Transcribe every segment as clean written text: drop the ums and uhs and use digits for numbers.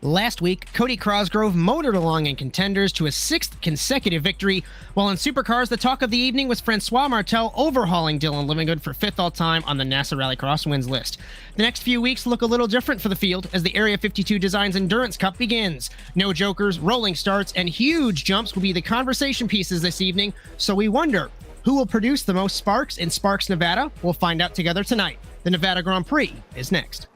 Last week, Cody Crosgrove motored along in contenders to a 6th consecutive victory, while in supercars, the talk of the evening was Francois Martel overhauling Dylan Livingood for 5th all-time on the NASA Rallycross wins list. The next few weeks look a little different for the field as the Area 52 Designs Endurance Cup begins. No jokers, rolling starts, and huge jumps will be the conversation pieces this evening, so we wonder, who will produce the most sparks in Sparks, Nevada? We'll find out together tonight. The Nevada Grand Prix is next.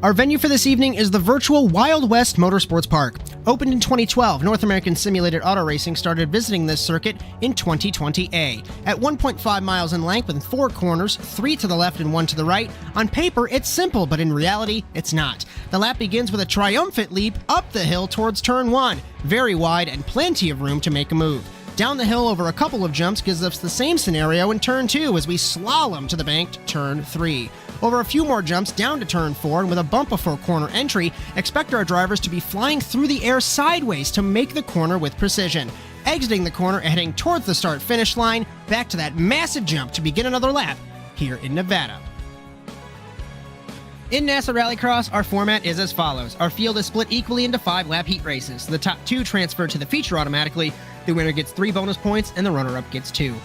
Our venue for this evening is the virtual Wild West Motorsports Park. Opened in 2012, North American Simulated Auto Racing started visiting this circuit in 2020A. At 1.5 miles in length with 4 corners, 3 to the left and 1 to the right, on paper it's simple, but in reality it's not. The lap begins with a triumphant leap up the hill towards turn 1, very wide and plenty of room to make a move. Down the hill over a couple of jumps gives us the same scenario in turn 2 as we slalom to the banked turn 3. Over a few more jumps down to turn 4, and with a bump before corner entry, expect our drivers to be flying through the air sideways to make the corner with precision. Exiting the corner and heading towards the start-finish line, back to that massive jump to begin another lap here in Nevada. In NASA Rallycross, our format is as follows. Our field is split equally into 5-lap heat races. The top 2 transfer to the feature automatically. The winner gets 3 bonus points, and the runner-up gets 2.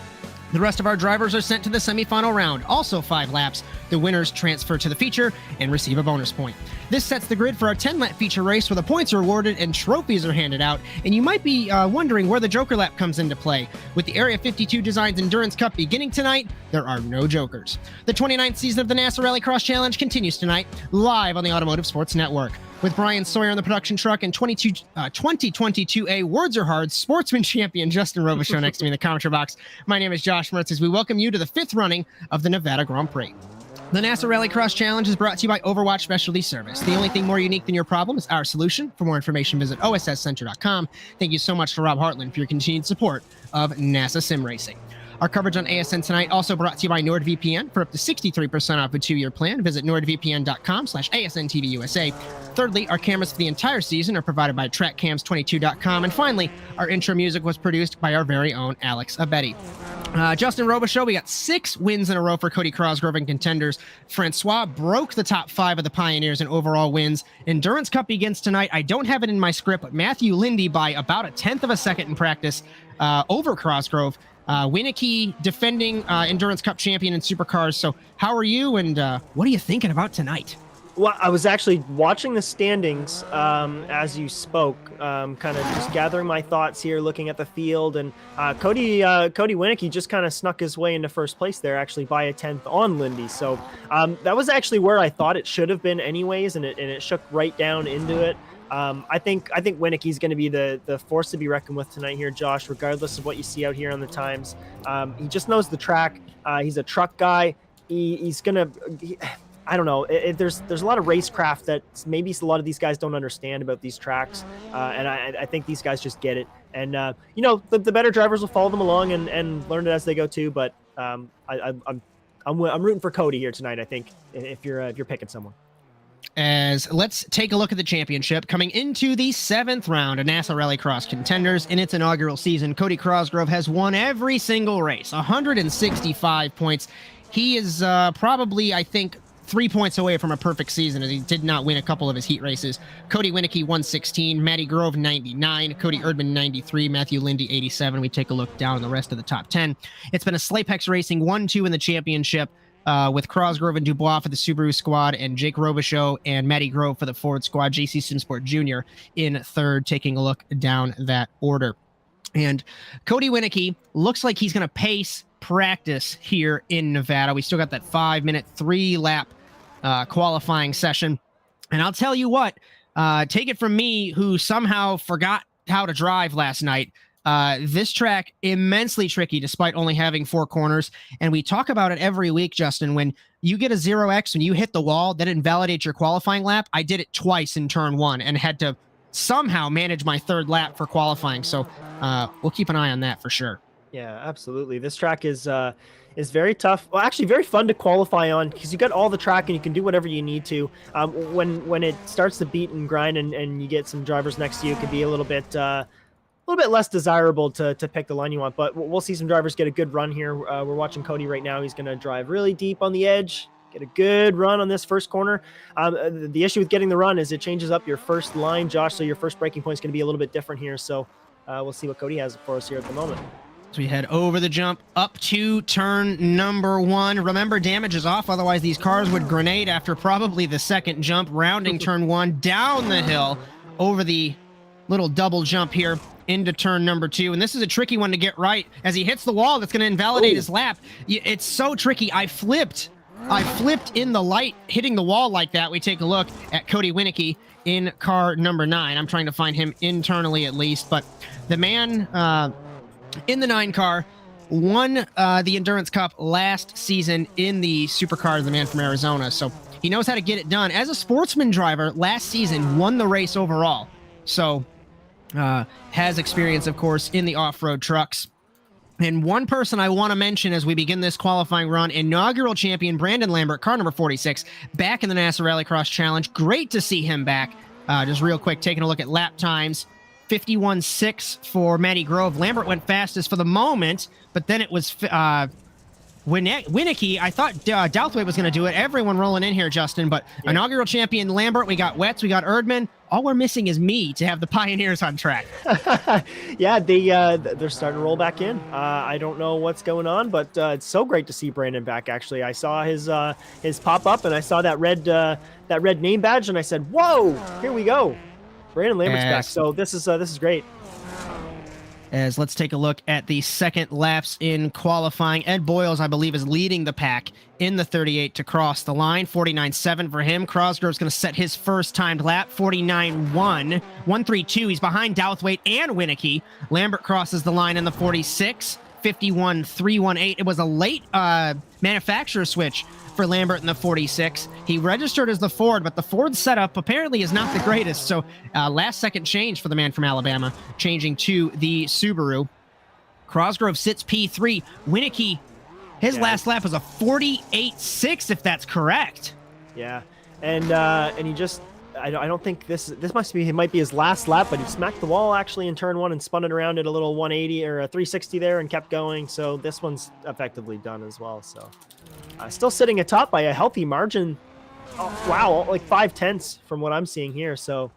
The rest of our drivers are sent to the semifinal round, also 5 laps. The winners transfer to the feature and receive a bonus point. This sets the grid for our 10-lap feature race where the points are awarded and trophies are handed out. And you might be wondering where the Joker Lap comes into play. With the Area 52 Designs Endurance Cup beginning tonight, there are no jokers. The 29th season of the NASA Rallycross Challenge continues tonight, live on the Automotive Sports Network. With Bryan, Sawyer on the production truck and 2022A Words Are Hard Sportsman Champion Justin Robichaud next to me in the commentary box, my name is Josh Mertz as we welcome you to the 5th running of the Nevada Grand Prix. The NASA Rallycross Challenge is brought to you by Overwatch Specialty Service. The only thing more unique than your problem is our solution. For more information, visit osscenter.com. Thank you so much to Rob Hartland for your continued support of NASA Sim Racing. Our coverage on ASN tonight also brought to you by NordVPN. For up to 63% off a 2-year plan, visit nordvpn.com/ASNTVUSA. Thirdly, our cameras for the entire season are provided by TrackCams22.com. And finally, our intro music was produced by our very own Alex Abetti. Justin Robichaud, we got 6 wins in a row for Cody Crosgrove and contenders. Francois broke the top 5 of the Pioneers in overall wins. Endurance Cup begins tonight. I don't have it in my script, but Matthew Lindy by about 1/10 of a second in practice over Crosgrove. Winneke, defending Endurance Cup champion in supercars. So how are you, and what are you thinking about tonight? Well, I was actually watching the standings as you spoke, kind of just gathering my thoughts here, looking at the field, and Cody Winneke just kind of snuck his way into first place there, actually by 1/10 on Lindy. So that was actually where I thought it should have been anyways, and it shook right down into it. I think Winneke's going to be the force to be reckoned with tonight here, Josh, regardless of what you see out here on the times. He just knows the track. He's a truck guy. He's going to... I don't know. There's a lot of racecraft that maybe a lot of these guys don't understand about these tracks, and I think these guys just get it. And the better drivers will follow them along and learn it as they go too. But I'm rooting for Cody here tonight. I think if you're picking someone. As let's take a look at the championship coming into the 7th round of NASA Rallycross contenders in its inaugural season. Cody Crosgrove has won every single race, 165 points. He is probably, I think, 3 points away from a perfect season as he did not win a couple of his heat races. Cody Winneke 116, Matty Grove 99, Cody Erdmann 93, Matthew Lindy 87. We take a look down the rest of the top 10. It's been a Slapex Racing 1-2 in the championship with Crosgrove and Dubois for the Subaru squad and Jake Robichaud and Matty Grove for the Ford squad. JC Simsport Jr. in 3rd, taking a look down that order. And Cody Winneke looks like he's going to pace practice here in Nevada. We still got that 5-minute 3-lap qualifying session. And I'll tell you what, take it from me, who somehow forgot how to drive last night. This track, immensely tricky despite only having 4 corners. And we talk about it every week, Justin. When you get a 0x, when you hit the wall, that invalidates your qualifying lap. I did it twice in turn 1 and had to somehow manage my 3rd lap for qualifying. So we'll keep an eye on that for sure. Yeah, absolutely. This track is very tough. Well, actually very fun to qualify on because you got all the track and you can do whatever you need to. When it starts to beat and grind and you get some drivers next to you, it can be a little bit less desirable to pick the line you want. But we'll see some drivers get a good run here. We're watching Cody right now. He's going to drive really deep on the edge, get a good run on this first corner. The issue with getting the run is it changes up your first line, Josh. So your first braking point is going to be a little bit different here. So we'll see what Cody has for us here at the moment. So we head over the jump up to turn number 1. Remember, damage is off. Otherwise, these cars would grenade after probably the second jump, rounding turn 1 down the hill over the little double jump here into turn number 2. And this is a tricky one to get right. As he hits the wall, that's going to invalidate his lap. It's so tricky. I flipped in the light, hitting the wall like that. We take a look at Cody Winicky in car number 9. I'm trying to find him internally at least. But the man... in the 9 car, won the Endurance Cup last season in the supercar, the man from Arizona. So he knows how to get it done. As a sportsman driver, last season won the race overall. So has experience, of course, in the off-road trucks. And one person I want to mention as we begin this qualifying run, inaugural champion Brandon Lambert, car number 46, back in the NASA Rallycross Challenge. Great to see him back. Just real quick, taking a look at lap times. 51.6 for Matty Grove. Lambert went fastest for the moment, but then it was Winicky. I thought Douthwaite was going to do it. Everyone rolling in here, Justin, but inaugural champion Lambert. We got Wetz, we got Erdmann. All we're missing is me to have the Pioneers on track. Yeah, they're starting to roll back in. I don't know what's going on, but it's so great to see Brandon back. Actually, I saw his pop up, and I saw that red name badge, and I said, "Whoa, here we go." Brandon Lambert's back, so this is great. As let's take a look at the second laps in qualifying. Ed Boyles, I believe, is leading the pack in the 38 to cross the line. 49.7 for him. Crosgrove's going to set his first timed lap. 49.1. 132. He's behind Douthwaite and Winicky. Lambert crosses the line in the 46. 51.318. It was a late manufacturer switch for Lambert in the 46. He registered as the Ford, but the Ford setup apparently is not the greatest. So last second change for the man from Alabama, changing to the Subaru. Crosgrove sits P3. Winicky, his last lap was a 48.6, if that's correct. Yeah, and he just, I don't think this might be his last lap, but he smacked the wall actually in turn 1 and spun it around at a little 180 or a 360 there and kept going. So this one's effectively done as well. So still sitting atop by a healthy margin. Oh, wow, like 5/10 from what I'm seeing here. So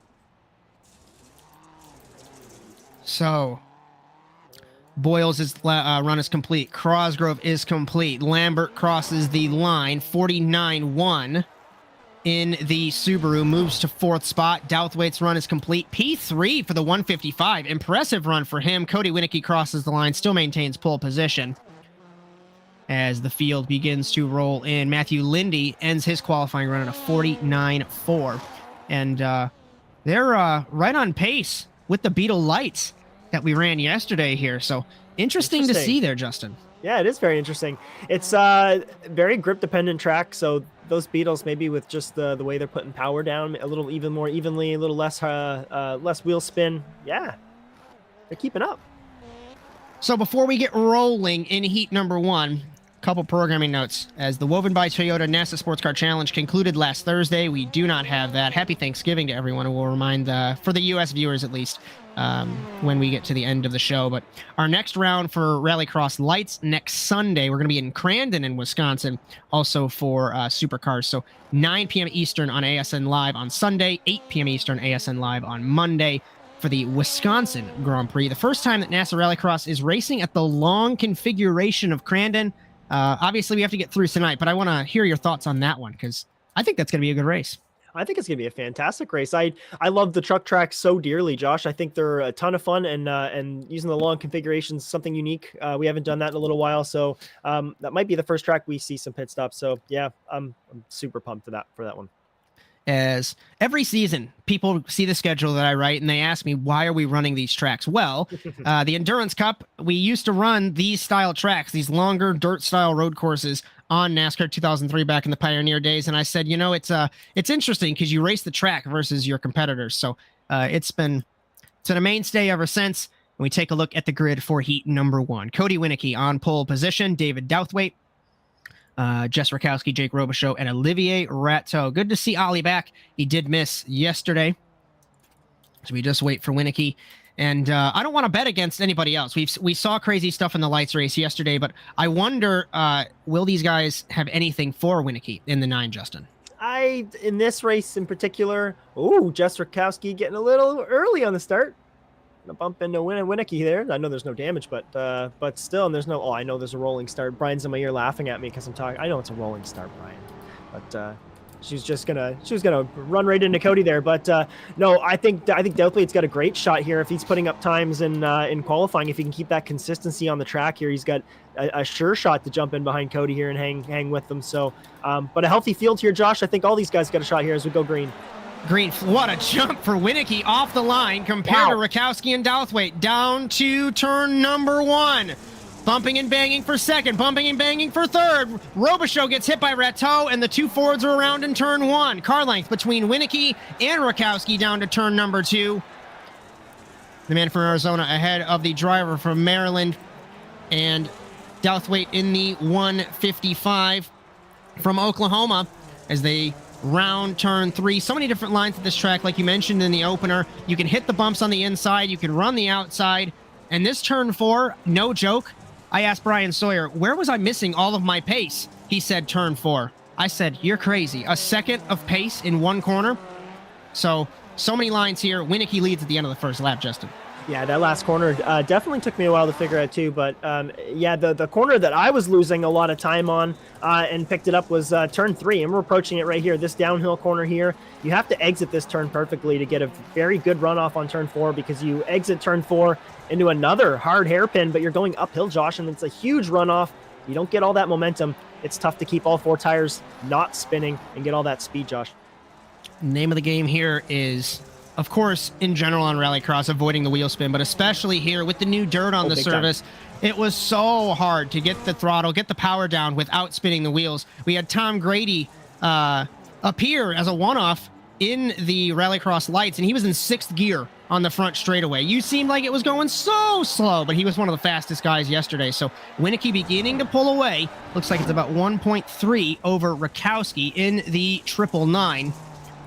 Boyles' run is complete. Crosgrove is complete. Lambert crosses the line. 49.1 in the Subaru, moves to 4th spot. Douthwaite's run is complete. P3 for the 155. Impressive run for him. Cody Winicky crosses the line, still maintains pole position as the field begins to roll in. Matthew Lindy ends his qualifying run at a 49.4. And they're right on pace with the Beetle Lights that we ran yesterday here. So interesting to see there, Justin. Yeah, it is very interesting. It's very grip dependent track. So those Beetles, maybe with just the way they're putting power down a little even more evenly, a little less wheel spin. Yeah, they're keeping up. So before we get rolling in heat number 1, couple programming notes. As the Woven by Toyota NASA Sports Car Challenge concluded last Thursday, we do not have that. Happy Thanksgiving to everyone. We'll remind, for the U.S. viewers at least, when we get to the end of the show. But our next round for Rallycross Lights next Sunday, we're going to be in Crandon in Wisconsin, also for Supercars. So 9 p.m. Eastern on ASN Live on Sunday, 8 p.m. Eastern ASN Live on Monday for the Wisconsin Grand Prix. The first time that NASA Rallycross is racing at the long configuration of Crandon. Obviously, we have to get through tonight, but I want to hear your thoughts on that one because I think that's going to be a good race. I think it's going to be a fantastic race. I love the truck tracks so dearly, Josh. I think they're a ton of fun, and using the long configurations is something unique. We haven't done that in a little while, so that might be the first track we see some pit stops. So yeah, I'm super pumped for that one. as every season people see the schedule that I write and they ask me, why are we running these tracks? Well, the Endurance Cup, we used to run these style tracks, these longer dirt style road courses on NASCAR 2003 back in the Pioneer days. And I said, it's interesting because you race the track versus your competitors. So it's been a mainstay ever since. And we take a look at the grid for heat number 1. Cody Winicky on pole position, David Douthwaite, Jess Rakowski, Jake Robichaud, and Olivier Rateau. Good to see Ollie back. He did miss yesterday. So we just wait for Winicky. And I don't want to bet against anybody else. We saw crazy stuff in the lights race yesterday, but I wonder, will these guys have anything for Winicky in the 9, Justin? In this race in particular, Jess Rakowski getting a little early on the start. A bump into Winicky there. I know there's no damage, but still, and there's no. Oh, I know there's a rolling start. Brian's in my ear laughing at me because I'm talking. I know it's a rolling start, Brian, but she was gonna run right into Cody there. But no, I think Douthwaite's got a great shot here if he's putting up times in qualifying. If he can keep that consistency on the track here, he's got a sure shot to jump in behind Cody here and hang with them. So, but a healthy field here, Josh. I think all these guys got a shot here as we go green. Green, what a jump for Winicky off the line compared to Rakowski and Douthwaite. Down to turn number 1. Bumping and banging for second, bumping and banging for third. Robichaud gets hit by Rateau, and the 2 Fords are around in turn 1. Car length between Winicky and Rakowski down to turn number 2. The man from Arizona ahead of the driver from Maryland, and Douthwaite in the 155 from Oklahoma as they round turn 3. So many different lines at this track, like you mentioned in the opener. You can hit the bumps on the inside, you can run the outside, and this turn 4, no joke, I asked Bryan Sawyer, where was I missing all of my pace? He said turn 4. I said, you're crazy. A second of pace in one corner? So many lines here. Winicky leads at the end of the first lap, Justin. Yeah, that last corner definitely took me a while to figure out too. But yeah, the corner that I was losing a lot of time on and picked it up was turn 3. And we're approaching it right here, this downhill corner here. You have to exit this turn perfectly to get a very good runoff on turn 4 because you exit turn 4 into another hard hairpin, but you're going uphill, Josh, and it's a huge runoff. You don't get all that momentum. It's tough to keep all 4 tires not spinning and get all that speed, Josh. Name of the game here is, of course, in general on Rallycross, avoiding the wheel spin, but especially here with the new dirt on the surface, it was so hard to get the throttle, get the power down without spinning the wheels. We had Tom Grady appear as a one-off in the Rallycross lights, and he was in 6th gear on the front straightaway. You seemed like it was going so slow, but he was one of the fastest guys yesterday. So Winicky beginning to pull away. Looks like it's about 1.3 over Rakowski in the 999.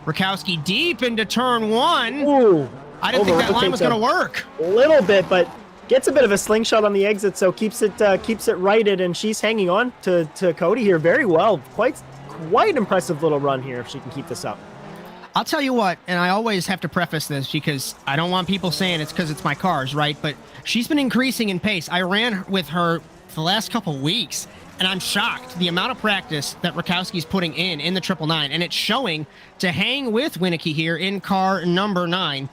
Rakowski deep into turn 1. Ooh, I didn't think that line was going to work. A little bit, but gets a bit of a slingshot on the exit, so keeps it righted, and she's hanging on to Cody here very well. Quite impressive little run here if she can keep this up. I'll tell you what, and I always have to preface this because I don't want people saying it's because it's my cars, right? But she's been increasing in pace. I ran with her for the last couple weeks, and I'm shocked the amount of practice that Rakowski's putting in the 999, and it's showing to hang with Winicky here in car number 9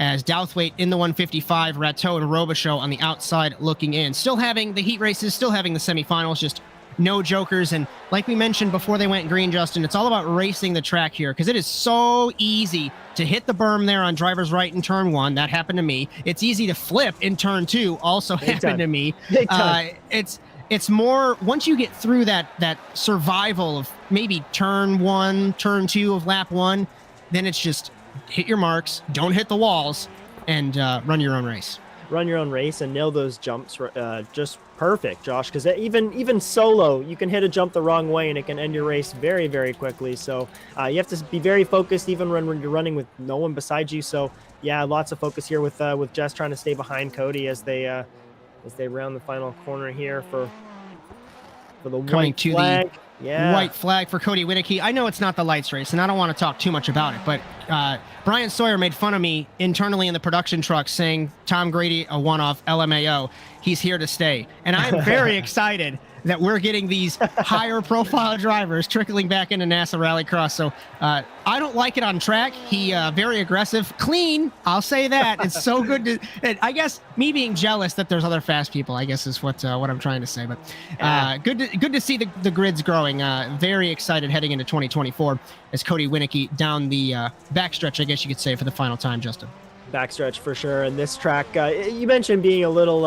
as Douthwaite in the 155, Rateau and Robichaud on the outside looking in. Still having the heat races, still having the semifinals, just no jokers. And like we mentioned before they went green, Justin, it's all about racing the track here because it is so easy to hit the berm there on driver's right in turn 1. That happened to me. It's easy to flip in turn 2. Also happened to me. It's more once you get through that survival of maybe turn 1, turn 2 of lap 1, then it's just hit your marks, don't hit the walls, and run your own race. Run your own race and nail those jumps just perfect, Josh, because even solo, you can hit a jump the wrong way and it can end your race very, very quickly. So you have to be very focused even when you're running with no one beside you. So yeah, lots of focus here with Jess trying to stay behind Cody as they round the final corner here for the white flag. White flag for Cody Winicky. I know it's not the lights race, and I don't want to talk too much about it, but Bryan Sawyer made fun of me internally in the production truck saying Tom Grady, a one-off LMAO. He's here to stay. And I'm very excited that we're getting these higher profile drivers trickling back into NASA Rallycross. So I don't like it on track. He very aggressive, clean. I'll say that. It's so good to. I guess me being jealous that there's other fast people, I guess is what I'm trying to say. But good to see the grids growing. Very excited heading into 2024 as Cody Winicky down the backstretch, I guess you could say, for the final time, Justin. Backstretch for sure. And this track, you mentioned being a little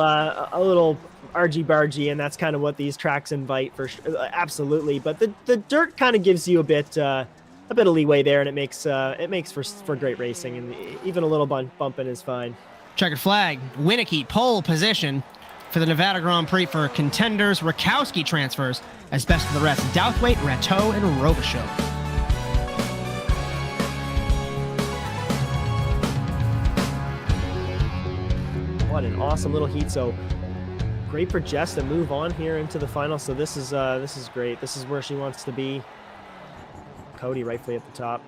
argy-bargy, and that's kind of what these tracks invite for absolutely. But the dirt kind of gives you a bit of leeway there, and it makes for great racing, and even a little bumping is fine. Checkered flag, Winicky pole position for the Nevada Grand Prix for contenders. Rakowski transfers as best of the rest. Douthwaite, Rateau, and Robichaud. What an awesome little heat. So great for Jess to move on here into the final. So this is great. This is where she wants to be. Cody rightfully at the top.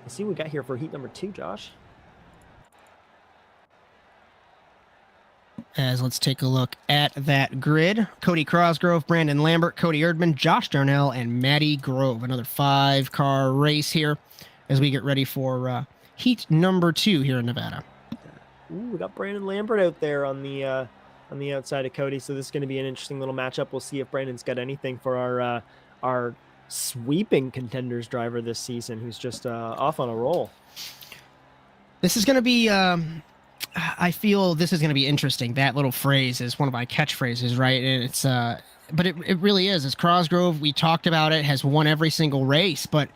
Let's see what we got here for heat number 2, Josh. As let's take a look at that grid. Cody Crosgrove, Brandon Lambert, Cody Erdmann, Josh Darnell, and Maddie Grove. Another 5-car race here as we get ready for heat number 2 here in Nevada. Ooh, we got Brandon Lambert out there on the outside of Cody, so this is going to be an interesting little matchup. We'll see if Brandon's got anything for our sweeping contenders driver this season, who's just off on a roll. This is going to be. I feel this is going to be interesting. That little phrase is one of my catchphrases, right? And it's but it really is. As Crosgrove, we talked about it, has won every single race, but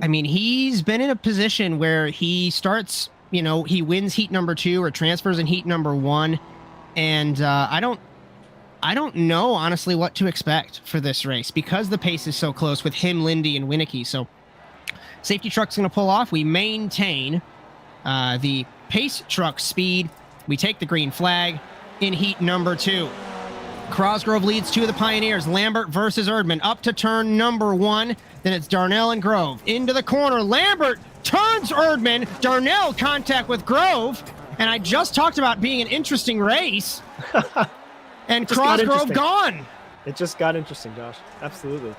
I mean, he's been in a position where he starts. You know, he wins heat number 2 or transfers in heat number 1. And I don't know, honestly, what to expect for this race because the pace is so close with him, Lindy, and Winicky. So safety truck's going to pull off. We maintain the pace truck speed. We take the green flag in heat number 2. Crosgrove leads 2 of the Pioneers. Lambert versus Erdmann up to turn number 1. Then it's Darnell and Grove. Into the corner. Lambert turns Erdmann. Darnell contact with Grove. And I just talked about being an interesting race. And Crosgrove gone. It just got interesting, Josh. Absolutely.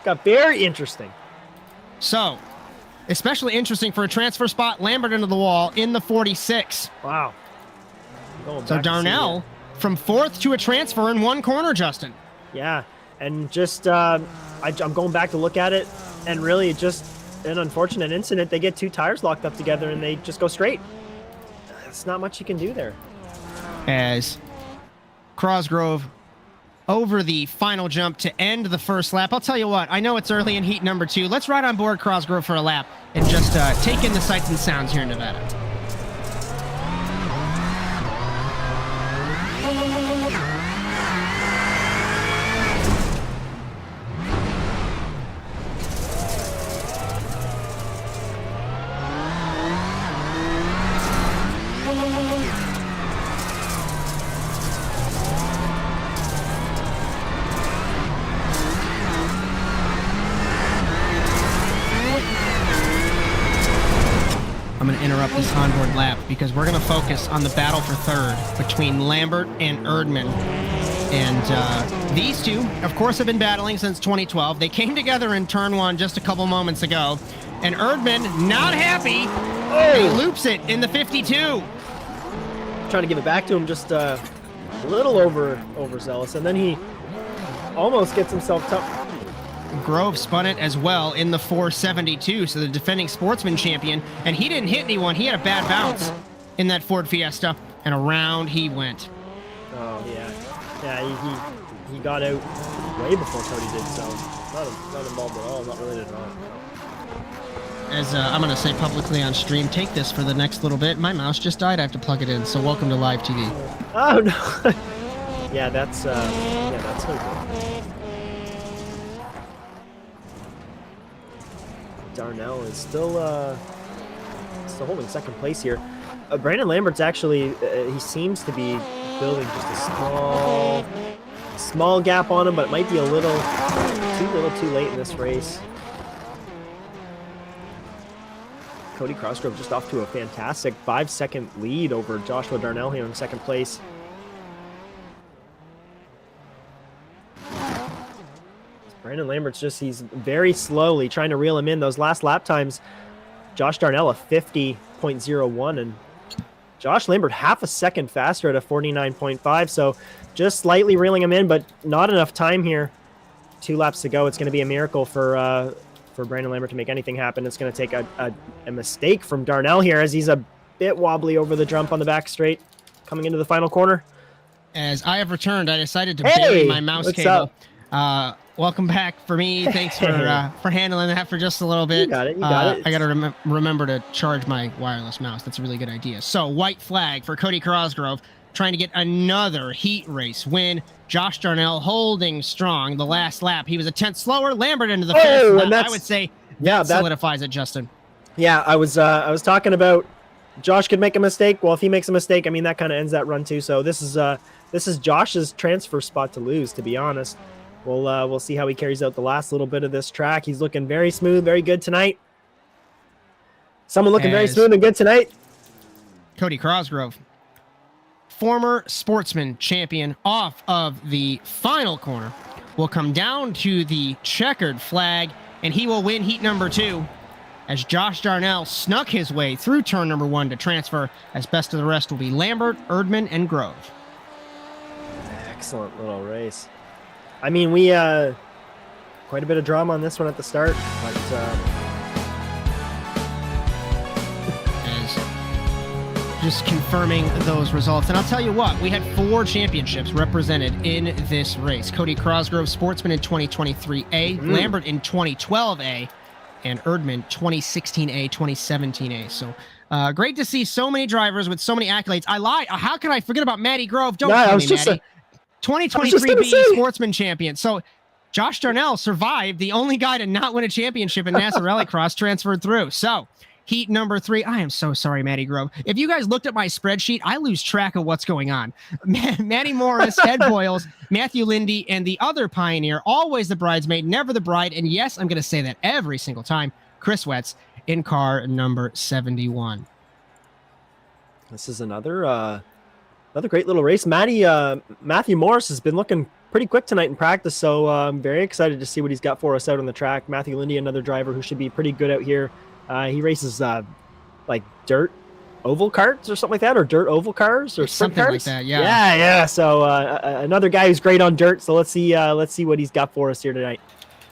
Got very interesting. So, especially interesting for a transfer spot. Lambert into the wall in the 46. Wow. So Darnell from 4th to a transfer in 1 corner, Justin. Yeah. And just, I'm going back to look at it, and really just an unfortunate incident. They get 2 tires locked up together, and they just go straight. There's not much you can do there. As Crosgrove over the final jump to end the first lap. I'll tell you what, I know it's early in heat number 2. Let's ride on board Crosgrove for a lap and just take in the sights and sounds here in Nevada. I'm going to interrupt this onboard lap because we're going to focus on the battle for 3rd between Lambert and Erdmann. And these two, of course, have been battling since 2012. They came together in turn 1 just a couple moments ago. And Erdmann, not happy, he loops it in the 52. Trying to give it back to him, just a little overzealous. And then he almost gets himself tough. Grove spun it as well in the 472, so the defending sportsman champion, and he didn't hit anyone. He had a bad bounce in that Ford Fiesta, and around he went. Oh, yeah. Yeah, he got out way before Cody did, so not involved at all, not related at all. As I'm going to say publicly on stream, take this for the next little bit. My mouse just died. I have to plug it in, so welcome to live TV. Oh, no. Yeah, that's so good. Darnell is still holding 2nd place here. Brandon Lambert's actually, he seems to be building just a small gap on him, but it might be a little too late in this race. Cody Crosgrove just off to a fantastic 5-second lead over Joshua Darnell here in 2nd place. Brandon Lambert's he's very slowly trying to reel him in. Those last lap times, Josh Darnell a 50.01, and Josh Lambert half a second faster at a 49.5. So just slightly reeling him in, but not enough time here. 2 laps to go. It's going to be a miracle for Brandon Lambert to make anything happen. It's going to take a mistake from Darnell here as he's a bit wobbly over the jump on the back straight coming into the final corner. As I have returned, I decided to bury my mouse cable. Welcome back for me. Thanks for handling that for just a little bit. You got it. I got to remember to charge my wireless mouse. That's a really good idea. So white flag for Cody Cosgrove, trying to get another heat race win. Josh Darnell holding strong the last lap. He was a tenth slower. Lambert into the fifth. And I would say that solidifies it, Justin. Yeah, I was talking about Josh could make a mistake. Well, if he makes a mistake, I mean, that kind of ends that run too. So this is Josh's transfer spot to lose, to be honest. We'll see how he carries out the last little bit of this track. He's looking very smooth, very good tonight. Someone looking very smooth and good tonight. Cody Cosgrove, former sportsman champion, off of the final corner, will come down to the checkered flag, and he will win heat number 2 as Josh Darnell snuck his way through turn number 1 to transfer, as best of the rest will be Lambert, Erdmann, and Grove. Excellent little race. I mean, we quite a bit of drama on this one at the start, but just confirming those results. And I'll tell you what, we had 4 championships represented in this race. Cody Cosgrove, sportsman in 2023A, Lambert in 2012A, and Erdmann 2016A, 2017A. So great to see so many drivers with so many accolades. I lied. How can I forget about Matty Grove? Don't kill me, Matty. 2023B sportsman champion. So Josh Darnell survived, the only guy to not win a championship in NASA Rallycross, transferred through. So heat number 3. I am so sorry, Matty Grove. If you guys looked at my spreadsheet, I lose track of what's going on. Matty Morris, Ed Boyles, Matthew Lindy, and the other pioneer, always the bridesmaid, never the bride. And yes, I'm going to say that every single time, Chris Wetz in car number 71. This is another great little race. Matthew Morris has been looking pretty quick tonight in practice, so I'm very excited to see what he's got for us out on the track. Matthew Lindy, another driver who should be pretty good out here. He races like dirt oval carts or something like that, or dirt oval cars or sprint something cars. Like that. Yeah. So another guy who's great on dirt. So let's see what he's got for us here tonight.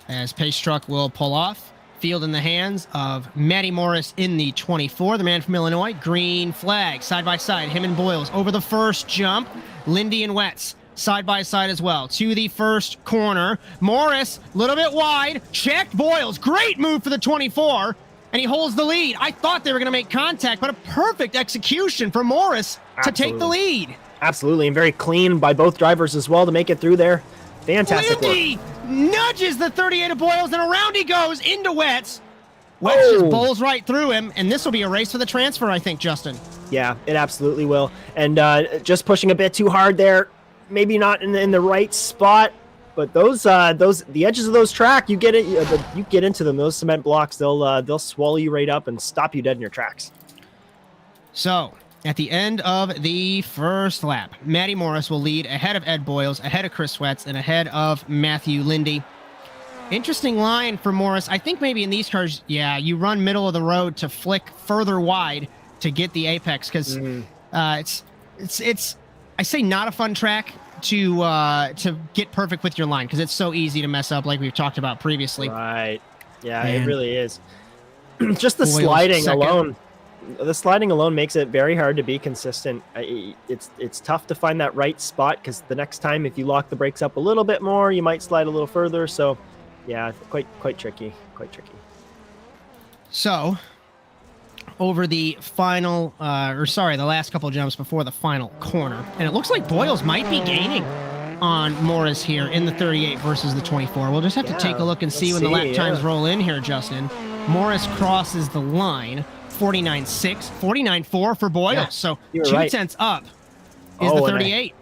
As Pace Truck will pull off. Field in the hands of Matty Morris in the 24, the man from Illinois. Green flag, side by side, him and Boyles over the first jump. Lindy and Wetz side by side as well to the first corner. Morris, a little bit wide, checked Boyles. Great move for the 24, and he holds the lead. I thought they were going to make contact, but a perfect execution for Morris to take the lead. Absolutely, and very clean by both drivers as well to make it through there. Fantastic Lindy work. Nudges the 38 of Boyles, and around he goes into Wetz. Wetz just bowls right through him, and this will be a race for the transfer, I think, Justin. Yeah, it absolutely will. And just pushing a bit too hard there, maybe not in the right spot, but the edges of those track, you get into them. Those cement blocks, they'll swallow you right up and stop you dead in your tracks. So, at the end of the first lap, Matty Morris will lead ahead of Ed Boyles, ahead of Chris Wetz, and ahead of Matthew Lindy. Interesting line for Morris. I think maybe in these cars, you run middle of the road to flick further wide to get the apex, because it's I say not a fun track to get perfect with your line, because it's so easy to mess up, like we've talked about previously. Right. Yeah, it really is. Just the sliding alone. The sliding alone makes it very hard to be consistent. It's tough to find that right spot, because the next time, if you lock the brakes up a little bit more, you might slide a little further. So, yeah, quite tricky. So, over the final, the last couple of jumps before the final corner, and it looks like Boyles might be gaining on Morris here in the 38 versus the 24. We'll just have to take a look and see when the lap times roll in here, Justin. Morris crosses the line. 49.6, 49.4 for Boyles. Yeah, so 2 tenths up is the 38.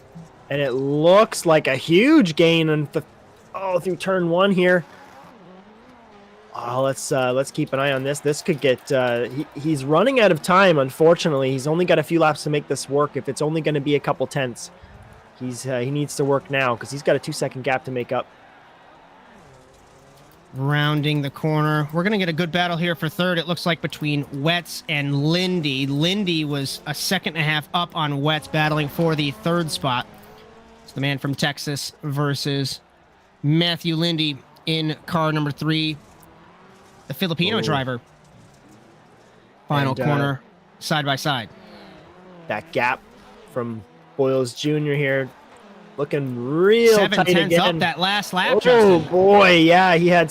And it looks like a huge gain through turn 1 here. Let's keep an eye on this. This could get he's running out of time, unfortunately. He's only got a few laps to make this work. If it's only going to be a couple tenths, he needs to work now, because he's got a 2-second gap to make up. rounding the corner. We're going to get a good battle here for third. It looks like between Wetz and Lindy. Lindy was a second and a half up on Wetz, battling for the third spot. It's the man from Texas versus Matthew Lindy in car number 3, the Filipino driver. Final corner, side by side. That gap from Boyles Jr. here, looking real tight again. 7/10 up that last lap. Oh Justin. boy, yeah, he had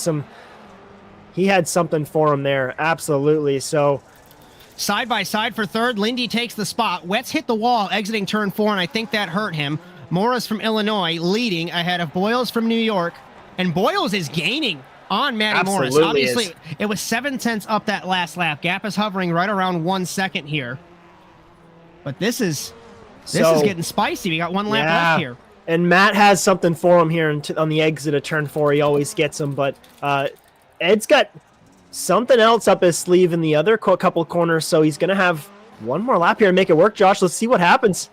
something for him there, absolutely. So side by side for third, Lindy takes the spot. Wetz hit the wall exiting turn 4, and I think that hurt him. Morris from Illinois leading ahead of Boyles from New York, and Boyles is gaining on Matty Morris. Obviously, it was 7/10 up that last lap. Gap is hovering right around 1 second here. But this is getting spicy. We got one lap left here. And Matt has something for him here on the exit of turn 4. He always gets them, but Ed's got something else up his sleeve in the other couple corners, so he's going to have one more lap here and make it work, Josh. Let's see what happens.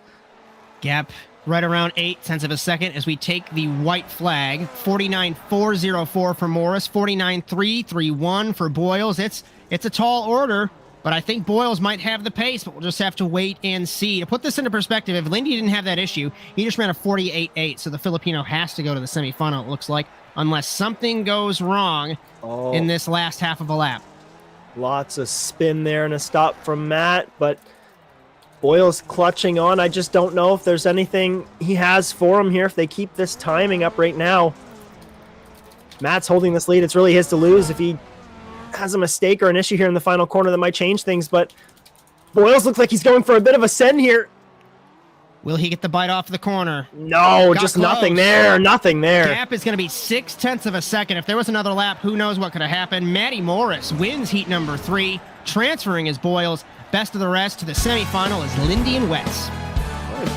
Gap right around 0.8 of a second as we take the white flag. 49.404 for Morris, 49.331 for Boyles. It's a tall order, but I think Boyles might have the pace, but we'll just have to wait and see. To put this into perspective, if Lindy didn't have that issue, he just ran a 48.8, so the Filipino has to go to the semifinal, it looks like, unless something goes wrong in this last half of a lap. Lots of spin there and a stop from Matt, but Boyles clutching on. I just don't know if there's anything he has for him here if they keep this timing up right now. Matt's holding this lead. It's really his to lose if he has a mistake or an issue here in the final corner that might change things, but Boyles looks like he's going for a bit of a send here. Will he get the bite off the corner? No, just close. Nothing there. Gap is going to be 0.6 of a second. If there was another lap, who knows what could have happened. Matty Morris wins heat number 3, transferring as Boyles. Best of the rest to the semifinal is Lindy and Wetz.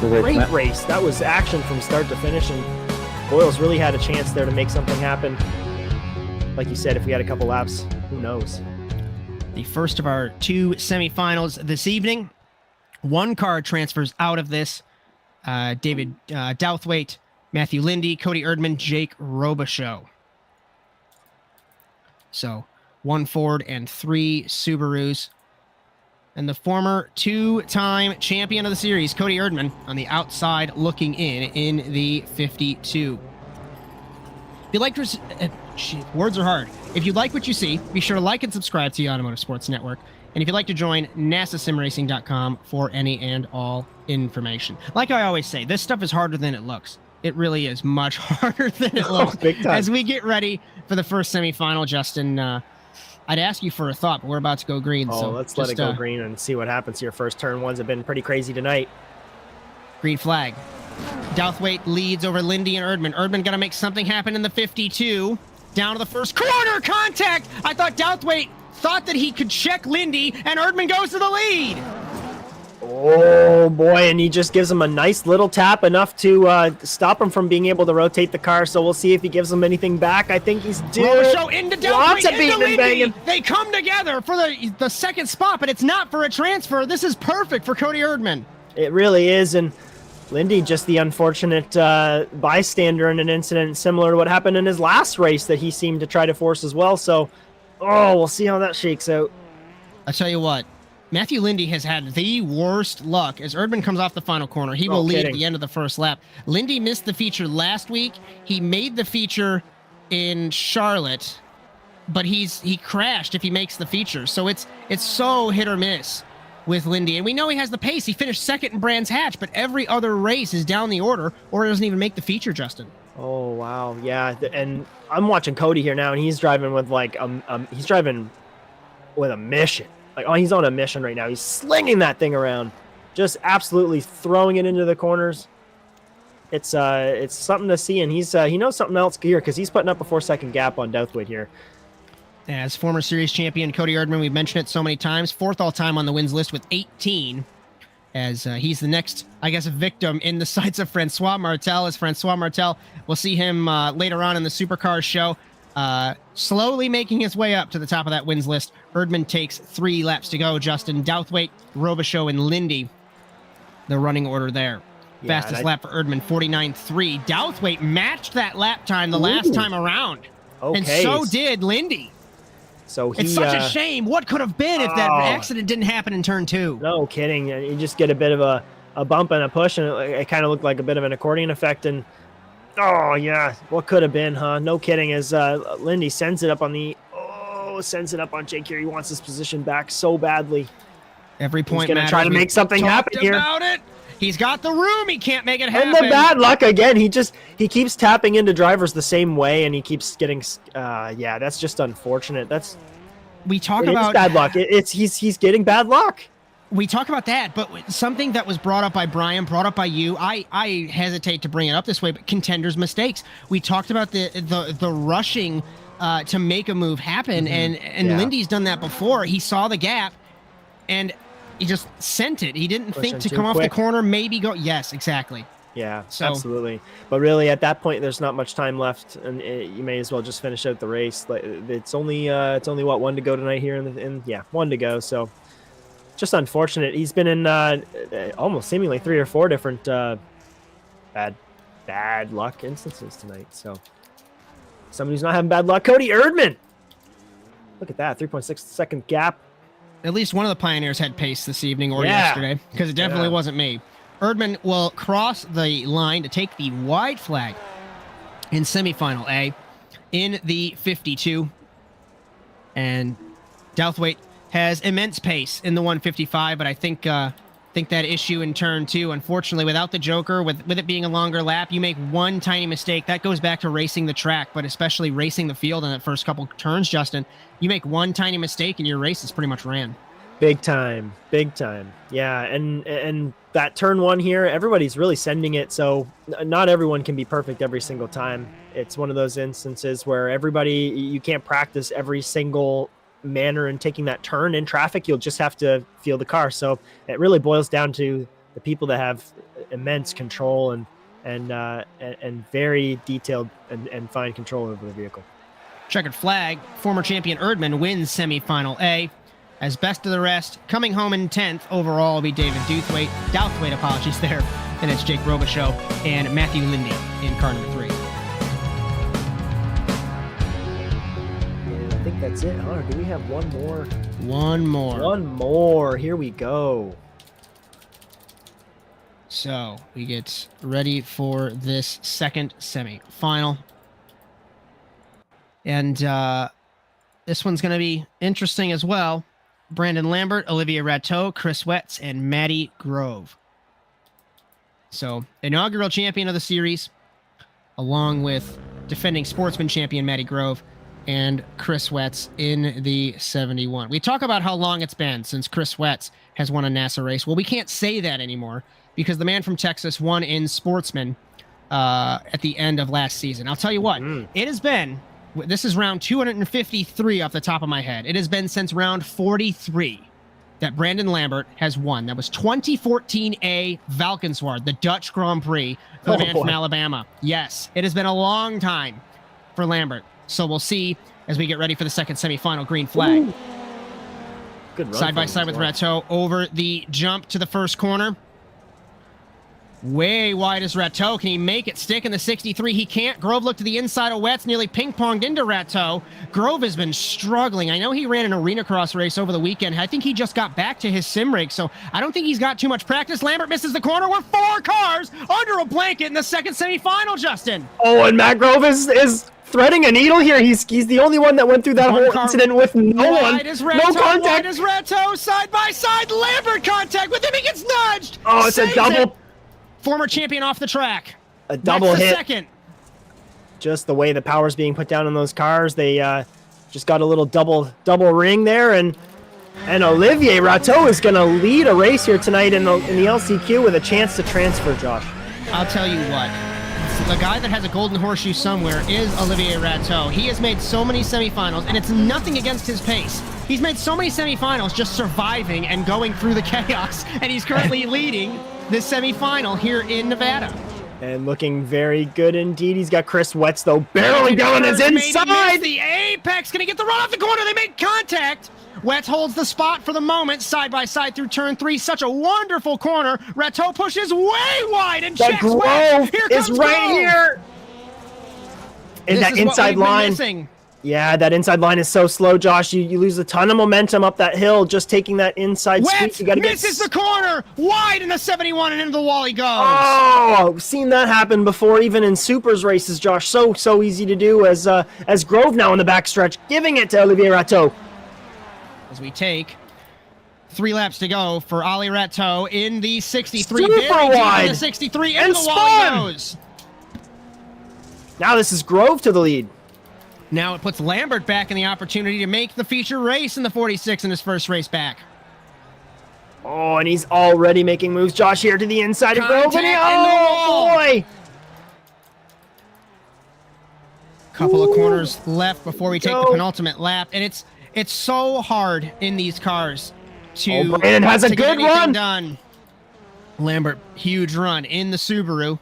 Great race. That was action from start to finish, and Boyles really had a chance there to make something happen. Like you said, if we had a couple laps, who knows? The first of our 2 semifinals this evening. One car transfers out of this. David Douthwaite, Matthew Lindy, Cody Erdmann, Jake Robichaud. So 1 Ford and 3 Subarus. And the former 2-time champion of the series, Cody Erdmann, on the outside looking in the 52. If you like words are hard. If you like what you see, be sure to like and subscribe to the Automotive Sports Network. And if you'd like to join NASASimRacing.com for any and all information. Like I always say, this stuff is harder than it looks. It really is much harder than it looks. Big time. As we get ready for the first semifinal, Justin, I'd ask you for a thought, but we're about to go green. So let's let it go green and see what happens here. First turn ones have been pretty crazy tonight. Green flag. Douthwaite leads over Lindy and Erdmann. Erdmann got to make something happen in the 52. Down to the first corner, contact! I thought Douthwaite thought that he could check Lindy, and Erdmann goes to the lead. Oh boy, and he just gives him a nice little tap, enough to stop him from being able to rotate the car. So we'll see if he gives him anything back. I think he's due. Robichaud into Douthwaite, into Lindy. They come together for the second spot, but it's not for a transfer. This is perfect for Cody Erdmann. It really is, and Lindy just the unfortunate bystander in an incident similar to what happened in his last race that he seemed to try to force as well. So, we'll see how that shakes out. I tell you what, Matthew Lindy has had the worst luck. As Erdmann comes off the final corner, he will lead at the end of the first lap. Lindy missed the feature last week. He made the feature in Charlotte, but he crashed if he makes the feature. So it's so hit or miss with Lindy. And we know he has the pace. He finished second in Brands Hatch, but every other race is down the order or doesn't even make the feature, Justin. Oh, wow. Yeah, and I'm watching Cody here now, and he's driving with he's driving with a mission. He's on a mission right now. He's slinging that thing around, just absolutely throwing it into the corners. It's something to see, and he knows something else here because he's putting up a 4-second gap on Douthwaite here. As former series champion Cody Erdmann, we've mentioned it so many times, 4th all-time on the wins list with 18, as he's the next, I guess, victim in the sights of Francois Martel. As Francois Martel, we'll see him later on in the Supercars show, slowly making his way up to the top of that wins list. Erdmann takes 3 laps to go. Justin, Douthwaite, Robichaud, and Lindy, the running order there. Yeah, fastest lap for Erdmann, 49.3. Douthwaite matched that lap time the last time around. Okay. And so did Lindy. So it's such a shame. What could have been if that accident didn't happen in turn 2? No kidding. You just get a bit of a bump and a push, and it kind of looked like a bit of an accordion effect. And oh yeah, what could have been, huh? No kidding. As Lindy sends it up on Jake here. He wants his position back so badly. Every point he's gonna try to make something happen here. About it. He's got the room. He can't make it happen. And the bad luck again. He keeps tapping into drivers the same way, and he keeps getting. Yeah, that's just unfortunate. We talk about bad luck. He's getting bad luck. We talk about that, but something that was brought up by Bryan, brought up by you, I hesitate to bring it up this way, but contenders' mistakes. We talked about the rushing to make a move happen, and Lindy's done that before. He saw the gap, and he just sent it. He didn't think to come off the corner, maybe go. Yes, exactly. Yeah, absolutely. But really, at that point, there's not much time left, and you may as well just finish out the race. It's only what, 1 to go tonight here, and 1 to go. So just unfortunate. He's been in almost seemingly 3 or 4 different bad luck instances tonight. So somebody who's not having bad luck, Cody Erdmann. Look at that, 3.6 second gap. At least one of the Pioneers had pace this evening or yesterday, because it definitely wasn't me. Erdmann will cross the line to take the white flag in semifinal A in the 52. And Douthwaite has immense pace in the 155, but I think that issue in turn 2, unfortunately, without the Joker, with it being a longer lap, you make one tiny mistake. That goes back to racing the track, but especially racing the field in that first couple turns, Justin. You make one tiny mistake and your race is pretty much ran. Big time. Yeah, and that turn 1 here, everybody's really sending it, so not everyone can be perfect every single time. It's one of those instances where you can't practice every single manner in taking that turn in traffic. You'll just have to feel the car. So it really boils down to the people that have immense control and very detailed and fine control over the vehicle. Checkered flag, former champion Erdmann wins semifinal A. As best of the rest, coming home in 10th overall will be David Douthwaite, apologies there. And it's Jake Robichaud and Matthew Lindy in car number 3. And I think that's it, huh? Do we have one more? One more. Here we go. So we get ready for this second semi-final. And this one's going to be interesting as well. Brandon Lambert, Olivier Rateau, Chris Wetz, and Matty Grove. So, inaugural champion of the series, along with defending sportsman champion Matty Grove and Chris Wetz in the 71. We talk about how long it's been since Chris Wetz has won a NASA race. Well, we can't say that anymore because the man from Texas won in sportsman at the end of last season. I'll tell you what, it has been... This is round 253 off the top of my head. It has been since round 43 that Brandon Lambert has won. That was 2014A Valkenswaard, the Dutch Grand Prix for the man from Alabama. Yes, it has been a long time for Lambert. So we'll see as we get ready for the second semifinal green flag. Ooh. Good run side by side with Rateau over the jump to the first corner. Way wide is Rateau. Can he make it stick in the 63? He can't. Grove looked to the inside of Wetz, nearly ping-ponged into Rateau. Grove has been struggling. I know he ran an arena cross race over the weekend. I think he just got back to his sim rig, so I don't think he's got too much practice. Lambert misses the corner with 4 cars under a blanket in the second semifinal, Justin. Oh, and Matt Grove is threading a needle here. He's the only one that went through that whole incident with no one. No contact. Wide is Rateau, side by side. Lambert contact with him. He gets nudged. Oh, it's a double. Former champion off the track. A double hit. Second. Just the way the power's being put down on those cars. They just got a little double ring there, and Olivier Rateau is going to lead a race here tonight in the LCQ with a chance to transfer, Josh. I'll tell you what. The guy that has a golden horseshoe somewhere is Olivier Rateau. He has made so many semifinals, and it's nothing against his pace. He's made so many semifinals just surviving and going through the chaos, and he's currently leading this semifinal here in Nevada. And looking very good indeed. He's got Chris Wetz, though, barreling down on his inside. The apex. Can he get the run off the corner? They make contact. Wetz holds the spot for the moment, side by side through turn 3. Such a wonderful corner. Rateau pushes way wide and checks Grove Wetz. Here is comes right Grove. here. In that inside line. Yeah, that inside line is so slow, Josh. You lose a ton of momentum up that hill just taking that inside sweep. Wet You gotta misses the corner, wide in the 71 and into the wall he goes. Oh, we've seen that happen before, even in supers races, Josh. So easy to do as Grove now in the backstretch, giving it to Olivier Rateau. As we take 3 laps to go for Ali Rateau in the 63. Super Very wide. deep in the 63, And into the wall he spun. goes. Now this is Grove to the lead. Now it puts Lambert back in the opportunity to make the feature race in the 46 in his first race back. Oh, and he's already making moves, Josh, here to the inside of Grove. And Contact boy! Couple of corners left before we take the Go. penultimate lap, and it's so hard in these cars to, Bryan has a to get good anything run. done. Lambert, huge run in the Subaru,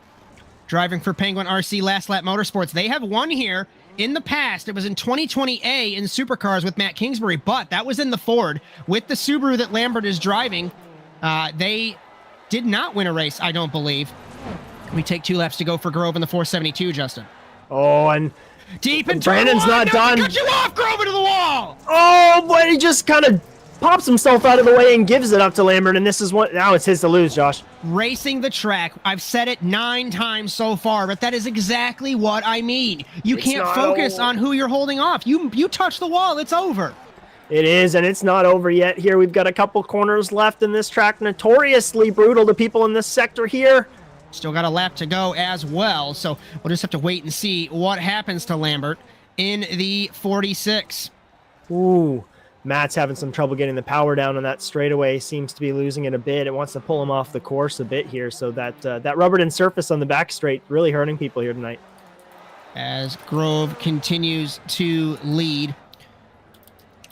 driving for Penguin RC Last Lap Motorsports. They have won here in the past. It was in 2020A in Supercars with Matt Kingsbury, but that was in the Ford. With the Subaru that Lambert is driving, they did not win a race, I don't believe. We take 2 laps to go for Grove in the 472, Justin. Oh, and Deep in Brandon's turn one, not done. Cut you off, Grove into the wall. oh, boy, he just kind of pops himself out of the way and gives it up to Lambert. And this is what now it's his to lose, Josh. Racing the track. I've said it 9 times so far, but that is exactly what I mean. You It's can't not focus over. on who you're holding off. You touch the wall, it's over. It is, and it's not over yet. Here we've got a couple corners left in this track. Notoriously brutal to people in this sector here. Still got a lap to go as well, so we'll just have to wait and see what happens to Lambert in the 46. Ooh, Matt's having some trouble getting the power down on that straightaway. Seems to be losing it a bit. It wants to pull him off the course a bit here, so that rubbered-in surface on the back straight really hurting people here tonight. As Grove continues to lead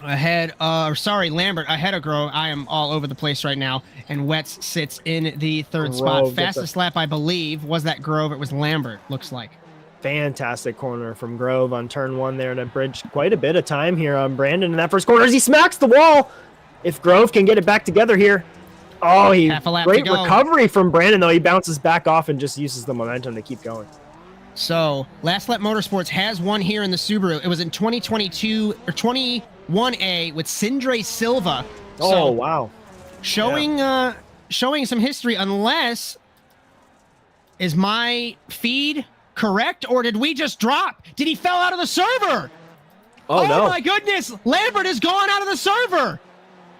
Lambert ahead of Grove. I am all over the place right now. And Wetz sits in the 3rd spot. Grove gets Fastest lap, I believe, was that Grove. It was Lambert, looks like. Fantastic corner from Grove on turn 1 there to bridge quite a bit of time here on Brandon in that first corner as he smacks the wall. If Grove can get it back together here. Oh, Half a lap great to go. recovery from Brandon, though. He bounces back off and just uses the momentum to keep going. So, Last Lap Motorsports has won here in the Subaru. It was in 2022 or 21A with Sindre Silva. Oh, So, wow. showing some history, unless is my feed correct, or did we just drop? Did he fell out of the server? Oh, no. My goodness, Lambert has gone out of the server.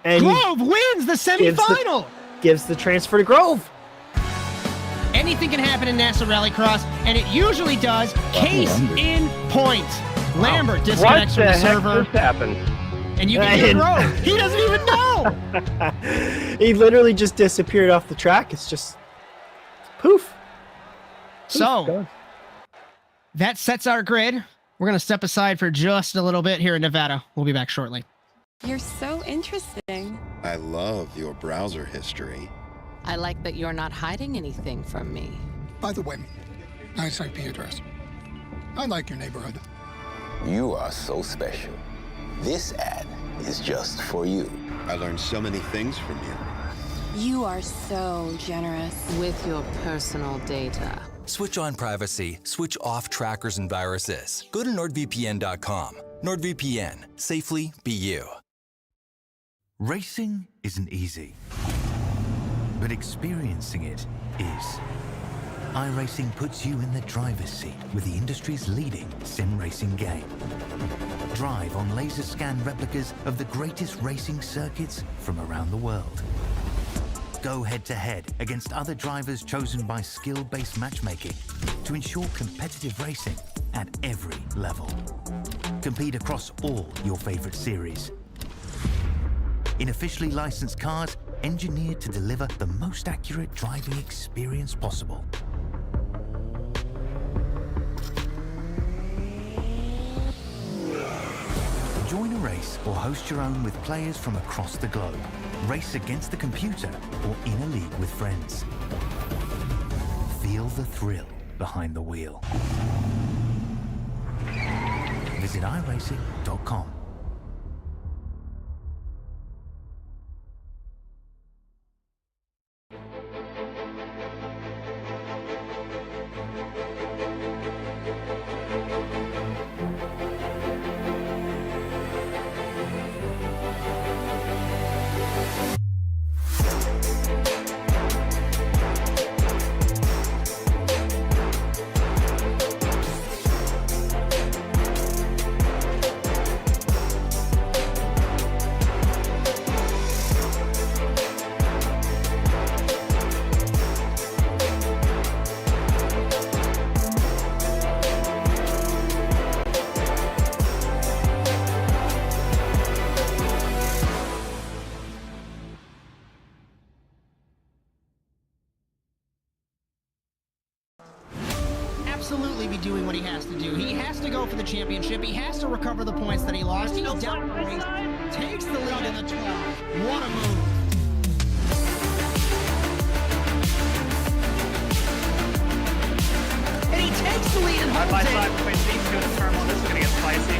And he Grove wins the semifinal. gives the transfer to Grove. Anything can happen in NASA Rallycross, and it usually does. Case in point. Lambert disconnects from the server, happened? and you can hear Grove. He doesn't even know. He literally just disappeared off the track. It's just poof. So Gone. that sets our grid. We're going to step aside for just a little bit here in Nevada. We'll be back shortly. You're so interesting. I love your browser history. I like that you're not hiding anything from me. By the way, nice IP address. I like your neighborhood. You are so special. This ad is just for you. I learned so many things from you. You are so generous. With your personal data. Switch on privacy, switch off trackers and viruses. Go to nordvpn.com. NordVPN. Safely be you. Racing isn't easy, but experiencing it is. iRacing puts you in the driver's seat with the industry's leading sim racing game. Drive on laser scan replicas of the greatest racing circuits from around the world. Go head-to-head against other drivers chosen by skill-based matchmaking to ensure competitive racing at every level. Compete across all your favorite series. In officially licensed cars, engineered to deliver the most accurate driving experience possible. Join a race or host your own with players from across the globe. Race against the computer or in a league with friends. Feel the thrill behind the wheel. Visit iRacing.com. has to do. He has to go for the championship. He has to recover the points that he lost. He's down the race, takes the lead in the 12. What a move. And he takes the lead and holds it. Side between these two in the turn one. This is going to get spicy.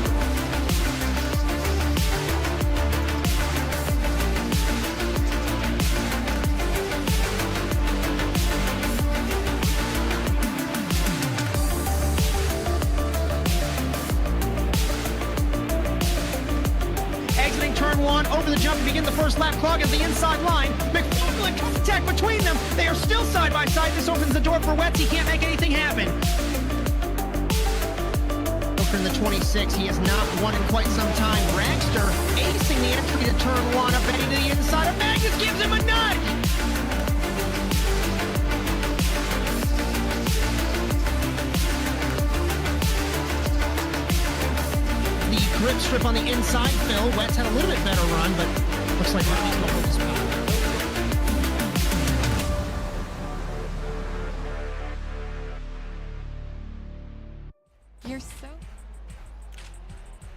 Exiting turn one, over the jump to begin the first lap clog at the inside line. McFarland contact between them. They are still side by side. This opens the door for Wetz. He can't make anything happen. In the 26, he has not won in quite some time. Dragster acing the entry to turn one, up and into the inside of Magnus, gives him a nudge. The grip strip on the inside, Phil. Wetz had a little bit better run, but looks like Robbie's going to hold his spot. You're so...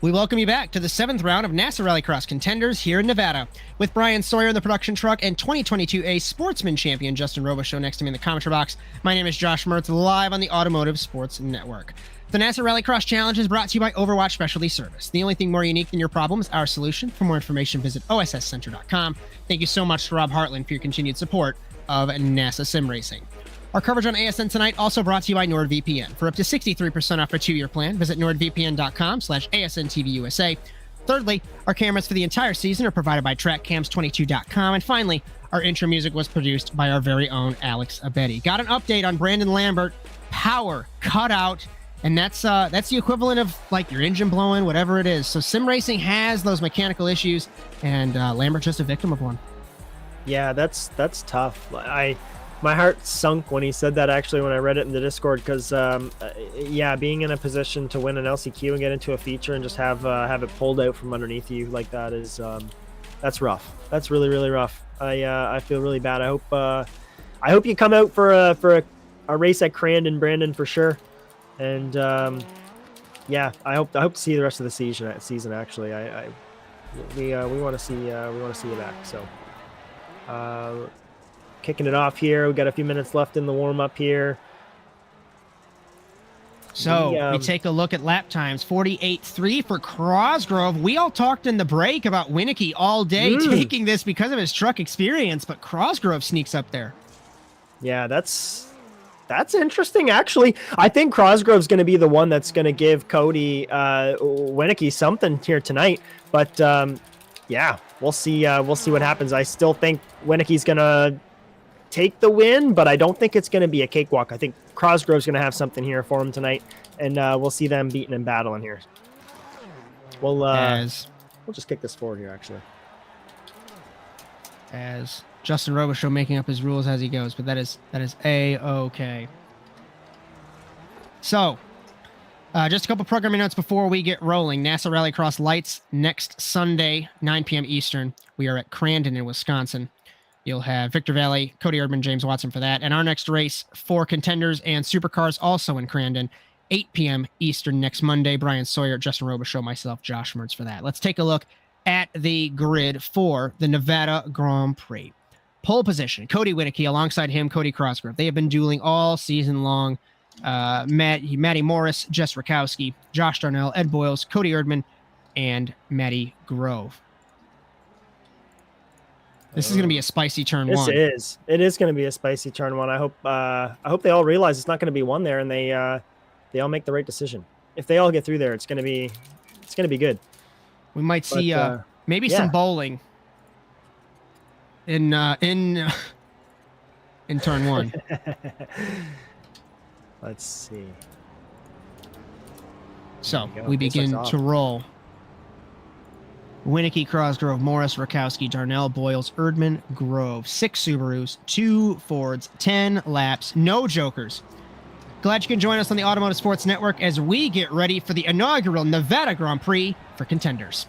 We welcome you back to the 7th round of NASA Rallycross Contenders here in Nevada. With Bryan Sawyer in the production truck and 2022A Sportsman Champion Justin Robichaud next to me in the commentary box, my name is Josh Mertz, live on the Automotive Sports Network. The NASA Rallycross Challenge is brought to you by Overwatch Specialty Service. The only thing more unique than your problem is our solution. For more information, visit osscenter.com. Thank you so much to Rob Hartland for your continued support of NASA Sim Racing. Our coverage on ASN tonight also brought to you by NordVPN. For up to 63% off a 2-year plan, visit nordvpn.com/ASNTVUSA. Thirdly, our cameras for the entire season are provided by TrackCams22.com. And finally, our intro music was produced by our very own Alex Abetti. Got an update on Brandon Lambert. Power cut out. And that's the equivalent of like your engine blowing, whatever it is. So sim racing has those mechanical issues, and Lambert's just a victim of one. Yeah, that's tough. My heart sunk when he said that, actually, when I read it in the Discord, because yeah, being in a position to win an LCQ and get into a feature and just have it pulled out from underneath you like that is that's rough. That's really, really rough. I feel really bad. I hope you come out for a race at Crandon, Brandon, for sure. And yeah, I hope to see the rest of the season. Actually, we want to see you back. So. Kicking it off here. We've got a few minutes left in the warm-up here. So we take a look at lap times. 48.3 for Cosgrove. We all talked in the break about Winicky all day taking this because of his truck experience, but Cosgrove sneaks up there. Yeah, that's interesting, actually. I think Cosgrove's going to be the one that's going to give Cody Winicky something here tonight. But yeah, we'll see what happens. I still think Winicky's going to take the win, but I don't think it's going to be a cakewalk. I think Cosgrove's going to have something here for him tonight, and we'll see them beating and battling here. We'll just kick this forward here, actually. As Justin Robichaud making up his rules as he goes, but that is A-okay. So, just a couple programming notes before we get rolling. NASA Rallycross Lights next Sunday, 9 p.m. Eastern. We are at Crandon in Wisconsin. You'll have Victor Valley, Cody Erdmann, James Watson for that. And our next race for contenders and supercars also in Crandon, 8 p.m. Eastern next Monday. Bryan Sawyer, Justin Robichaud, myself, Josh Mertz for that. Let's take a look at the grid for the Nevada Grand Prix. Pole position, Cody Winicky, alongside him, Cody Cosgrove. They have been dueling all season long. Matty Morris, Jess Rakowski, Josh Darnell, Ed Boyles, Cody Erdmann, and Matty Grove. This is going to be a spicy turn one. It is going to be a spicy turn one. I hope they all realize it's not going to be one there, and they all make the right decision. If they all get through there, it's going to be good. We might see maybe some bowling in turn one. Let's see. So we begin to roll. Winicky, Cosgrove, Morris, Rakowski, Darnell, Boyles, Erdmann, Grove. 6 Subarus, 2 Fords, 10 laps, no jokers. Glad you can join us on the Automotive Sports Network as we get ready for the inaugural Nevada Grand Prix for contenders.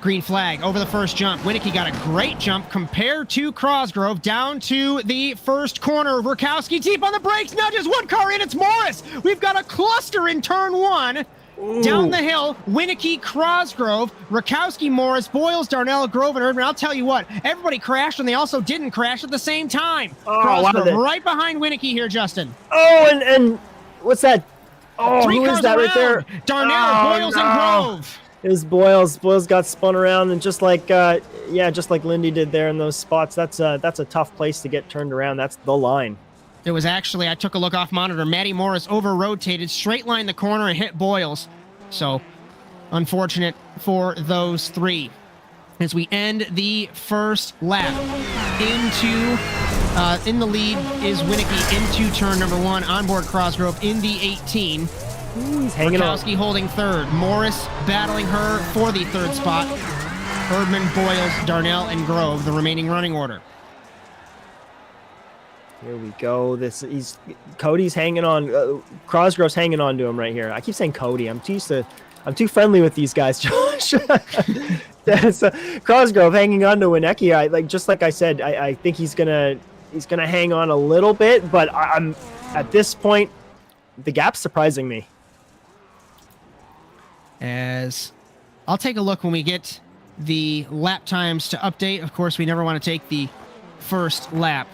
Green flag over the first jump. Winicky got a great jump compared to Crosgrove down to the first corner. Rakowski deep on the brakes. Now just one car in. It's Morris. We've got a cluster in turn 1. Ooh. Down the hill, Winicky, Crosgrove, Rakowski, Morris, Boyles, Darnell, Grove, and Erdmann. I'll tell you what, everybody crashed and they also didn't crash at the same time. Oh, Crosgrove right behind Winicky here, Justin. Oh, and what's that? Oh, 3 who cars is that around. right there? Darnell, Boyles, and Grove. It was Boyles. Boyles got spun around, and just like just like Lindy did there in those spots, that's a tough place to get turned around. That's the line. It was actually, I took a look off monitor, Matty Morris over-rotated, straight line the corner and hit Boyles. So, unfortunate for those 3. As we end the first lap, in the lead is Winicky into turn number 1, onboard Crosgrove in the 18. Ooh, he's hanging on. Rakowski holding 3rd. Morris battling her for the 3rd spot. Erdmann, Boyles, Darnell, and Grove, the remaining running order. Here we go. Cody's hanging on. Crosgrove's hanging on to him right here. I keep saying Cody. I'm too friendly with these guys, Josh. Crosgrove hanging on to Winicky. Just like I said, I think he's gonna hang on a little bit, but I'm at this point, the gap's surprising me. As I'll take a look when we get the lap times to update. Of course, we never want to take the first lap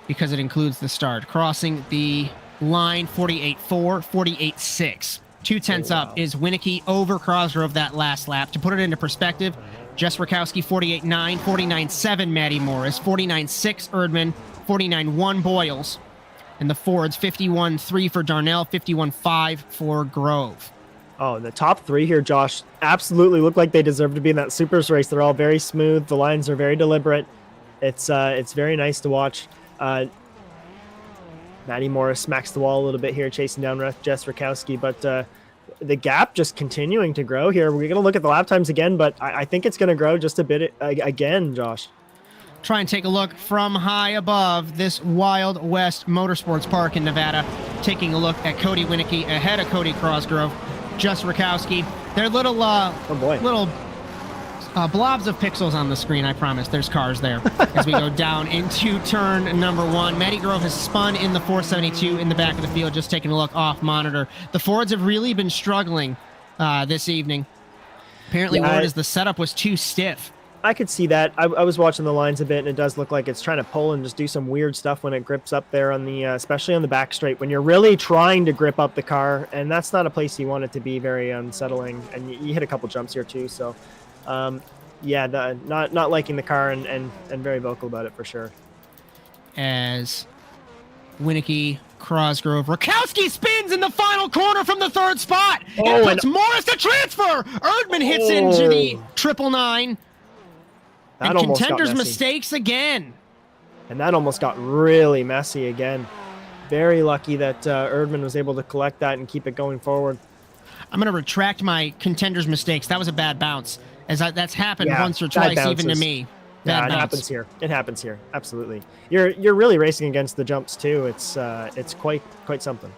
because it includes the start. Crossing the line 48.4, 48.6. 2/10 up is Winicky over Crosgrove that last lap. To put it into perspective, Jess Rakowski 48.9, 49.7 Matty Morris, 49.6 Erdmann, 49.1 Boyles, and the Fords 51.3 for Darnell, 51.5 for Grove. Oh, the top 3 here, Josh, absolutely look like they deserve to be in that Supers race. They're all very smooth. The lines are very deliberate. It's very nice to watch. Matty Morris smacks the wall a little bit here, chasing down Jess Rakowski, but the gap just continuing to grow here. We're going to look at the lap times again, but I think it's going to grow just a bit again, Josh. Try and take a look from high above this Wild West Motorsports Park in Nevada. Taking a look at Cody Winicky ahead of Cody Crosgrove. Jess Rakowski. They're little blobs of pixels on the screen, I promise. There's cars there. As we go down into turn number 1. Matty Grove has spun in the 472 in the back of the field, just taking a look off monitor. The Fords have really been struggling this evening. Apparently, word is the setup was too stiff. I could see that. I was watching the lines a bit, and it does look like it's trying to pull and just do some weird stuff when it grips up there on the, especially on the back straight, when you're really trying to grip up the car, and that's not a place you want it to be. Very unsettling, and you hit a couple jumps here too. So, yeah, not liking the car and very vocal about it for sure. As Winicky, Crosgrove, Rakowski spins in the final corner from the 3rd spot. It puts Morris to transfer. Erdmann hits into the 999. And Contenders mistakes again. And that almost got really messy again. Very lucky that Erdmann was able to collect that and keep it going forward. I'm going to retract my Contenders mistakes. That was a bad bounce. That's happened once or twice, even to me. Yeah, it happens here. It happens here. Absolutely. You're really racing against the jumps too. It's quite something.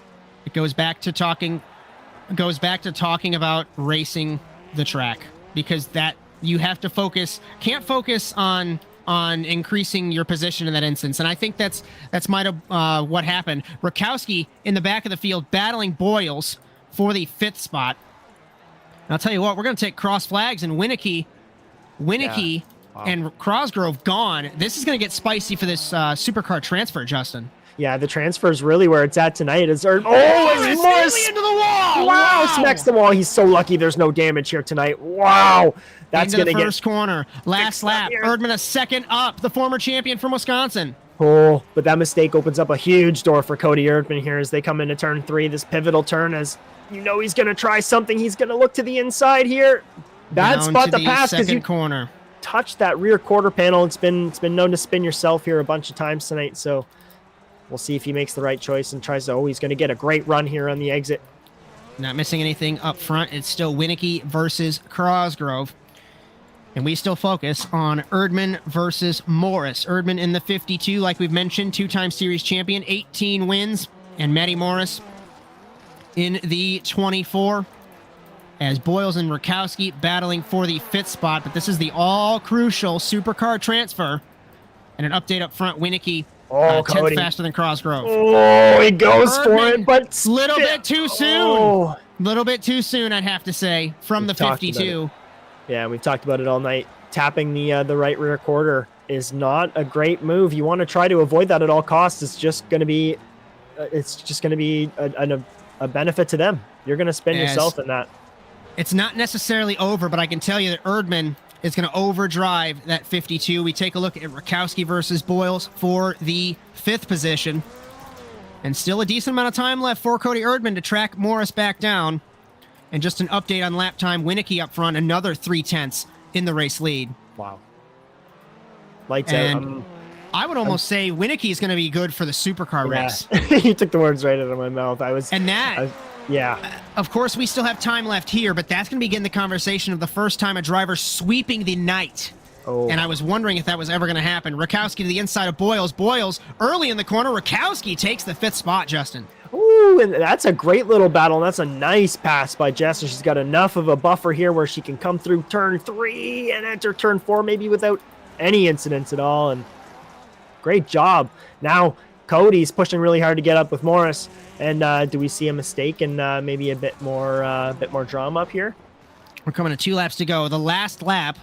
It goes back to talking about racing the track, because that you have to can't focus on increasing your position in that instance. And I think that's might have what happened. Rakowski in the back of the field battling Boyles for the 5th spot. And I'll tell you what, we're going to take cross flags, and Winicky and Crosgrove gone. This is going to get spicy for this supercar transfer, Justin. Yeah, the transfer is really where it's at tonight. It's Morris into the wall. Wow, smacks the wall. He's so lucky there's no damage here tonight. Wow. That's into going the to first corner. Last lap. Erdmann a 2nd up, the former champion from Wisconsin. Oh, but that mistake opens up a huge door for Cody Erdmann here as they come into turn 3. This pivotal turn, as you know, he's going to try something. He's going to look to the inside here. Bad spot to pass because you corner. Touched that rear quarter panel. It's been known to spin yourself here a bunch of times tonight, so we'll see if he makes the right choice and tries to. Oh, he's going to get a great run here on the exit. Not missing anything up front. It's still Winicky versus Crosgrove. And we still focus on Erdmann versus Morris. Erdmann in the 52, like we've mentioned, 2-time series champion, 18 wins. And Matty Morris in the 24. as Boyles and Rakowski battling for the 5th spot, but this is the all-crucial supercar transfer. And an update up front, Winicky, 10th faster than Cosgrove. Oh, he goes for it, but little bit too soon. Little bit too soon, I'd have to say, from the 52. Yeah, we've talked about it all night. Tapping the right rear quarter is not a great move. You want to try to avoid that at all costs. It's just going to be a benefit to them. You're going to spin yourself in that. It's not necessarily over, but I can tell you that Erdmann is going to overdrive that 52. We take a look at Rakowski versus Boyles for the 5th position. And still a decent amount of time left for Cody Erdmann to track Morris back down. And just an update on lap time, Winicky up front, another 3/10 in the race lead. Wow. Lights out. I would almost say Winicky is going to be good for the supercar race. You took the words right out of my mouth. Yeah. Of course, we still have time left here, but that's going to begin the conversation of the first time a driver sweeping the night. Oh. And I was wondering if that was ever going to happen. Rakowski to the inside of Boyles. Boyles early in the corner. Rakowski takes the 5th spot, Justin. Ooh, and that's a great little battle. And that's a nice pass by Jess. She's got enough of a buffer here where she can come through turn 3 and enter turn 4 maybe without any incidents at all. And great job. Now Cody's pushing really hard to get up with Morris. And do we see a mistake and maybe a bit more drama up here? We're coming to 2 laps to go. The last lap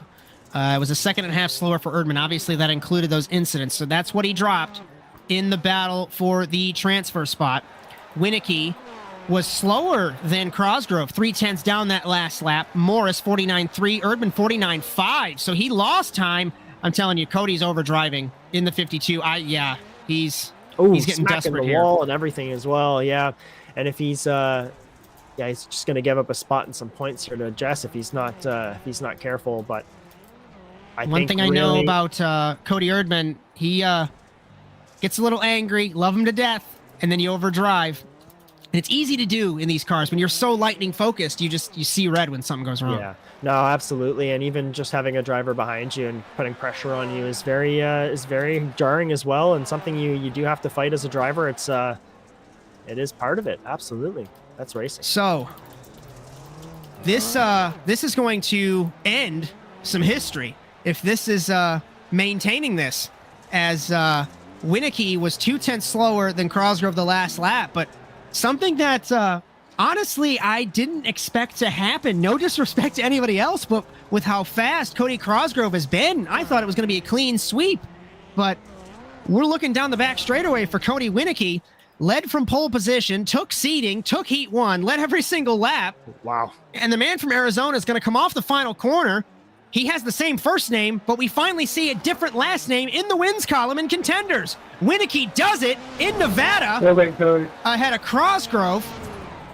was a 1.5 seconds slower for Erdmann. Obviously, that included those incidents. So that's what he dropped in the battle for the transfer spot. Winicky was slower than Cosgrove, 3/10 down that last lap. Morris 49.3, Erdmann 49.5. So he lost time. I'm telling you, Cody's overdriving in the 52. He's getting desperate the here. Wall and everything as well. Yeah, and if he's he's just going to give up a spot and some points here to Jess if he's not careful. But One thing I know about Cody Erdmann, he gets a little angry, love him to death, and then you overdrive. And it's easy to do in these cars when you're so lightning focused. You see red when something goes wrong. Yeah, no, absolutely. And even just having a driver behind you and putting pressure on you is very jarring as well, and something you do have to fight as a driver. It is part of it. Absolutely, that's racing. So this is going to end some history if this is maintaining this, as Winicky was 2/10 slower than Cosgrove the last lap, but something that honestly I didn't expect to happen. No disrespect to anybody else, but with how fast Cody Cosgrove has been, I thought it was going to be a clean sweep. But we're looking down the back straightaway for Cody Winicky. Led from pole position, took seeding, took heat 1, led every single lap. Wow. And the man from Arizona is going to come off the final corner. He has the same first name, but we finally see a different last name in the wins column in contenders. Winicky does it in Nevada ahead of Cosgrove.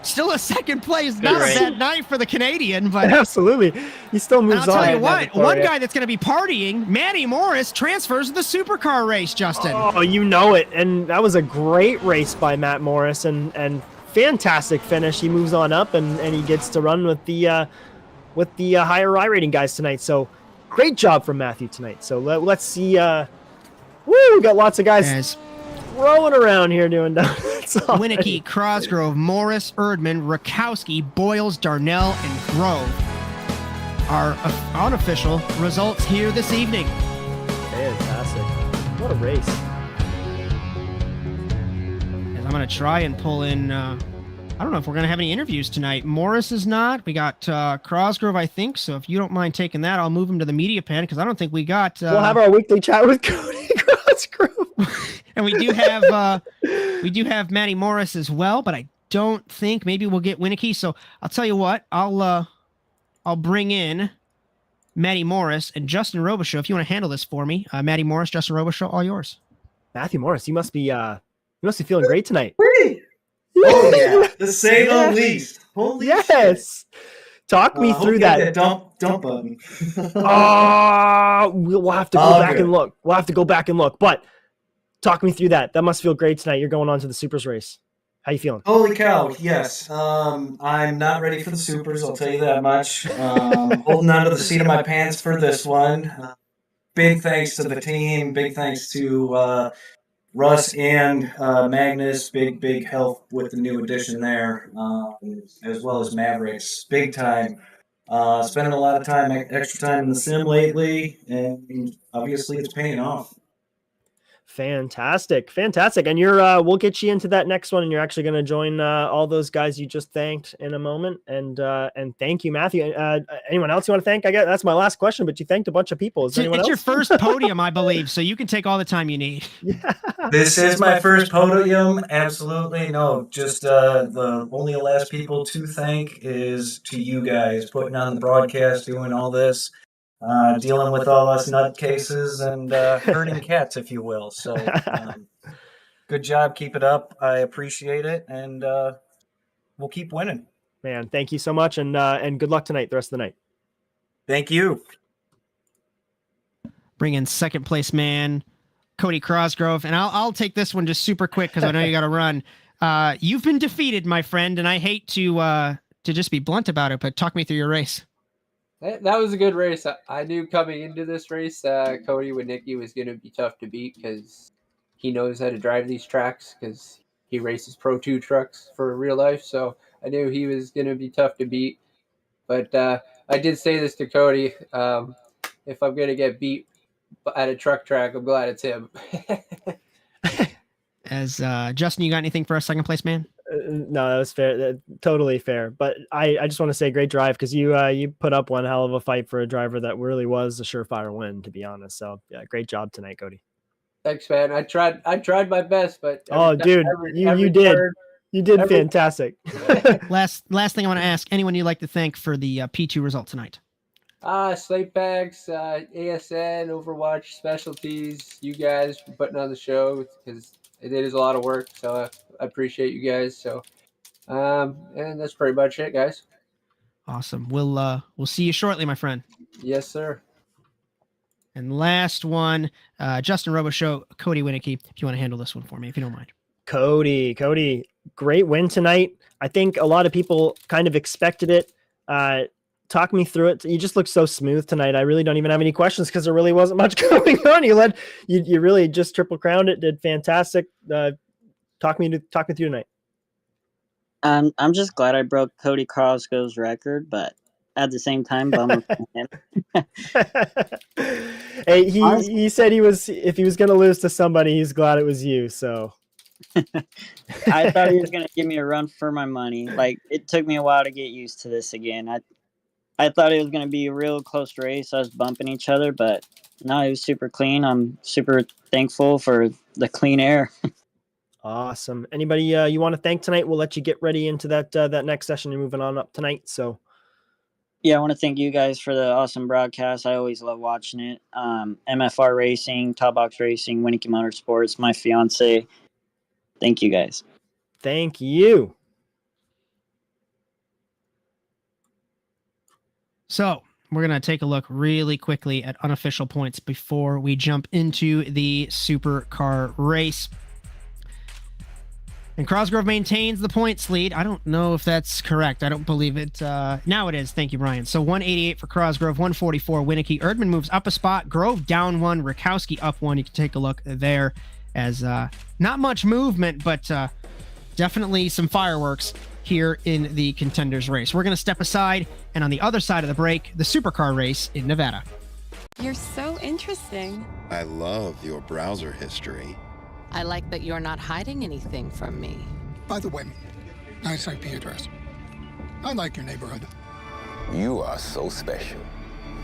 Still a second place. Not a bad night for the Canadian, but absolutely. He still moves on. I'll tell you what, one guy that's going to be partying, Matty Morris, transfers to the supercar race, Justin. Oh, you know it. And that was a great race by Matt Morris and fantastic finish. He moves on up and he gets to run with the higher I rating guys tonight. So great job from Matthew tonight. So let's see. We got lots of guys rolling around here doing that. Winicky, Cosgrove, Morris, Erdmann, Rakowski, Boyles, Darnell, and Grove are unofficial results here this evening. Fantastic. What a race. And I'm going to try and pull in... I don't know if we're going to have any interviews tonight. Morris is not. We got Cosgrove, I think. So if you don't mind taking that, I'll move him to the media pen because I don't think we got... we'll have our weekly chat with Cody Cosgrove. And we do have Matty Morris as well, but I don't think maybe we'll get Winicky. So I'll tell you what, I'll bring in Matty Morris and Justin Robichaud if you want to handle this for me. Matty Morris, Justin Robichaud, all yours. Matthew Morris, you must be feeling great tonight. Oh yeah, to say the least. Holy yes. Shit. Talk me through that. Dump button. We'll have to go back and look. We'll have to go back and look. But talk me through that. That must feel great tonight. You're going on to the Supers race. How you feeling? Holy cow, yes. I'm not ready for the Supers, I'll tell you that much. Holding on to the seat of my pants for this one. Big thanks to the team. Big thanks to Russ and Magnus, big help with the new addition there, as well as Mavericks, big time. Spending a lot of time, extra time in the sim lately, and obviously it's paying off. Fantastic. And you're we'll get you into that next one, and you're actually going to join all those guys you just thanked in a moment. And thank you, Matthew. Anyone else you want to thank? I guess that's my last question, but you thanked a bunch of people. Is there anyone It's else? your first podium, I believe, so you can take all the time you need. Yeah. This is my first podium. Absolutely. No, just the only last people to thank is to you guys putting on the broadcast, doing all this. Dealing with all us nutcases and herding cats, if you will. So, good job. Keep it up. I appreciate it, and we'll keep winning. Man, thank you so much, and good luck tonight, the rest of the night. Thank you. Bring in second place man, Cody Crosgrove, and I'll take this one just super quick because I know you got to run. You've been defeated, my friend, and I hate to just be blunt about it, but talk me through your race. That was a good race. I knew coming into this race, Cody Winicki was going to be tough to beat because he knows how to drive these tracks because he races Pro 2 trucks for real life. So I knew he was going to be tough to beat. But I did say this to Cody. If I'm going to get beat at a truck track, I'm glad it's him. As Justin, you got anything for our second place man? No, that was fair. Totally fair. But I just want to say great drive because you put up one hell of a fight for a driver that really was a surefire win, to be honest. So yeah, great job tonight, Cody. Thanks, man. I tried my best, but you did fantastic. Last thing I want to ask, anyone you'd like to thank for the P2 result tonight? Slate Bags, ASN, Overwatch, Specialties, you guys for putting on the show because it is a lot of work. So I appreciate you guys. So, and that's pretty much it, guys. Awesome. We'll see you shortly, my friend. Yes, sir. And last one, Justin Robichaud, Cody Winicki, if you want to handle this one for me, if you don't mind. Cody, great win tonight. I think a lot of people kind of expected it. Talk me through it. You just look so smooth tonight. I really don't even have any questions because there really wasn't much going on. You really just triple crowned it. Did fantastic. Talk me through tonight. I'm just glad I broke Cody Crosgrove's record, but at the same time, bummer for him. Hey, he said if he was going to lose to somebody, he's glad it was you. So I thought he was going to give me a run for my money. Like, it took me a while to get used to this again. I thought it was going to be a real close race. I was bumping each other, but no, it was super clean. I'm super thankful for the clean air. Awesome. Anybody you want to thank tonight? We'll let you get ready into that next session. You're moving on up tonight. So, yeah, I want to thank you guys for the awesome broadcast. I always love watching it. MFR Racing, Top Box Racing, Winicki Motorsports, my fiance. Thank you guys. Thank you. So we're going to take a look really quickly at unofficial points before we jump into the supercar race. And Crosgrove maintains the points lead. I don't know if that's correct. I don't believe it. Now it is. Thank you, Bryan. So 188 for Crosgrove, 144 Winicki. Erdmann moves up a spot. Grove down one. Rakowski up one. You can take a look there as not much movement, but definitely some fireworks here in the contenders race. We're going to step aside, and on the other side of the break, the supercar race in Nevada. You're so interesting. I love your browser history. I like that you're not hiding anything from me. By the way, nice IP address. I like your neighborhood. You are so special.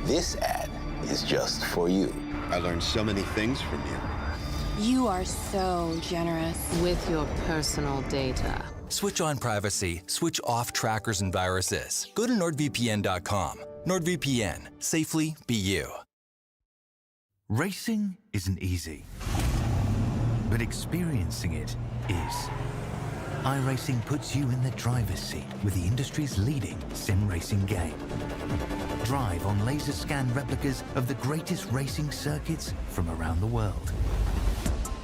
This ad is just for you. I learned so many things from you. You are so generous. With your personal data. Switch on privacy, switch off trackers and viruses. Go to NordVPN.com. NordVPN. Safely be you. Racing isn't easy, but experiencing it is. iRacing puts you in the driver's seat with the industry's leading sim racing game. Drive on laser scan replicas of the greatest racing circuits from around the world.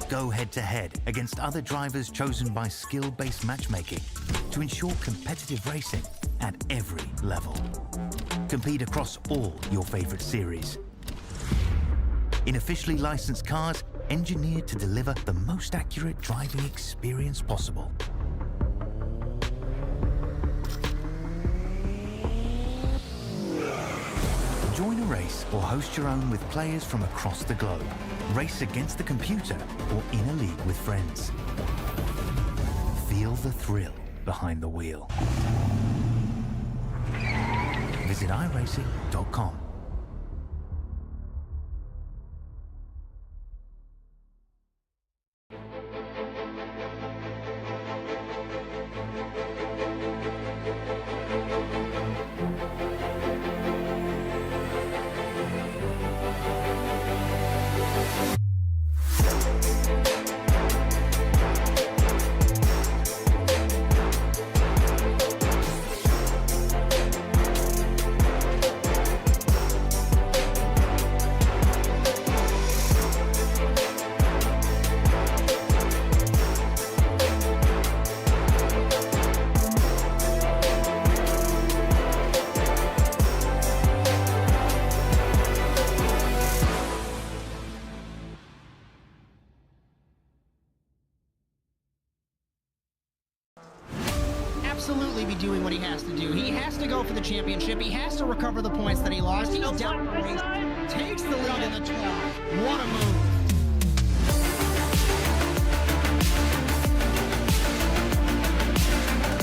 Go head-to-head against other drivers chosen by skill-based matchmaking to ensure competitive racing at every level. Compete across all your favorite series. In officially licensed cars, engineered to deliver the most accurate driving experience possible. Join a race or host your own with players from across the globe. Race against the computer or in a league with friends. Feel the thrill behind the wheel. Visit iRacing.com. Absolutely be doing what he has to do. He has to go for the championship. He has to recover the points that he lost. He's down the race, takes the lead in the 12. What a move.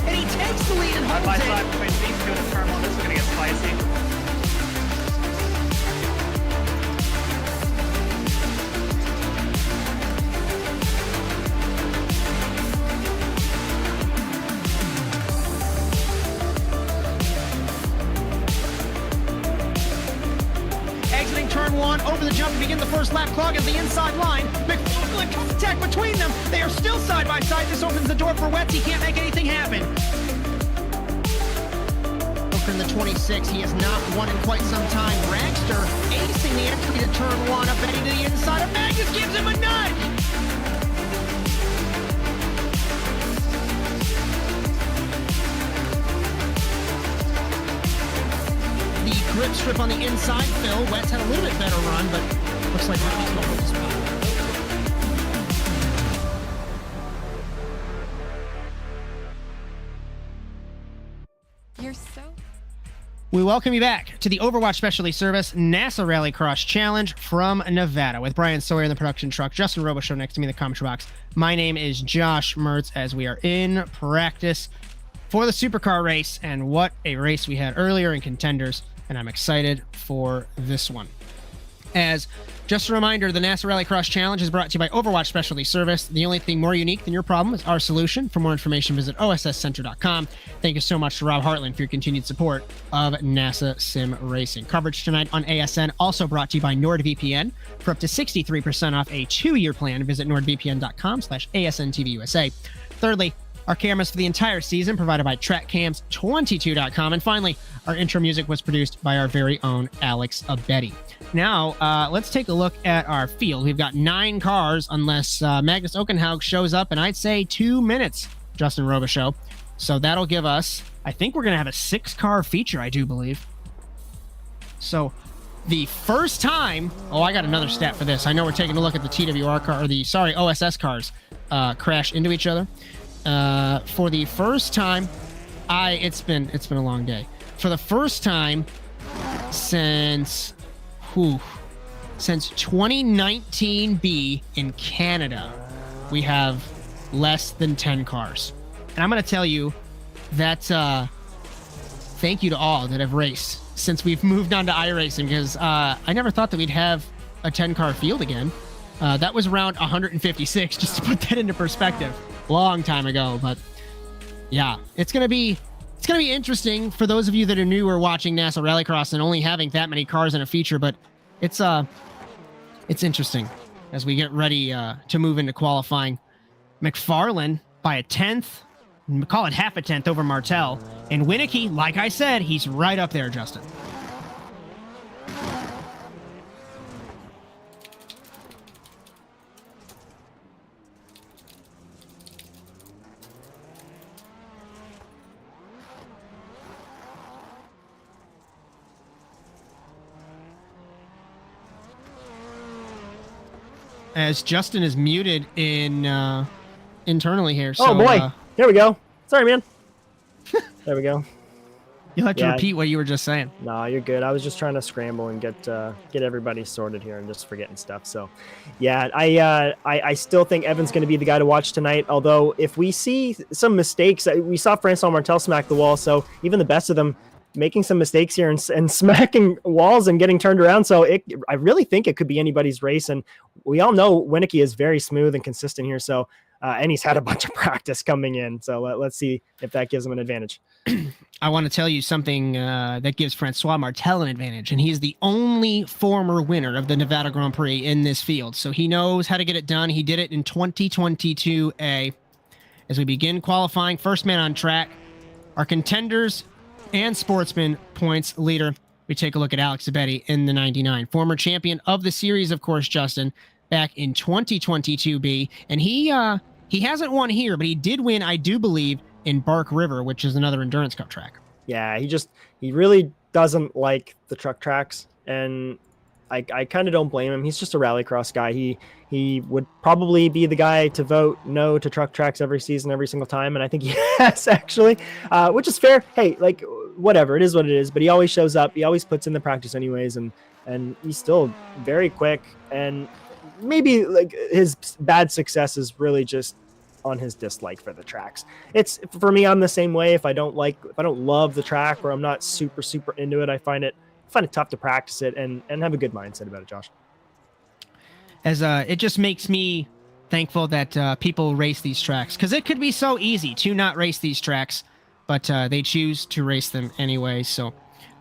And he takes the lead and holds Side by it. side between these two in the turn one. This is going to get spicy. Turn one, over the jump to begin the first lap, clogging the inside line. McFarland contact between them. They are still side by side. This opens the door for Wetz. He can't make anything happen. Over in the 26, he has not won in quite some time. Dragster acing the entry to turn one, up heading to the inside of Magnus, gives him a nudge. Grip strip on the inside, Phil. Wetz had a little bit better run, but looks like Rocky's going to hold the spot. You're so... We welcome you back to the Overwatch Specialty Service NASA Rallycross Challenge from Nevada with Bryan Sawyer in the production truck, Justin Robichaud next to me in the commentary box. My name is Josh Mertz as we are in practice for the supercar race, and what a race we had earlier in Contenders. And I'm excited for this one. As just a reminder, the NASA Rallycross Challenge is brought to you by Overwatch Specialty Service. The only thing more unique than your problem is our solution. For more information, visit osscenter.com. Thank you so much to Rob Hartland for your continued support of NASA Sim Racing. Coverage tonight on ASN also brought to you by NordVPN. For up to 63% off a 2-year plan, visit nordvpn.com/ASNTVUSA. Thirdly, our cameras for the entire season provided by TrackCams22.com. And finally, our intro music was produced by our very own Alex Abetti. Now, let's take a look at our field. We've got 9 cars, unless Magnus Okenhaug shows up in, I'd say, 2 minutes, Justin Robichaud. So that'll give us, I think we're going to have a 6-car feature, I do believe. So the first time, oh, I got another stat for this. I know we're taking a look at the TWR car, or the, sorry, OSS cars crash into each other. For the first time, it's been a long day. For the first time since 2019B in Canada, we have less than 10 cars. And I'm going to tell you that thank you to all that have raced since we've moved on to iRacing, because I never thought that we'd have a 10-car field again. That was around 156, just to put that into perspective. Long time ago, but yeah, it's gonna be interesting for those of you that are new or watching NASA Rallycross and only having that many cars in a feature. But it's interesting as we get ready to move into qualifying. McFarland by a 10th, call it half a 10th over Martel, and Winicky, like I said, he's right up there, Justin. as Justin is muted in internally here. Oh So, boy, here we go. Sorry, man. There we go. You'll have to repeat what you were just saying. No, you're good. I was just trying to scramble and get everybody sorted here and just forgetting stuff. So, yeah, I still think Evan's going to be the guy to watch tonight. Although if we see some mistakes, we saw Francois Martel smack the wall. So even the best of them making some mistakes here and smacking walls and getting turned around. So I really think it could be anybody's race. And we all know Winicky is very smooth and consistent here. So, and he's had a bunch of practice coming in. So let's see if that gives him an advantage. I want to tell you something that gives Francois Martel an advantage, and he's the only former winner of the Nevada Grand Prix in this field, so he knows how to get it done. He did it in 2022A. As we begin qualifying, first man on track, our contenders and sportsman points leader. We take a look at Alex Zabetti in the 99, former champion of the series, of course, Justin, back in 2022B, and he hasn't won here, but he did win, I do believe, in Bark River, which is another endurance cup track. Yeah, he really doesn't like the truck tracks, and I kind of don't blame him. He's just a rallycross guy. He would probably be the guy to vote no to truck tracks every season, every single time, and I think he has actually, which is fair. Hey, like whatever, it is what it is. But he always shows up. He always puts in the practice anyways, and he's still very quick. And maybe like his bad success is really just on his dislike for the tracks. It's for me, I'm the same way. If I don't love the track or I'm not super into it, I find it tough to practice it and have a good mindset about it, Josh. As it just makes me thankful that people race these tracks, because it could be so easy to not race these tracks, but they choose to race them anyway. So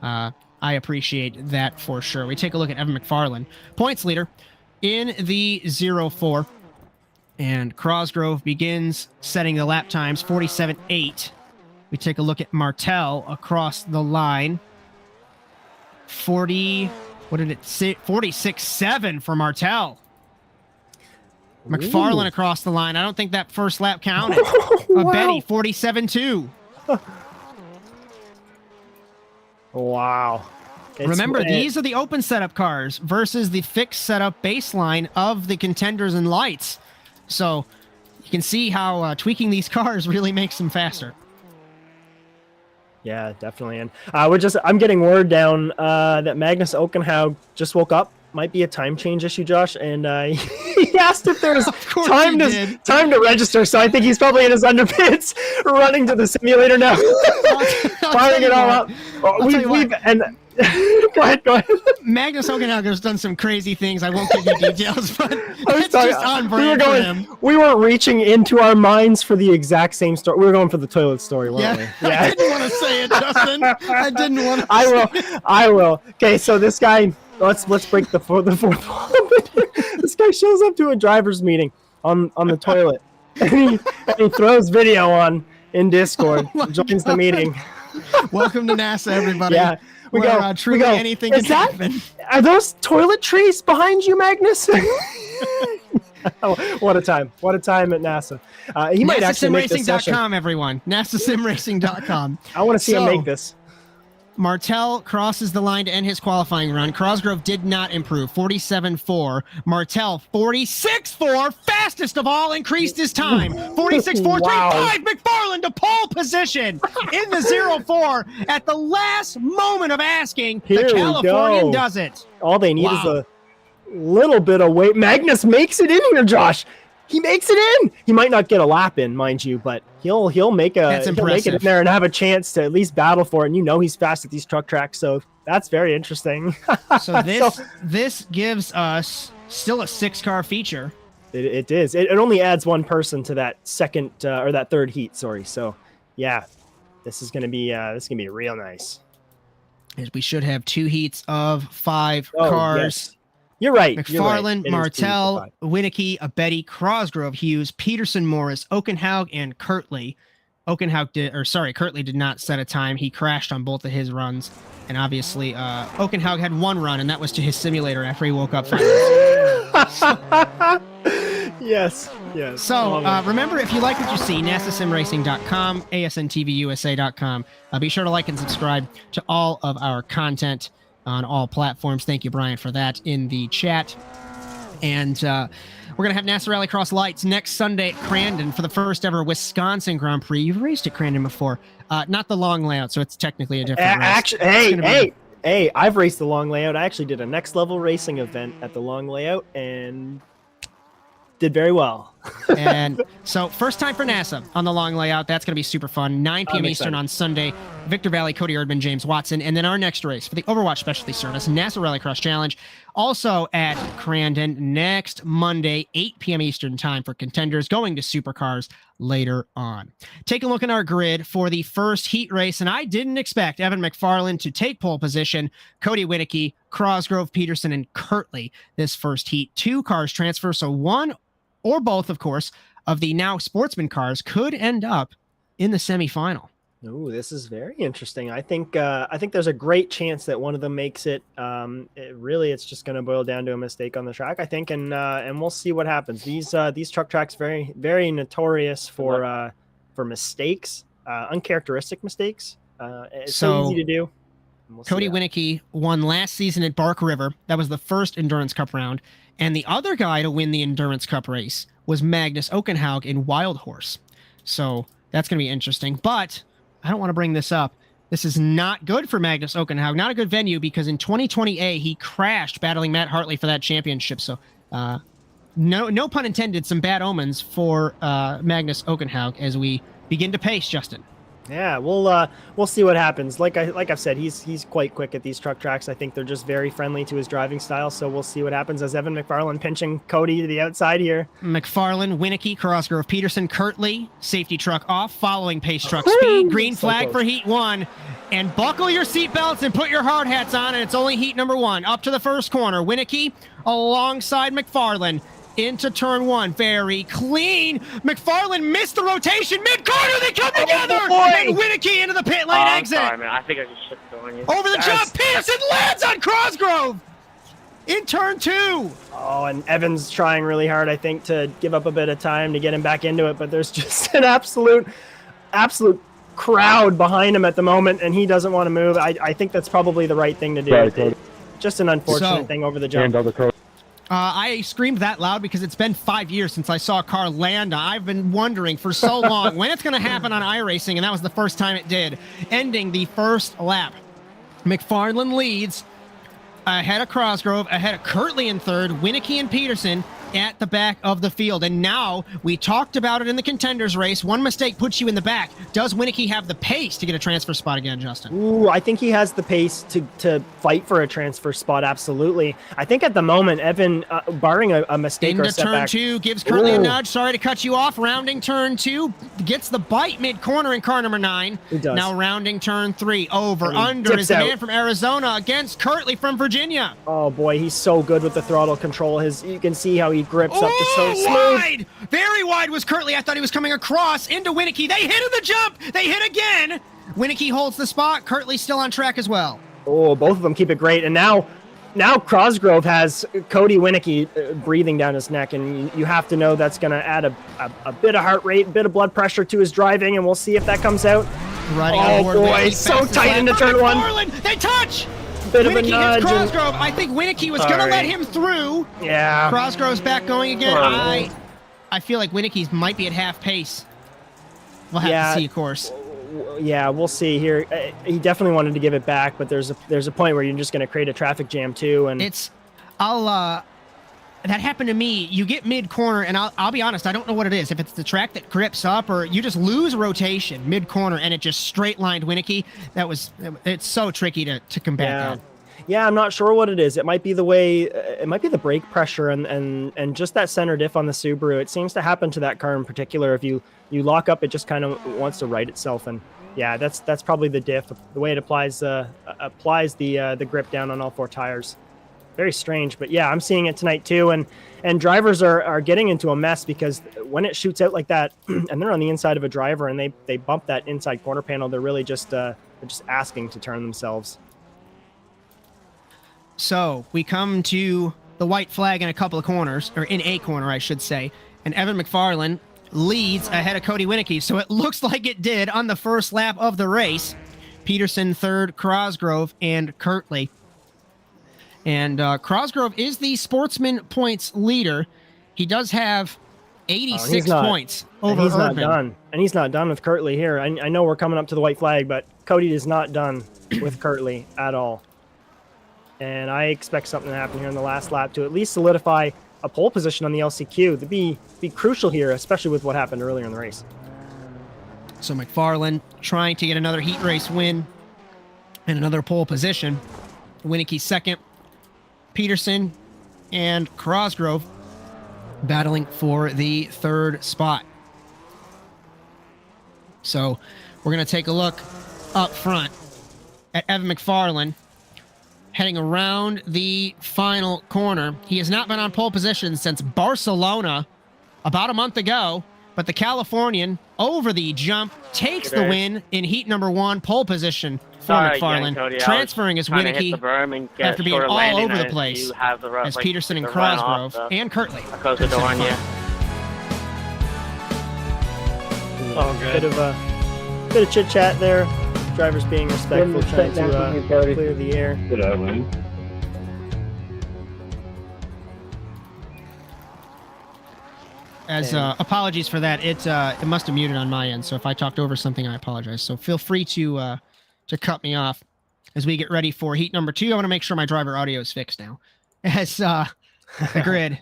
I appreciate that for sure. We take a look at Evan McFarland, points leader in the 0-4. And Crosgrove begins setting the lap times, 47.8. We take a look at Martel across the line. 46.7 for Martel. McFarland across the line. I don't think that first lap counted. Wow. Betty, 47.2. Wow. Remember, these are the open setup cars versus the fixed setup baseline of the contenders and lights. So you can see how tweaking these cars really makes them faster. Yeah, definitely. And I'm getting word down that Magnus Okenhaug just woke up. Might be a time change issue, Josh. And he asked if there was time to register. So I think he's probably in his underpants running to the simulator now, firing it all up. Go ahead. Magnus Okenhaug has done some crazy things. I won't give you details, but it's just on brand for him. We weren't reaching into our minds for the exact same story. We were going for the toilet story, weren't we? Yeah. I didn't want to say it, Justin. I didn't want to. I will. Okay, so this guy. Let's break the fourth wall. This guy shows up to a driver's meeting on the toilet, and he throws video on in Discord. Joins the meeting. Welcome to NASA, everybody. Yeah. We go. Anything can happen. Are those toiletries behind you, Magnus? Oh, what a time. What a time at NASA. He might actually make this session. NASASimRacing.com, everyone. NASASimRacing.com. I want to see him make this. Martel crosses the line to end his qualifying run. Cosgrove did not improve. 47.4. Martel, 46.4. Fastest of all, increased his time. 46.435. Wow. McFarland to pole position in the 0-4 at the last moment of asking. Here the Californian does it. All they need is a little bit of weight. Magnus makes it in here, Josh. He makes it in. He might not get a lap in, mind you, but he'll make it in there and have a chance to at least battle for it. And you know he's fast at these truck tracks, so that's very interesting. So this gives us still a 6-car feature. It is. It only adds one person to that second or that third heat. Sorry. So yeah, this is gonna be real nice. We should have 2 heats of 5 cars. Yes. You're right. McFarland, Martel, Winicky, Abetty, Crosgrove, Hughes, Peterson, Morris, Okenhaug, and Kirtley. Kirtley did not set a time. He crashed on both of his runs. And obviously, Okenhaug had 1 run, and that was to his simulator after he woke up. Yes. So remember, if you like what you see, NASASimRacing.com, ASNTVUSA.com. Be sure to like and subscribe to all of our content on all platforms. Thank you, Bryan, for that in the chat. And we're going to have NASA Rallycross Lights next Sunday at Crandon for the first ever Wisconsin Grand Prix. You've raced at Crandon before. Not the long layout, so it's technically a different race. Actually, hey, I've raced the long layout. I actually did a next level racing event at the long layout and did very well. And so first time for NASA on the long layout. That's going to be super fun. 9 p.m. Eastern on Sunday. Victor Valley, Cody, Erdmann, James Watson. And then our next race for the Overwatch Specialty Service, NASA Rallycross Challenge, also at Crandon next Monday, 8 p.m. Eastern time for contenders, going to supercars later on. Take a look at our grid for the first heat race, and I didn't expect Evan McFarland to take pole position. Cody Winicky, Crosgrove, Peterson, and Kirtley this first heat. 2 cars transfer, so one or both, of course, of the now Sportsman cars could end up in the semifinal. Ooh, this is very interesting. I think there's a great chance that one of them makes it. It's just going to boil down to a mistake on the track, I think, and we'll see what happens. These truck tracks very notorious for mistakes, uncharacteristic mistakes. It's so easy to do. Cody Winicky won last season at Bark River. That was the first Endurance Cup round. And the other guy to win the Endurance Cup race was Magnus Okenhaug in Wild Horse. So that's going to be interesting. But I don't want to bring this up. This is not good for Magnus Okenhaug. Not a good venue because in 2020A, he crashed battling Matt Hartley for that championship. So no pun intended, some bad omens for Magnus Okenhaug as we begin to pace, Justin. Yeah, we'll see what happens. Like I've said, he's quite quick at these truck tracks. I think they're just very friendly to his driving style. So we'll see what happens as Evan McFarland pinching Cody to the outside here. McFarland, Winicky, Crossgrove, Peterson, Kirtley, safety truck off, following pace truck speed. Green flag for heat 1. And buckle your seatbelts and put your hard hats on. And it's only heat number 1. Up to the first corner. Winicky alongside McFarland. Into turn 1, very clean. McFarland missed the rotation mid-corner. They come together. And Winicky into the pit lane exit. Sorry, man. I think I just shipped on you. Over the jump, Peterson lands on Crosgrove in turn 2. Oh, and Evan's trying really hard, I think, to give up a bit of time to get him back into it. But there's just an absolute crowd behind him at the moment, and he doesn't want to move. I think that's probably the right thing to do. Right, just an unfortunate thing over the jump. I screamed that loud because it's been 5 years since I saw a car land. I've been wondering for so long when it's going to happen on iRacing, and that was the first time it did. Ending the first lap. McFarland leads ahead of Crosgrove, ahead of Kirtley in third, Winicky and Peterson at the back of the field. And now, we talked about it in the contenders race. One mistake puts you in the back. Does Winicky have the pace to get a transfer spot again, Justin? Ooh, I think he has the pace to fight for a transfer spot, absolutely. I think at the moment, Evan, barring a mistake or a setback... Into turn 2, gives Kirtley a nudge. Sorry to cut you off. Rounding turn 2, gets the bite mid-corner in car number 9. He does. Now rounding turn 3, over, under, is the man from Arizona against Kirtley from Virginia. Oh boy, he's so good with the throttle control. You can see how he grips up to so smooth. Wide! Very wide was Kirtley. I thought he was coming across into Winicky. They hit in the jump. They hit again. Winicky holds the spot. Kirtley's still on track as well. Oh, both of them keep it great. And now Crosgrove has Cody Winicky breathing down his neck, and you have to know that's going to add a bit of heart rate, a bit of blood pressure to his driving, and we'll see if that comes out. Oh boy, so tight into turn 1. They touch. Bit of a Winicky nudge. hits Crosgrove. I think Winicky was going to let him through. Yeah. Crosgrove's back going again. I feel like Winicky's might be at half pace. We'll have to see, of course. Yeah, we'll see here. He definitely wanted to give it back, but there's a point where you're just going to create a traffic jam too. And that happened to me. You get mid-corner, and I'll be honest, I don't know what it is. If it's the track that grips up, or you just lose rotation mid-corner, and it just straight-lined Winicky. It's so tricky to combat that. Yeah, I'm not sure what it is. It might be the way, it might be the brake pressure and just that center diff on the Subaru. It seems to happen to that car in particular. If you lock up, it just kind of wants to right itself. And yeah, that's probably the diff. The way it applies the grip down on all 4 tires. Very strange, but yeah, I'm seeing it tonight too. And drivers are getting into a mess because when it shoots out like that, and they're on the inside of a driver and they bump that inside corner panel, they're really just asking to turn themselves. So we come to the white flag in a couple of corners, or in a corner, I should say. And Evan McFarland leads ahead of Cody Winicky. So it looks like it did on the first lap of the race. Peterson third, Crosgrove, and Kirtley. And Cosgrove is the sportsman points leader. He does have 86 points over He's Erdmann. not done. And he's not done with Kirtley here. I know we're coming up to the white flag, but Cody is not done with Kirtley at all. And I expect something to happen here in the last lap to at least solidify a pole position on the LCQ. To be crucial here, especially with what happened earlier in the race. So McFarland trying to get another heat race win and another pole position. Winicky second. Peterson and Cosgrove battling for the third spot. So we're going to take a look up front at Evan McFarland heading around the final corner. He has not been on pole position since Barcelona about a month ago, but the Californian over the jump takes the win in heat number 1, pole position for McFarland, transferring his Winicky after being all over the place as Peterson and Cosgrove and Kirtley. Bit of chit chat there. Drivers being respectful, trying to clear the air. As apologies for that, it must have muted on my end. So if I talked over something, I apologize. So feel free to cut me off as we get ready for heat number 2. I want to make sure my driver audio is fixed now. As the grid,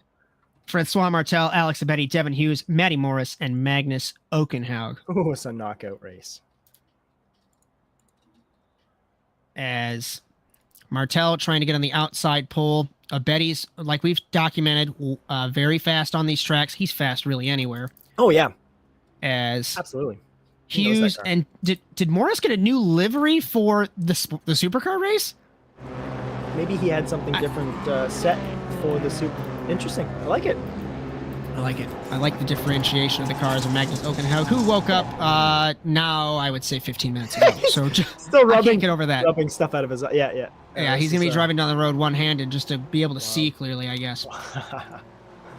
Francois Martel, Alex Abetty, Devin Hughes, Matty Morris, and Magnus Okenhaug. Oh, it's a knockout race. As Martel trying to get on the outside pole. Betty's, like we've documented, very fast on these tracks. He's fast really anywhere. Oh, yeah. Absolutely. Hughes, and did Morris get a new livery for the supercar race? Maybe he had something different set for the super. Interesting. I like it. I like it. I like the differentiation of the cars of Magnus Okenhaug, who woke up now, I would say 15 minutes ago. So still rubbing, I can't get over that. Rubbing stuff out of his Yeah, he's going to be driving down the road one-handed just to be able to see clearly, I guess.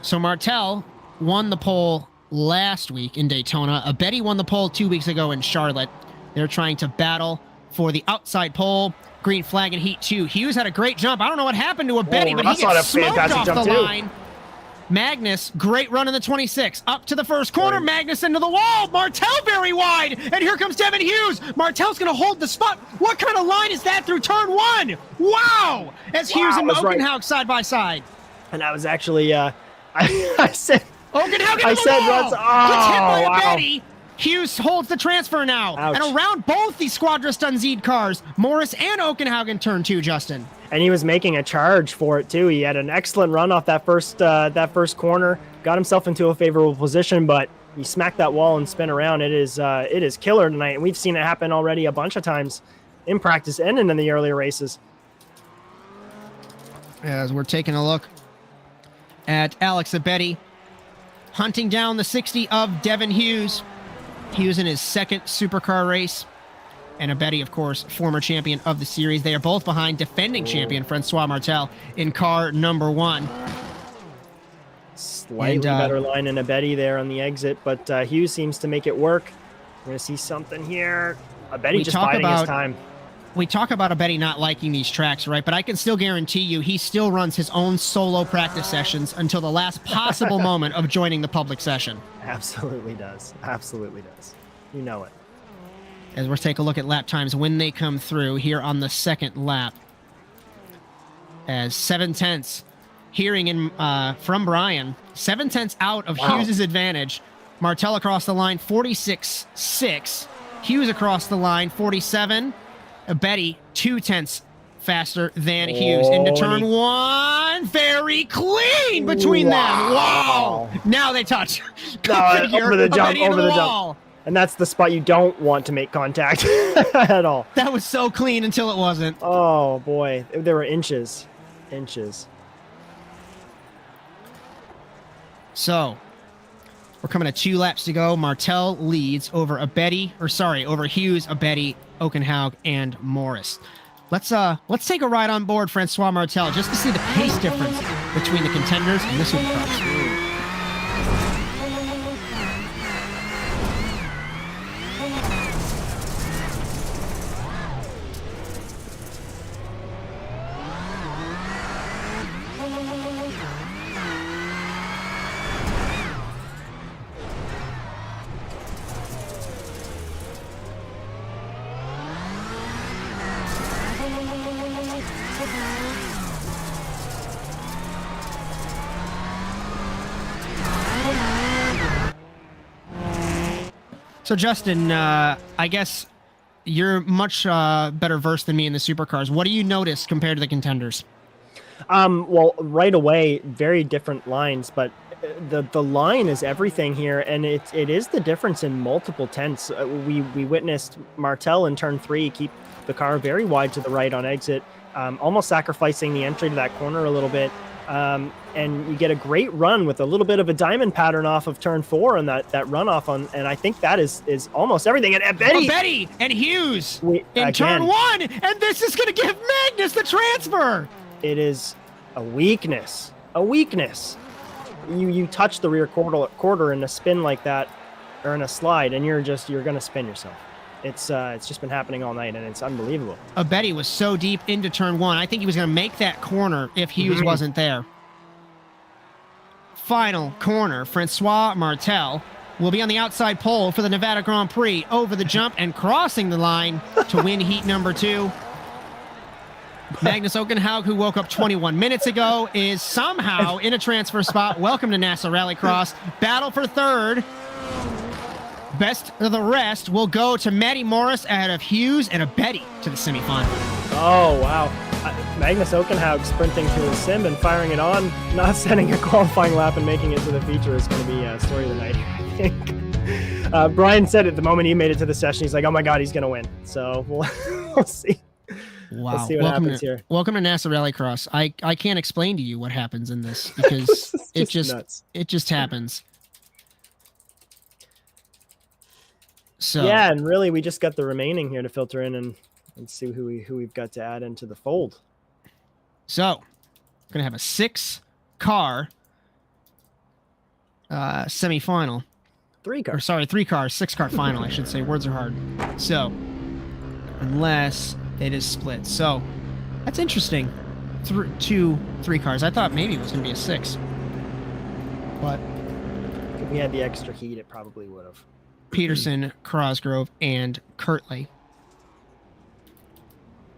So Martel won the pole last week in Daytona. Abetty won the pole 2 weeks ago in Charlotte. They're trying to battle for the outside pole. Green flag in heat 2. Hughes had a great jump. I don't know what happened to Abetty, but he gets smoked off the line. Magnus, great run in the 26. Up to the first corner. Magnus into the wall. Martel very wide. And here comes Devin Hughes. Martel's going to hold the spot. What kind of line is that through turn 1? Wow. As Hughes and Okenhaug side by side. And that was actually, I said... Okenhaug into the wall. Gets hit by Abetty. Hughes holds the transfer now. Ouch. And around both the Squadra Stunzed cars, Morris and Okenhaug in turn 2, Justin. And he was making a charge for it too. He had an excellent run off that first corner, got himself into a favorable position, but he smacked that wall and spin around. It is killer tonight, and we've seen it happen already a bunch of times in practice and in the earlier races. As we're taking a look at Alex Abetty hunting down the 60 of Devin Hughes. Hughes in his second supercar race. And Abetty, of course, former champion of the series. They are both behind defending champion Francois Martel in car number 1. Slightly better line in Abetty there on the exit, but Hughes seems to make it work. We're going to see something here. Abetty just biding his time. We talk about Abetty not liking these tracks, right? But I can still guarantee you he still runs his own solo practice sessions until the last possible moment of joining the public session. Absolutely does. Absolutely does. You know it. As we'll take a look at lap times when they come through here on the second lap. As 7/10 hearing in from Bryan. 7/10 out of Hughes' advantage. Martel across the line, 46.6. Hughes across the line, 47. Abetty, 0.2 faster than Hughes. Into turn 1. Very clean between them. Wow. Now they touch. Over the jump. And that's the spot you don't want to make contact at all. That was so clean until it wasn't. Oh, boy. There were inches. So, we're coming to 2 laps to go. Martel leads over Hughes, Abetty, Okenhaug, and Morris. Let's take a ride on board Francois Martel just to see the pace difference between the contenders and the supercars. So Justin, I guess you're much better versed than me in the supercars. What do you notice compared to the contenders? Well, right away, very different lines, but the line is everything here, and it is the difference in multiple tenths. We witnessed Martel in turn 3 keep the car very wide to the right on exit, almost sacrificing the entry to that corner a little bit. And you get a great run with a little bit of a diamond pattern off of turn 4 and that runoff on, and I think that is almost everything. And Betty and Hughes in turn 1, and this is going to give Magnus the transfer. It is a weakness. You touch the rear quarter in a spin like that, or in a slide, and you're going to spin yourself. It's just been happening all night, and it's unbelievable. Betty was so deep into turn 1. I think he was going to make that corner if Hughes wasn't there. Final corner, Francois Martel will be on the outside pole for the Nevada Grand Prix, over the jump and crossing the line to win heat number 2. Magnus Okenhaug, who woke up 21 minutes ago, is somehow in a transfer spot. Welcome to NASA Rallycross. Battle for third. Best of the rest will go to Matty Morris ahead of Hughes and a Betty to the semifinal. Oh, wow. Magnus Okenhaug sprinting to his sim and firing it on, not setting a qualifying lap and making it to the feature is going to be a story of the night, I think. Bryan said it the moment he made it to the session. He's like, oh my God, he's going to win. So we'll see. Wow. Let's see what happens here. Welcome to NASA Rallycross. I can't explain to you what happens in this because it just happens. So yeah, and really we just got the remaining here to filter in and see who we've got to add into the fold. So we're gonna have a 6-car semifinal. 3-car. Or sorry, 3-car, 6-car final, I should say. Words are hard. So unless it is split. So that's interesting. 2 3-cars. I thought maybe it was gonna be a 6. But if we had the extra heat, it probably would have. Peterson, Cosgrove, and Kirtley.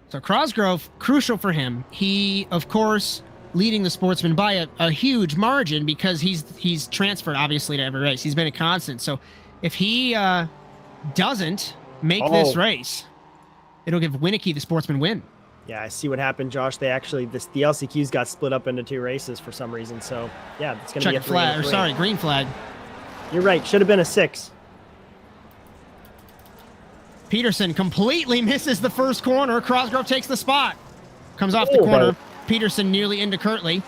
So Cosgrove, crucial for him. He, of course, leading the Sportsman by a huge margin because he's transferred, obviously, to every race. He's been a constant. So if he doesn't make this race, it'll give Winicky the Sportsman win. Yeah, I see what happened, Josh. The LCQs got split up into 2 races for some reason. So, yeah, it's going to be a 3 flag, or sorry, green flag. You're right. Should have been a 6. Peterson completely misses the first corner. Cosgrove takes the spot. Comes off the corner. Peterson nearly into Kirtley.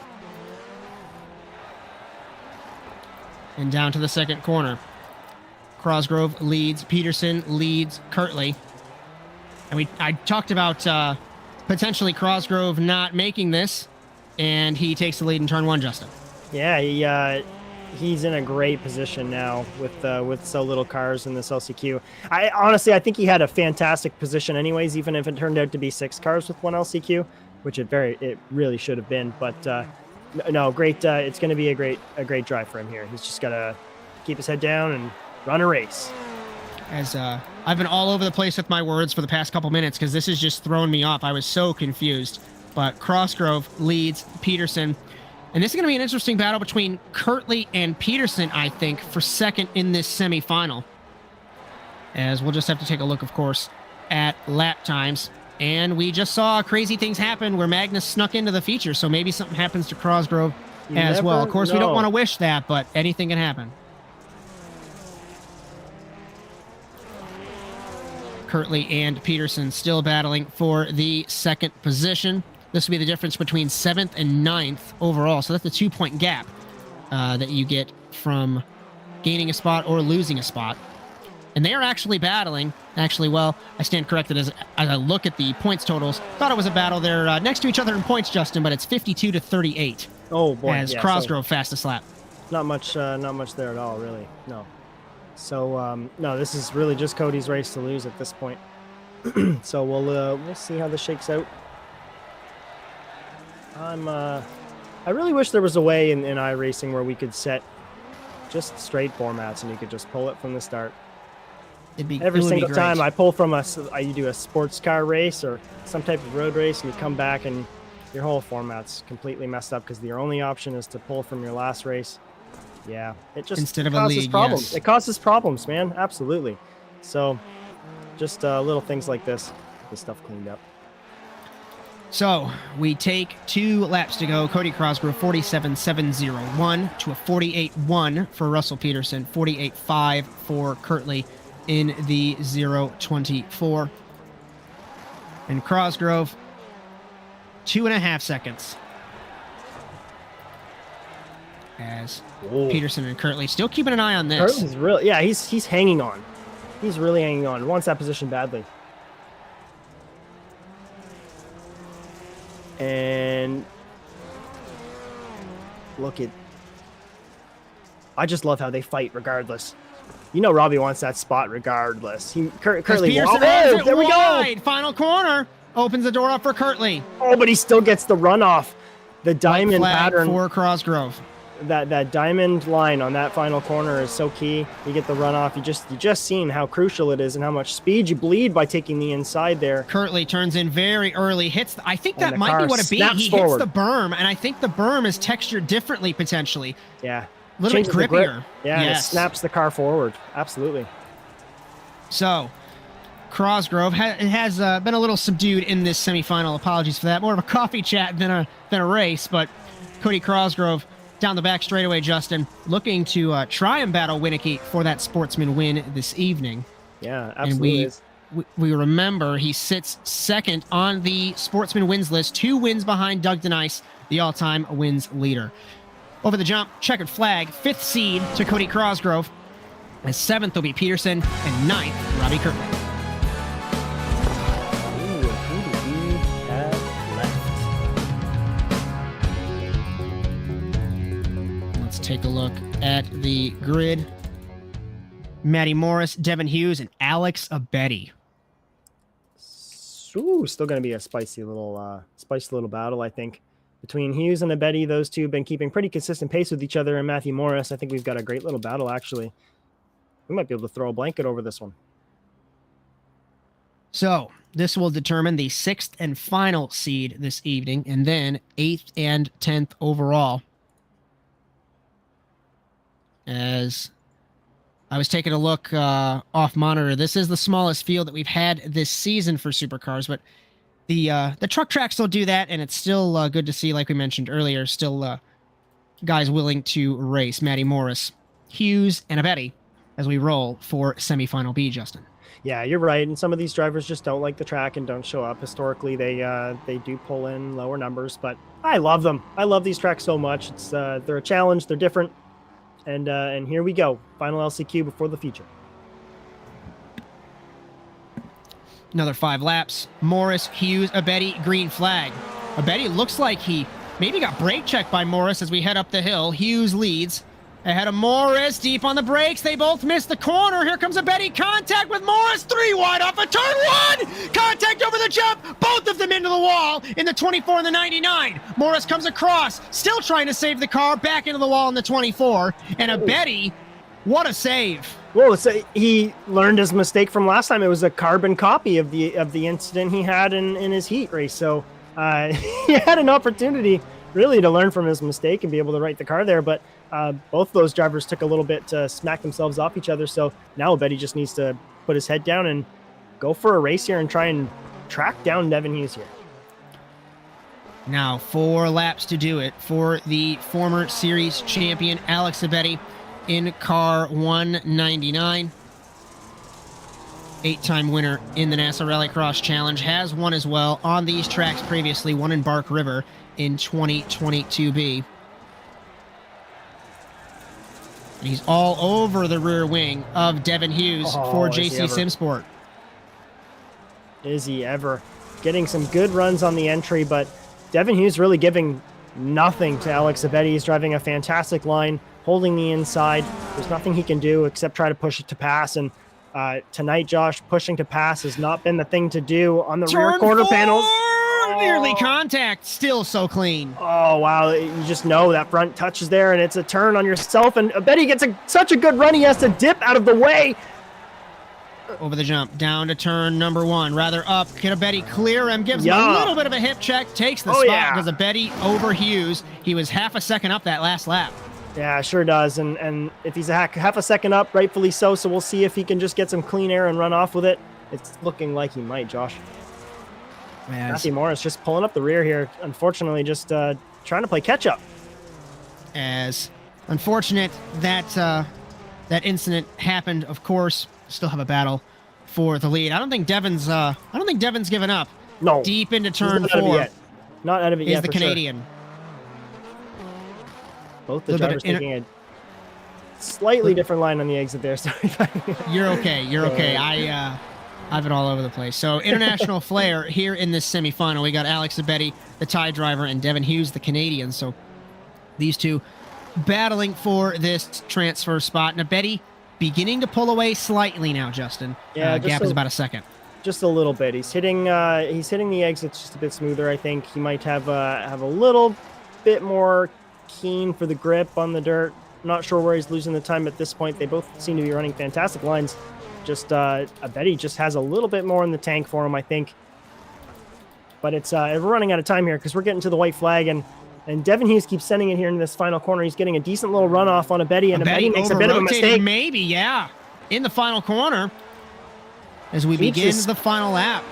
And down to the second corner. Cosgrove leads. Peterson leads Kirtley. And I talked about potentially Cosgrove not making this. And he takes the lead in turn 1, Justin. Yeah, he's in a great position now with so little cars in this LCQ. I think he had a fantastic position anyways, even if it turned out to be 6 cars with 1 LCQ, which it really should have been. But no, great. It's going to be a great drive for him here. He's just got to keep his head down and run a race. As I've been all over the place with my words for the past couple minutes because this has just thrown me off. I was so confused. But Cosgrove leads Peterson. And this is going to be an interesting battle between Kirtley and Peterson, I think, for second in this semifinal. As we'll just have to take a look, of course, at lap times. And we just saw crazy things happen where Magnus snuck into the feature, so maybe something happens to Cosgrove as well. Of course, we don't want to wish that, but anything can happen. Kirtley and Peterson still battling for the second position. This will be the difference between 7th and 9th overall. So that's the 2-point gap that you get from gaining a spot or losing a spot. And they are actually battling. Actually, well, I stand corrected as I look at the points totals. Thought it was a battle. They're next to each other in points, Justin, but it's 52-38. Oh boy! As Cosgrove fastest lap. Not much there at all, really. No. So no, this is really just Cody's race to lose at this point. So we'll see how this shakes out. I really wish there was a way in iRacing where we could set just straight formats and you could just pull it from the start. Every single time I pull from you do a sports car race or some type of road race and you come back and your whole format's completely messed up because your only option is to pull from your last race. Yeah, it just instead of a causes league. problems. Yes. It causes problems, man. Absolutely. So, just little things like this stuff cleaned up. So we take 2 laps to go. Cody Crosgrove 47.701 to a 48.1 for Russell Peterson, 48.5 for Kirtley in the 0.24. And Crosgrove 2.5 seconds. As Peterson and Kirtley still keeping an eye on this. Kirtley's really, yeah, he's hanging on. He's really hanging on. Wants that position badly. And look at, I just love how they fight regardless. You know Robbie wants that spot regardless. Kirtley, Peterson has it wide. Final corner opens the door up for Kirtley. Oh, but he still gets the runoff. The diamond pattern for Crosgrove. That diamond line on that final corner is so key. You get the runoff. You just seen how crucial it is and how much speed you bleed by taking the inside there. Kirtley turns in very early. Hits. I think that might be what it be. He hits the berm, and I think the berm is textured differently potentially. Yeah. A little bit grippier. Yeah, yes. It snaps the car forward. Absolutely. So, Crosgrove has been a little subdued in this semifinal. Apologies for that. More of a coffee chat than a race, but Cody Crosgrove down the back straightaway, Justin, looking to try and battle Winicky for that sportsman win this evening. Yeah, absolutely. And we remember he sits second on the sportsman wins list, 2 wins behind Doug Denice, the all-time wins leader. Over the jump, checkered flag, 5th seed to Cody Crosgrove. As 7th will be Peterson, and 9th, Robbie Kirtley. Take a look at the grid. Matty Morris, Devin Hughes, and Alex Abetty. Ooh, still going to be a spicy little battle, I think. Between Hughes and Abetty, those two have been keeping pretty consistent pace with each other. And Matthew Morris, I think we've got a great little battle, actually. We might be able to throw a blanket over this one. So, this will determine the 6th and final seed this evening, and then 8th and 10th overall. As I was taking a look off monitor, this is the smallest field that we've had this season for supercars, but the truck tracks still do that, and it's still good to see, like we mentioned earlier, still guys willing to race. Matty Morris, Hughes, and Abetty as we roll for semifinal B, Justin. Yeah, you're right, and some of these drivers just don't like the track and don't show up. Historically, they do pull in lower numbers, but I love them. I love these tracks so much. It's they're a challenge. They're different. And here we go. Final LCQ before the feature. Another 5 laps. Morris, Hughes, Abetty, green flag. Abetty looks like he maybe got brake checked by Morris as we head up the hill. Hughes leads. Ahead of Morris, deep on the brakes. They both miss the corner. Here comes Abetty. Contact with Morris. 3 wide off of turn 1. Contact over the jump. Both of them into the wall in the 24 and the 99. Morris comes across, still trying to save the car. Back into the wall in the 24. And Abetty, what a save. Well, he learned his mistake from last time. It was a carbon copy of the incident he had in his heat race. So he had an opportunity really to learn from his mistake and be able to right the car there. But both those drivers took a little bit to smack themselves off each other. So now Abetty just needs to put his head down and go for a race here and try and track down Devin Hughes here. Now 4 laps to do it for the former series champion Alex Abetty in car 199. 8-time winner in the NASA Rallycross Challenge, has won as well on these tracks previously, won in Bark River in 2022B. And he's all over the rear wing of Devin Hughes for JC Simsport. Is he ever. Getting some good runs on the entry, but Devin Hughes really giving nothing to Alex Abetty. He's driving a fantastic line, holding the inside. There's nothing he can do except try to push it to pass. And tonight, Josh, pushing to pass has not been the thing to do on the rear quarter panels. Nearly contact, still so clean. Oh, wow. You just know that front touch is there, and it's a turn on yourself. And Abetty gets such a good run, he has to dip out of the way. Over the jump, down to turn number 1. Rather up. Can Abetty clear him? Gives him a little bit of a hip check. Takes the spot because Abetty over Hughes. He was half a second up that last lap. Yeah, sure does. And if he's half a second up, rightfully so. So we'll see if he can just get some clean air and run off with it. It's looking like he might, Josh. Matthew Morris just pulling up the rear here. Unfortunately, just trying to play catch up. As unfortunate that that incident happened, of course, still have a battle for the lead. I don't think Devin's given up. No. Deep into turn He's not 4. Out of it yet. Not out of it yet. Is the Canadian. Sure. Both the drivers taking a slightly different line on the exit there. Sorry. You're okay. You're okay. I've been all over the place. So international flair here in this semifinal. We got Alex Abedi, the Thai driver, and Devin Hughes, the Canadian. So these two battling for this transfer spot. And Abedi beginning to pull away slightly now, Justin. Yeah, gap is about a second. Just a little bit. He's hitting the exits just a bit smoother. I think he might have a little bit more keen for the grip on the dirt. Not sure where he's losing the time at this point. They both seem to be running fantastic lines. Just Abedi just has a little bit more in the tank for him, I think. But it's we're running out of time here because we're getting to the white flag, and Devin Hughes keeps sending it here in this final corner. He's getting a decent little runoff on Abedi, and Abedi makes a bit of a mistake. Maybe, yeah. In the final corner as we begin the final lap.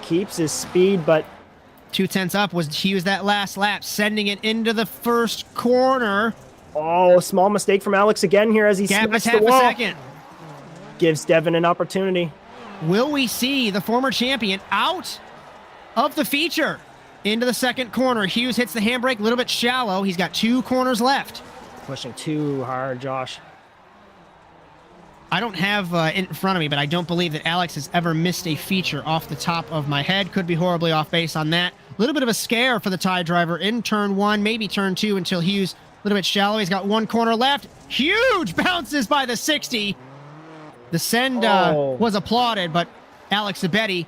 Keeps his speed, but 2/10 up was Hughes that last lap, sending it into the first corner. Oh, small mistake from Alex again here as he smacks the wall. Half a second. Gives Devin an opportunity. Will we see the former champion out of the feature into the second corner? Hughes hits the handbrake a little bit shallow. He's got 2 corners left. Pushing too hard, Josh. I don't have in front of me, but I don't believe that Alex has ever missed a feature off the top of my head. Could be horribly off base on that. A little bit of a scare for the Thai driver in turn 1, maybe turn 2 until Hughes a little bit shallow. He's got 1 corner left. Huge bounces by the 60. The send was applauded, but Alex Abedi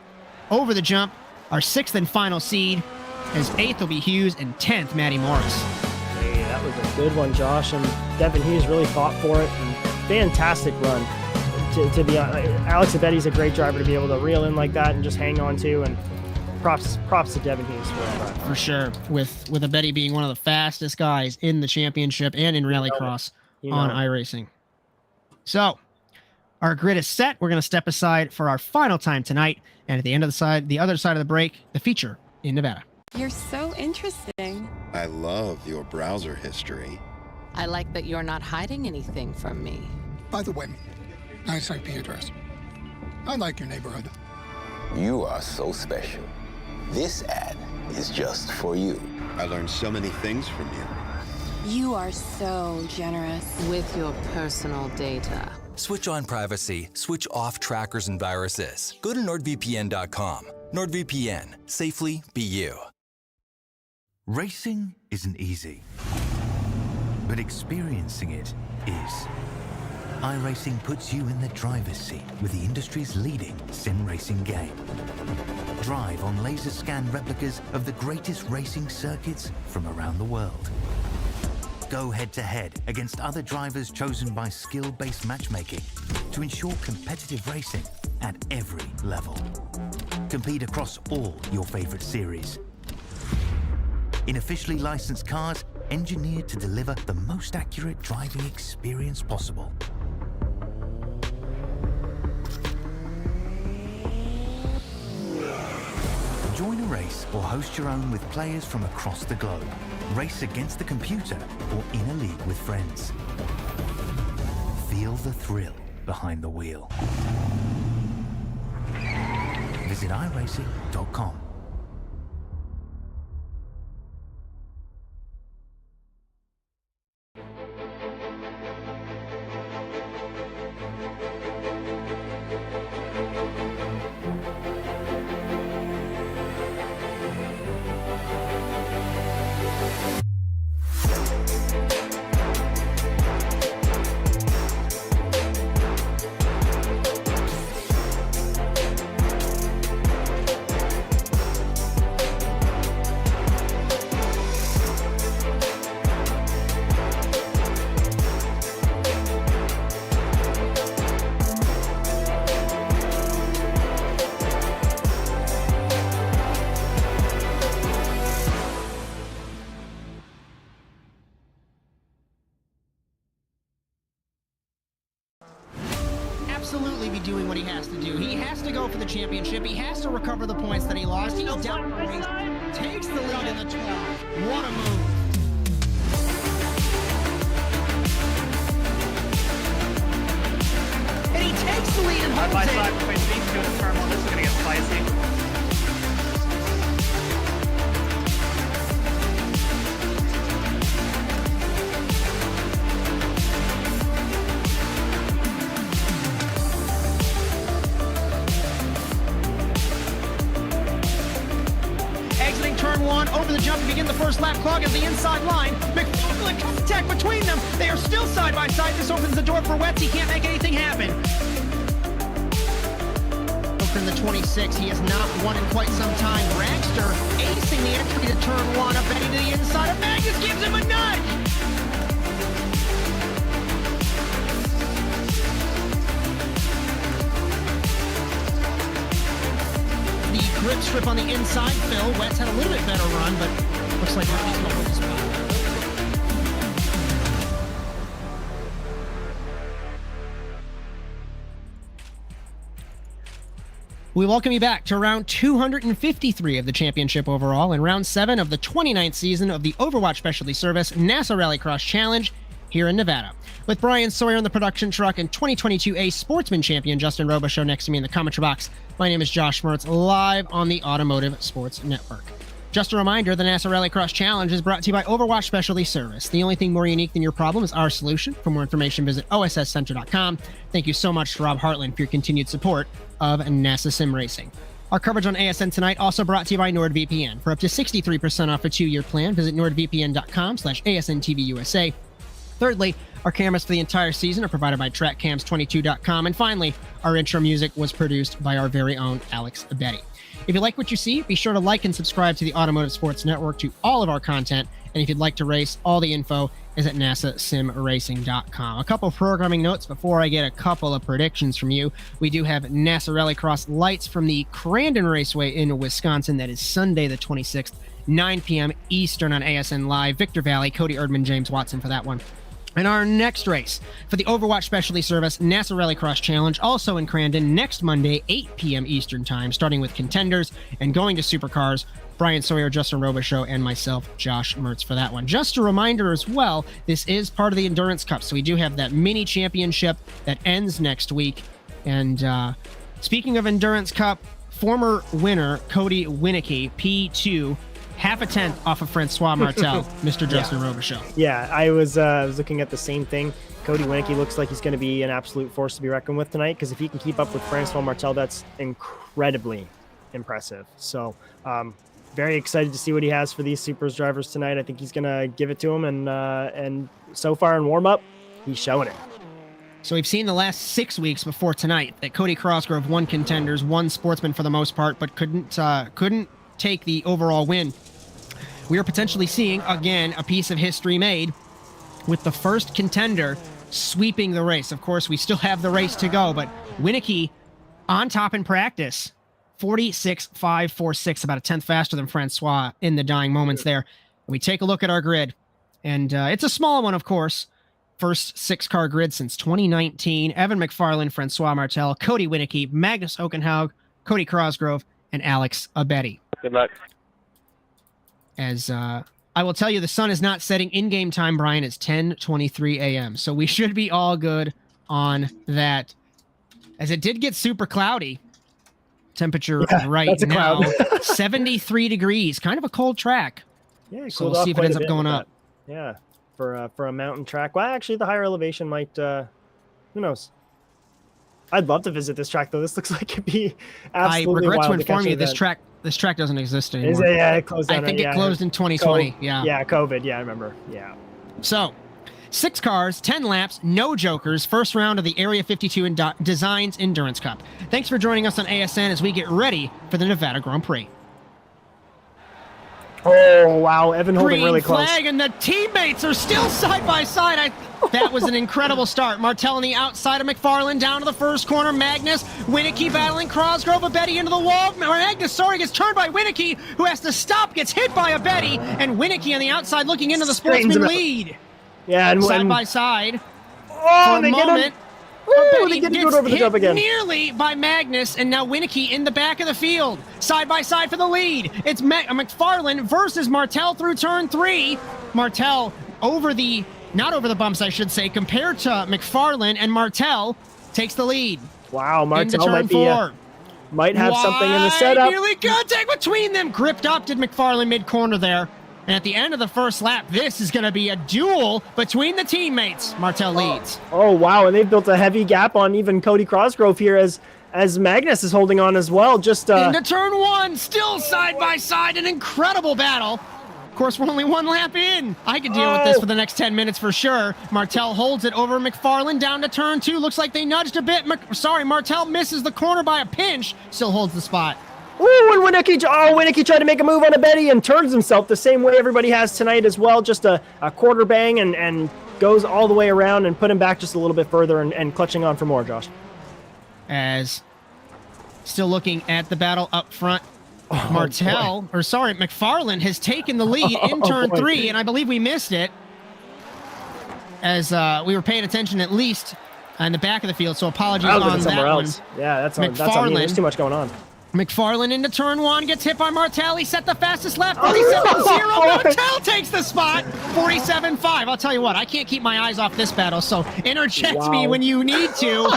over the jump. Our 6th and final seed, as 8th will be Hughes and 10th Matty Morris. Hey, that was a good one, Josh. And Devin Hughes really fought for it. And fantastic run. To be Alex Abedi's a great driver to be able to reel in like that and just hang on to. And props to Devin Hughes for that. For sure, with Abedi being one of the fastest guys in the championship and in Rallycross on iRacing. So, our grid is set. We're going to step aside for our final time tonight. And at the end of the other side of the break, the feature in Nevada. You're so interesting. I love your browser history. I like that you're not hiding anything from me. By the way, nice IP address. I like your neighborhood. You are so special. This ad is just for you. I learned so many things from you. You are so generous. With your personal data. Switch on privacy, switch off trackers and viruses. Go to NordVPN.com. NordVPN. Safely be you. Racing isn't easy, but experiencing it is. iRacing puts you in the driver's seat with the industry's leading sim racing game. Drive on laser scan replicas of the greatest racing circuits from around the world. Go head-to-head against other drivers chosen by skill-based matchmaking to ensure competitive racing at every level. Compete across all your favorite series. In officially licensed cars, engineered to deliver the most accurate driving experience possible. Join a race or host your own with players from across the globe. Race against the computer or in a league with friends. Feel the thrill behind the wheel. Visit iRacing.com. absolutely be doing what he has to do. He has to go for the championship. He has to recover the points that he lost. He's down the race, takes the lead in the 12. What a move. And he takes the lead and holds it. Side between these two and turn 1. This is going to get spicy. Exiting turn 1, over the jump to begin the first lap, clogging the inside line. McFarlane contact between them. They are still side by side. This opens the door for Wetz. He can't make anything happen. In the 26, he has not won in quite some time. Dragster acing the entry to turn 1, up Betty to the inside of Magnus, gives him a nudge. The grip strip on the inside, Phil. Wetz had a little bit better run, but looks like Robbie's going to hold his spot. We welcome you back to round 253 of the championship overall and round 7 of the 29th season of the Overwatch Specialty Service NASA Rallycross Challenge here in Nevada. With Bryan, Sawyer in the production truck and 2022A Sportsman Champion Justin Robichaud next to me in the commentary box, my name is Josh Mertz, live on the Automotive Sports Network. Just a reminder, the NASA Rallycross Challenge is brought to you by Overwatch Specialty Service. The only thing more unique than your problem is our solution. For more information, visit osscenter.com. Thank you so much to Rob Hartland for your continued support of NASA Sim Racing. Our coverage on ASN tonight also brought to you by NordVPN. For up to 63% off a 2-year plan, visit nordvpn.com/ASNTVUSA. Thirdly, our cameras for the entire season are provided by TrackCams22.com. And finally, our intro music was produced by our very own Alex Betty. If you like what you see, be sure to like and subscribe to the Automotive Sports Network to all of our content. And if you'd like to race, all the info is at nasasimracing.com. A couple of programming notes before I get a couple of predictions from you. We do have NASA Rallycross lights from the Crandon Raceway in Wisconsin. That is Sunday the 26th, 9 p.m. Eastern on ASN Live. Victor Valley, Cody, Erdmann, James Watson for that one. And our next race for the Overwatch Specialty Service NASA Rallycross Challenge, also in Crandon, next Monday, 8 p.m. Eastern Time, starting with contenders and going to supercars. Bryan Sawyer, Justin Robichaud, and myself, Josh Mertz, for that one. Just a reminder as well, this is part of the Endurance Cup, so we do have that mini championship that ends next week. And speaking of Endurance Cup, former winner Cody Winicky, P2, half a tenth off of Francois Martel, Mr. Justin Robichaud. Yeah, I was looking at the same thing. Cody Winicky looks like he's going to be an absolute force to be reckoned with tonight, because if he can keep up with Francois Martel, that's incredibly impressive. So very excited to see what he has for these Supers drivers tonight. I think he's going to give it to him, and so far in warm-up, he's showing it. So we've seen the last 6 weeks before tonight that Cody Crossgrove won contenders, won sportsman for the most part, but couldn't take the overall win. We are potentially seeing, again, a piece of history made with the first contender sweeping the race. Of course, we still have the race to go, but Winicky on top in practice, 46.546, about a tenth faster than Francois in the dying moments there. We take a look at our grid, and it's a small one, of course. First 6-car grid since 2019. Evan McFarlane, Francois Martel, Cody Winicky, Magnus Okenhaug, Cody Crossgrove, and Alex Abetty. Good luck. As I will tell you, the sun is not setting in-game time, Bryan. It's 10:23 a.m., so we should be all good on that. As it did get super cloudy. Temperature right now, 73 degrees. Kind of a cold track. Yeah, so we'll see if it ends up going up. Yeah, for a mountain track. Well, actually, the higher elevation might. Who knows? I'd love to visit this track, though. This looks like it'd be absolutely I regret wild to inform you, this track doesn't exist anymore. Is it? Yeah, it closed down. I think it closed in 2020. Yeah. Yeah, COVID. Yeah, I remember. Yeah. So, 6 cars, 10 laps, no jokers. First round of the Area 52 Designs Endurance Cup. Thanks for joining us on ASN as we get ready for the Nevada Grand Prix. Oh, wow. Evan holding Green really close. flag, and the teammates are still side by side. That was an incredible start. Martel on the outside of McFarlane, down to the first corner. Magnus, Winicky battling Crossgrove. Abetty into the wall. Magnus, gets turned by Winicky, who has to stop, gets hit by Abetty, and Winicky on the outside looking into the sportsman lead. Yeah, and side by side. Oh, for a moment. They get to go over the jump again. Nearly by Magnus, and now Winicky in the back of the field, side by side for the lead. It's McFarland versus Martell through turn 3. Martell not over the bumps, I should say, compared to McFarland, and Martell takes the lead. Wow, Martell might have something in the setup. Nearly contact between them. Gripped up did McFarland mid-corner there. And at the end of the first lap, this is going to be a duel between the teammates. Martell leads. Oh, wow, and they've built a heavy gap on even Cody Crossgrove here as Magnus is holding on as well. Just into turn 1, still side by side, an incredible battle. Of course, we're only 1 lap in. I can deal with this for the next 10 minutes for sure. Martell holds it over McFarland down to turn 2. Looks like they nudged a bit. Martell misses the corner by a pinch. Still holds the spot. Ooh, and Winicky tried to make a move on a Betty and turns himself the same way everybody has tonight as well. Just a quarter bang and goes all the way around and put him back just a little bit further and clutching on for more, Josh. As still looking at the battle up front, McFarland has taken the lead in turn 3, and I believe we missed it as we were paying attention at least in the back of the field, so apologies on that one. Yeah, that's on me. There's too much going on. McFarland into turn 1, gets hit by Martell. He set the fastest lap, 47.0. Martell takes the spot, 47.5. I'll tell you what, I can't keep my eyes off this battle, so interject me when you need to.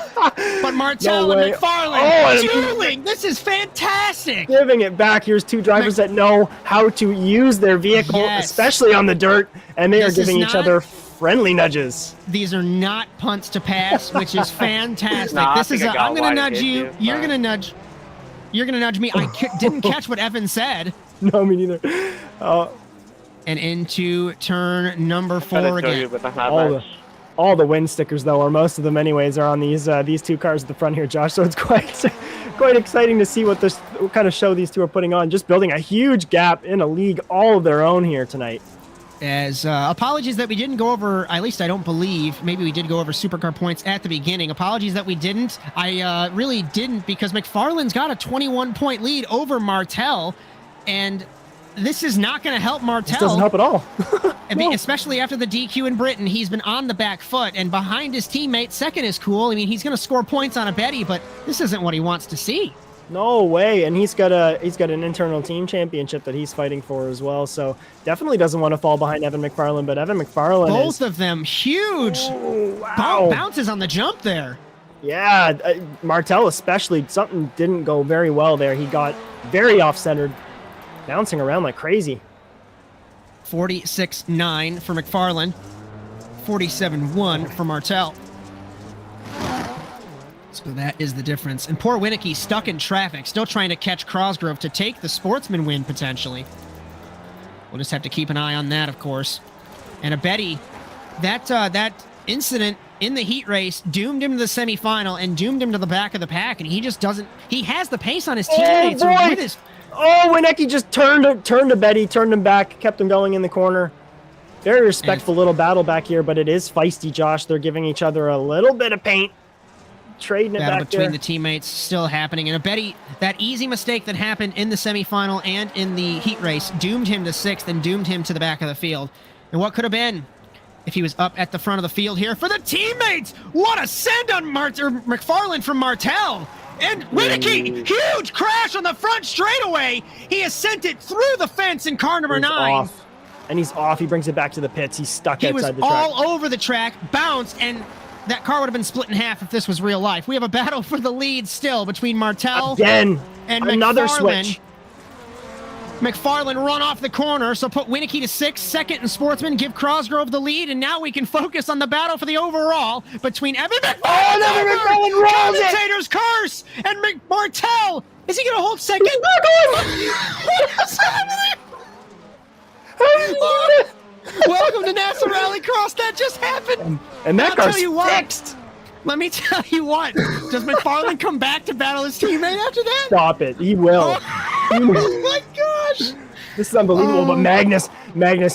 But Martell and McFarland dueling. This is fantastic. Giving it back. Here's two drivers that know how to use their vehicle, especially on the dirt, and they are giving each other friendly nudges. These are not punts to pass, which is fantastic. I'm going to nudge you. You're going to nudge. You're going to nudge me. I didn't catch what Evan said. No, me neither. And into turn number 4 again. All the win stickers, though, or most of them anyways, are on these two cars at the front here, Josh. So it's quite exciting to see what kind of show these two are putting on. Just building a huge gap in a league all of their own here tonight. As apologies that we didn't go over, at least I don't believe, maybe we did go over supercar points at the beginning. Apologies that we didn't. I really didn't, because McFarland's got a 21-point lead over Martell, and this is not going to help Martell. This doesn't help at all. I mean, especially after the DQ in Britain, he's been on the back foot, and behind his teammate, second is cool. I mean, he's going to score points on a Betty, but this isn't what he wants to see. No way, and he's got an internal team championship that he's fighting for as well. So definitely doesn't want to fall behind Evan McFarland. But Evan McFarland, both of them huge bounces on the jump there. Yeah, Martell especially, something didn't go very well there. He got very off-centered, bouncing around like crazy. 46.9 for McFarland, 47.1 for Martell. So that is the difference. And poor Winicky stuck in traffic, still trying to catch Crossgrove to take the sportsman win, potentially. We'll just have to keep an eye on that, of course. And a Betty, that incident in the heat race doomed him to the semifinal and doomed him to the back of the pack, and he just doesn't... He has the pace on his teammates. Winicky just turned to Betty, turned him back, kept him going in the corner. Very respectful little battle back here, but it is feisty, Josh. They're giving each other a little bit of paint. Trading it battle back between there. The teammates still happening, and a Betty, that easy mistake that happened in the semifinal and in the heat race doomed him to 6th and doomed him to the back of the field. And what could have been if he was up at the front of the field here for the teammates? What a send on McFarland from Martell. And Winicky, huge crash on the front straightaway. He has sent it through the fence in car number 9. Off. And he's off. He brings it back to the pits. He's stuck outside the track. He was all over the track, bounced, and that car would have been split in half if this was real life. We have a battle for the lead still between Martell and another McFarland. switch. McFarland run off the corner, so put Winicky to 6th, second in Sportsman, give Crossgrove the lead, and now we can focus on the battle for the overall between Evan McFarland, Evan McFarland rolls it! Commentator's curse, and Martell. Is he going to hold second? He's not going! What is happening? Welcome to NASA Rallycross. That just happened. And that car's fixed. Let me tell you what. Does McFarland come back to battle his teammate after that? Stop it. He will. Oh my gosh. This is unbelievable. But Magnus,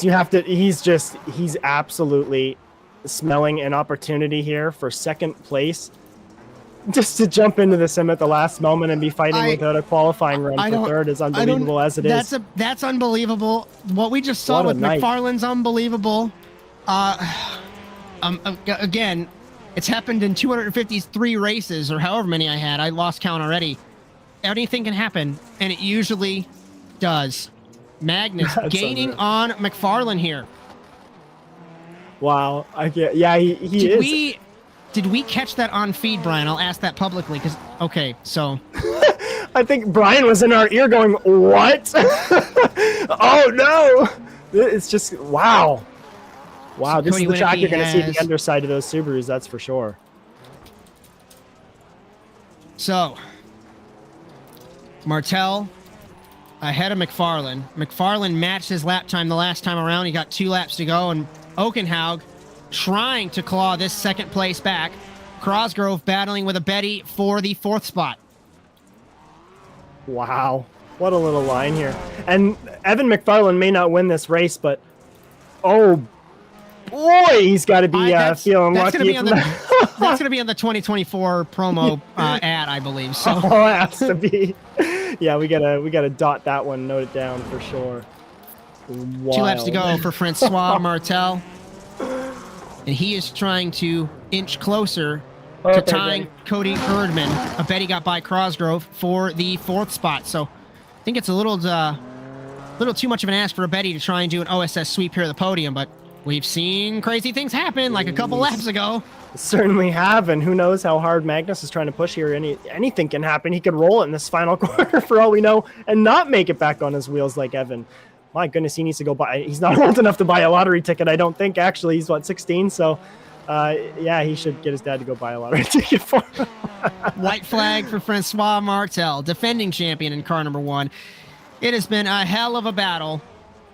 you have to, he's absolutely smelling an opportunity here for 2nd place. Just to jump into the sim at the last moment and be fighting without a qualifying run for 3rd is unbelievable as it is. That's unbelievable. What we just saw with McFarland's unbelievable. Again, It's happened in 253 races, or however many I had. I lost count already. Anything can happen, and it usually does. Magnus gaining on McFarlane here. Wow. I get. Yeah, he is. Did we catch that on feed, Brian? I'll ask that publicly because so I think Brian was in our ear going, "What? Oh no!" It's just wow. Wow, this is the track you're going to see the underside of those Subarus, that's for sure. So, Martel ahead of McFarlane. McFarlane matched his lap time the last time around. He got 2 laps to go, and Okenhaug trying to claw this second place back. Cosgrove battling with a Betty for the 4th spot. Wow, what a little line here. And Evan McFarlane may not win this race, but oh boy, he's got to be feeling lucky. That's going to be on the 2024 promo ad, I believe. So it has to be. Yeah, we gotta dot that one, note it down for sure. Wild. 2 laps to go for Francois Martel, and he is trying to inch closer to tying Cody Erdmann. I bet he got by Cosgrove for the 4th spot. So I think it's a little too much of an ask for a Betty to try and do an OSS sweep here at the podium, but we've seen crazy things happen like a couple laps ago. Certainly have, and who knows how hard Magnus is trying to push here. Anything can happen. He could roll it in this final corner for all we know and not make it back on his wheels like Evan. My goodness, he needs to go buy. He's not old enough to buy a lottery ticket, I don't think. Actually, he's 16, so yeah, he should get his dad to go buy a lottery ticket for him. White flag for Francois Martel, defending champion in car number 1. It has been a hell of a battle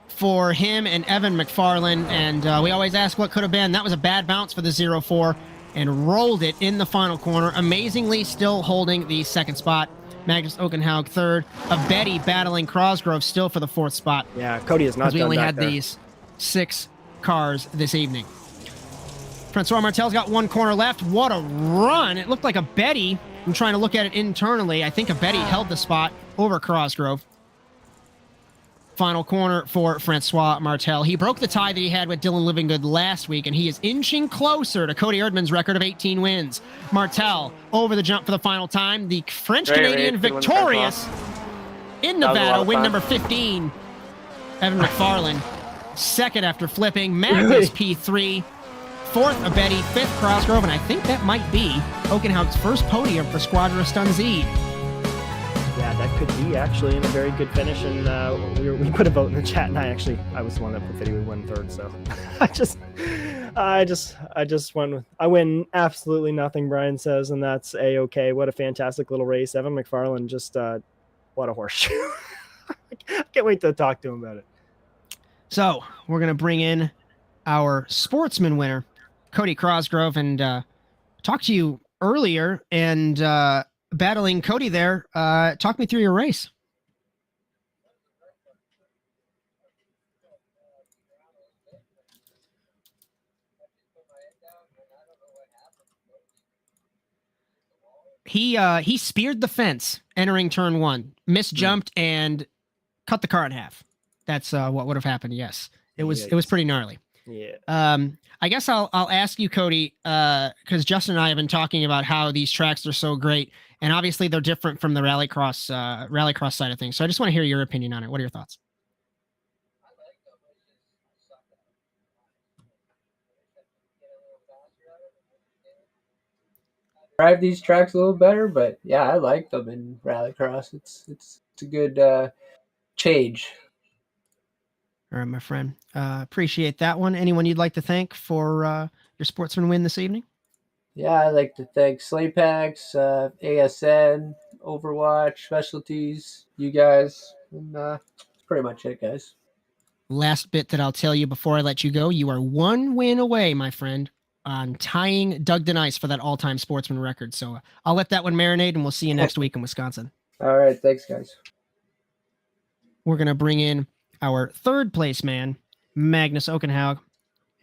for him and Evan McFarlane, and we always ask what could have been. That was a bad bounce for the 0-4 and rolled it in the final corner. Amazingly still holding the 2nd spot. Magnus Okenhaug 3rd. A Betty battling Cosgrove still for the 4th spot. Yeah, Cody is not done. We only had these 6 cars this evening. Francois Martel's got 1 corner left. What a run. It looked like a Betty. I'm trying to look at it internally. I think a Betty held the spot over Cosgrove. Final corner for Francois Martel. He broke the tie that he had with Dylan Livingood last week, and he is inching closer to Cody Erdmann's record of 18 wins. Martel over the jump for the final time. The French-Canadian victorious in Nevada, win number 15. Evan McFarlane, 2nd after flipping. Magnus P3. 4th, a Betty. 5th, Cosgrove, and I think that might be Okenhaug's first podium for Squadra Stunzede. Yeah, that could be actually in a very good finish, and we put a vote in the chat, and I was the one that put Video would win 3rd, so I just went with, I win absolutely nothing, Brian says, and that's a-okay. What a fantastic little race. Evan McFarlane, just what a horseshoe. I can't wait to talk to him about it. So we're gonna bring in our sportsman winner, Cody Cosgrove, and talk to you earlier, and battling Cody there. Talk me through your race. He speared the fence entering turn 1, misjumped and cut the car in half. That's what would have happened. Yes, it was pretty gnarly. Yeah. I guess I'll ask you, Cody, because Justin and I have been talking about how these tracks are so great, and obviously they're different from the rallycross side of things. So I just want to hear your opinion on it. What are your thoughts? Drive these tracks a little better, but yeah, I like them in rallycross. It's a good change. All right, my friend. Appreciate that one. Anyone you'd like to thank for your sportsman win this evening? Yeah, I'd like to thank Slaypacks, ASN, Overwatch, Specialties, you guys. And that's pretty much it, guys. Last bit that I'll tell you before I let you go, you are 1 win away, my friend, on tying Doug Denice for that all-time sportsman record. So I'll let that one marinate, and we'll see you next week in Wisconsin. All right, thanks, guys. We're going to bring in our 3rd place man, Magnus Okenhaug,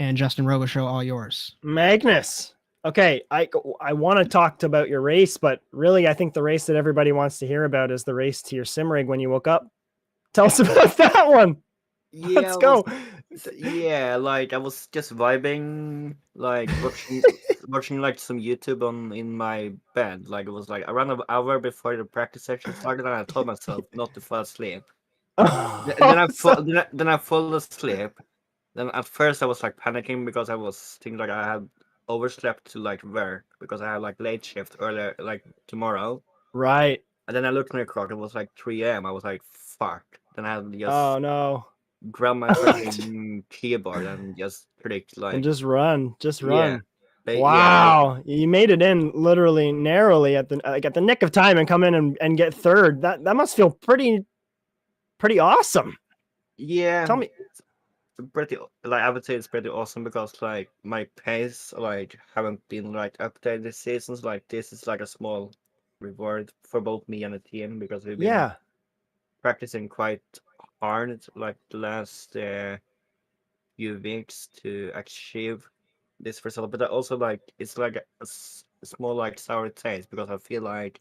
and Justin Robichaud, all yours. Magnus. Okay, I want to talk about your race, but really I think the race that everybody wants to hear about is the race to your sim rig when you woke up. Tell us about that one. Yeah, Let's go. Yeah, like I was just vibing, like watching like some YouTube on in my bed. Like it was like around an hour before the practice session started, and I told myself not to fall asleep. Then I So- then I fall asleep. Then at first I was like panicking because I was thinking like I had overslept to like work because I had like late shift earlier like tomorrow. Right. And then I looked at my clock. It was like 3 a.m. I was like, "Fuck!" Then I had to Oh just no. grab my freaking keyboard and just click And like, just run. Just yeah, run. yeah, Wow. You made it in literally narrowly at the nick of time and come in and get third. That must feel pretty awesome. yeah. Tell me. It's pretty like I would say it's pretty awesome because like my pace like haven't been like updated this season. So, like this is like a small reward for both me and the team because we've been Yeah. practicing quite hard like the last few weeks to achieve this result. But also like it's like a small like sour taste because I feel like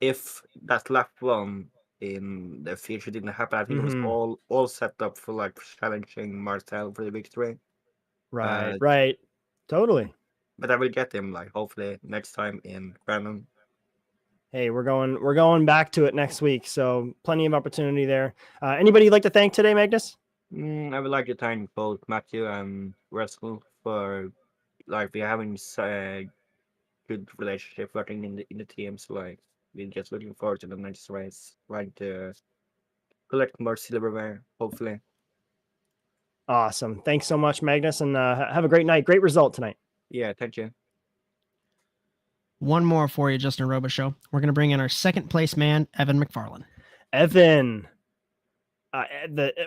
if that lap one in the future didn't happen, I think it was Mhm. all set up for like challenging Martel for the victory. Right. But Right. Totally. but I will get him like hopefully next time in Brandon. Hey, we're going back to it next week, so plenty of opportunity there. Anybody you'd like to thank today, Magnus? I would like to thank both Matthew and Russell for like we having a good relationship working in the team. So like we're just looking forward to the next race, trying to collect more silverware, hopefully. Awesome. Thanks so much, Magnus, and have a great night. Great result tonight. Yeah, thank you. One more for you, Justin Robichaud. We're going to bring in our second place man, Evan McFarland. Evan,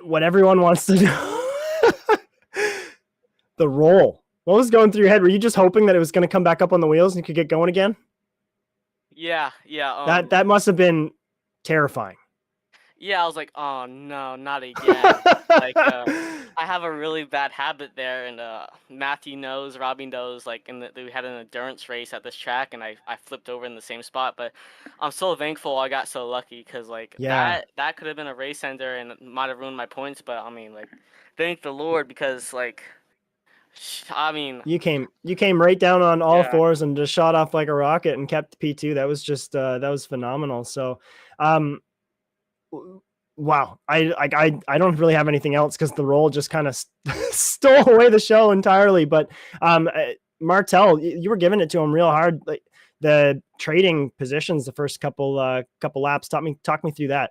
what everyone wants to know. The roll. What was going through your head? Were you just hoping that it was going to come back up on the wheels and you could get going again? Yeah. That must have been terrifying. Yeah, I was like, oh no, not again. Like, I have a really bad habit there, and Matthew knows, Robbie knows. Like, we had an endurance race at this track, and I flipped over in the same spot. But I'm so thankful I got so lucky because like Yeah. that could have been a race ender and it might have ruined my points. But I mean, like, thank the Lord because like, I mean, You came right down on all yeah. fours and just shot off like a rocket and kept P2. That was just that was phenomenal. So, wow. I don't really have anything else because the roll just kind of stole away the show entirely. But Martel, you were giving it to him real hard. Like the trading positions, the first couple laps. Talk me through that.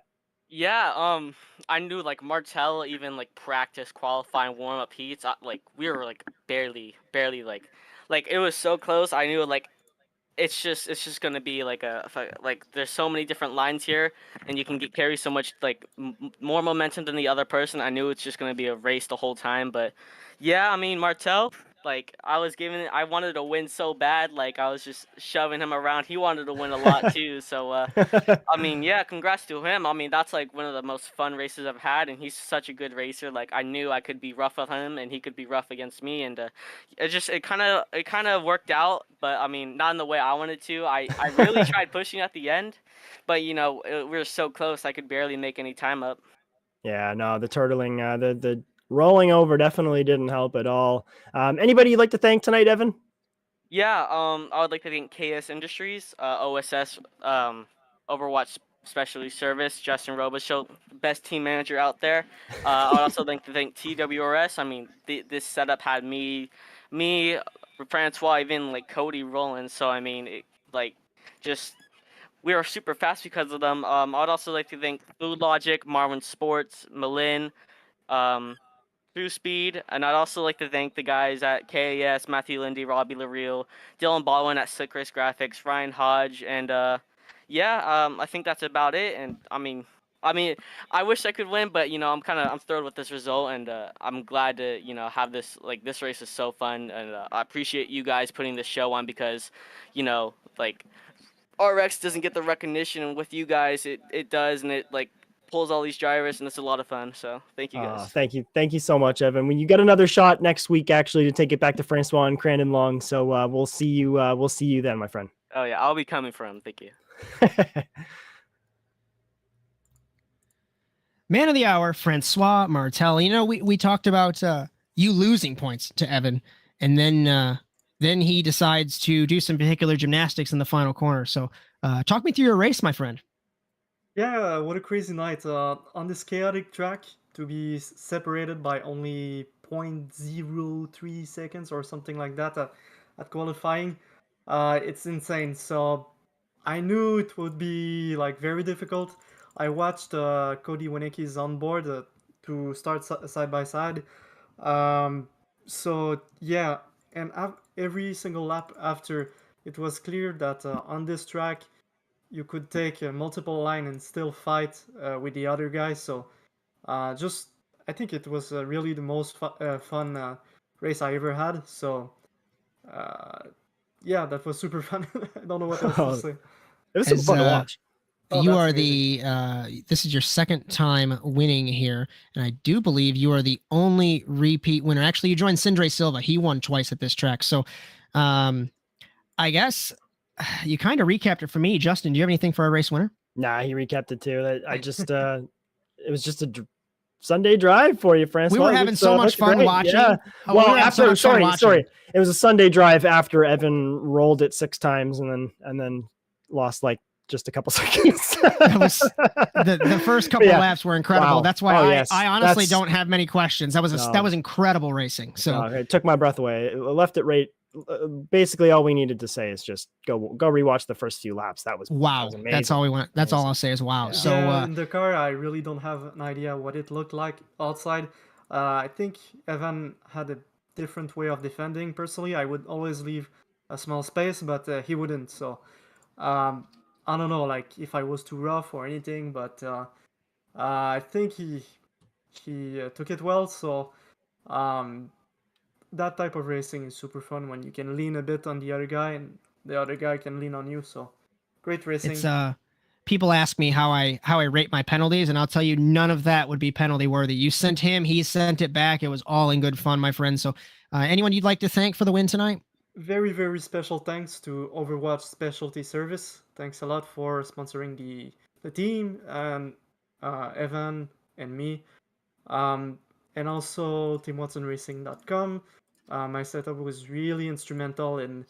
Yeah, I knew like Martel even like practice qualifying warm up heats. Like we were like barely like it was so close. I knew like it's just gonna be like like there's so many different lines here, and you can carry so much like more momentum than the other person. I knew it's just gonna be a race the whole time, but yeah, I mean Martel. Like I wanted to win so bad. Like I was just shoving him around. He wanted to win a lot too. So I mean, yeah, congrats to him. I mean, that's like one of the most fun races I've had, and he's such a good racer. Like I knew I could be rough with him, and he could be rough against me, and it kind of worked out. But I mean, not in the way I wanted to. I really tried pushing at the end, but you know, we were so close. I could barely make any time up. Yeah, no, the turtling, the rolling over definitely didn't help at all. Anybody you'd like to thank tonight, Evan? Yeah, I would like to thank KS Industries, OSS, Overwatch Specialty Service, Justin Robichaud, best team manager out there. I would also like to thank TWRS. I mean, this setup had me, Francois, even like Cody rolling. So I mean, like, just we are super fast because of them. I would also like to thank Food Logic, Marvin Sports, Malin, True Speed, and I'd also like to thank the guys at KAS, Matthew Lindy, Robbie LaReal, Dylan Baldwin at Slick Race Graphics, Ryan Hodge, and yeah, I think that's about it. And I mean, I wish I could win, but you know, I'm thrilled with this result, and I'm glad to have this. Like this race is so fun, and I appreciate you guys putting this show on because, like RX doesn't get the recognition, and with you guys, it does, and it like pulls all these drivers, and it's a lot of fun. So thank you guys. Thank you so much, Evan. When you get another shot next week, actually, to take it back to Francois and Crandon Long. So we'll see you then, my friend. Oh yeah, I'll be coming for him. Thank you. Man of the hour, Francois Martel. You know, we talked about you losing points to Evan, and then he decides to do some particular gymnastics in the final corner. So talk me through your race, my friend. Yeah, what a crazy night. On this chaotic track, to be separated by only 0.03 seconds or something like that at qualifying, it's insane. So I knew it would be like very difficult. I watched Cody Winicki's on board to start side by side. So yeah, and every single lap after, it was clear that on this track you could take multiple line and still fight with the other guys. So just I think it was really the most fun race I ever had. So yeah, that was super fun. I don't know what else to say. It was fun to watch. You are this is your second time winning here, and I do believe you are the only repeat winner. Actually, you joined Sindre Silva. He won twice at this track. So I guess you kind of recapped it for me. Justin, do you have anything for our race winner? Nah, he recapped it too. I just it was just a Sunday drive for you, Francois. We were having so much fun watching. Yeah. Oh, well, after sorry, it was a Sunday drive after Evan rolled it 6 times and then lost like just a couple seconds. the first couple laps were incredible. Wow. That's why I honestly don't have many questions. That was incredible racing. So it took my breath away. It left it right. Basically, all we needed to say is just go rewatch the first few laps. That was wow. That was that's all we want. That's all I'll say is wow. Yeah. So in the car, I really don't have an idea what it looked like outside. I think Evan had a different way of defending. Personally, I would always leave a small space, but he wouldn't. So I don't know, like if I was too rough or anything, but I think he took it well. So that type of racing is super fun when you can lean a bit on the other guy and the other guy can lean on you. So great racing. it's people ask me how I rate my penalties, and I'll tell you none of that would be penalty worthy. You sent him, he sent it back. It was all in good fun, my friend. So anyone you'd like to thank for the win tonight? Very, very special thanks to Overwatch Specialty Service. Thanks a lot for sponsoring the team and Evan and me. And also TeamWatsonRacing.com. My setup was really instrumental in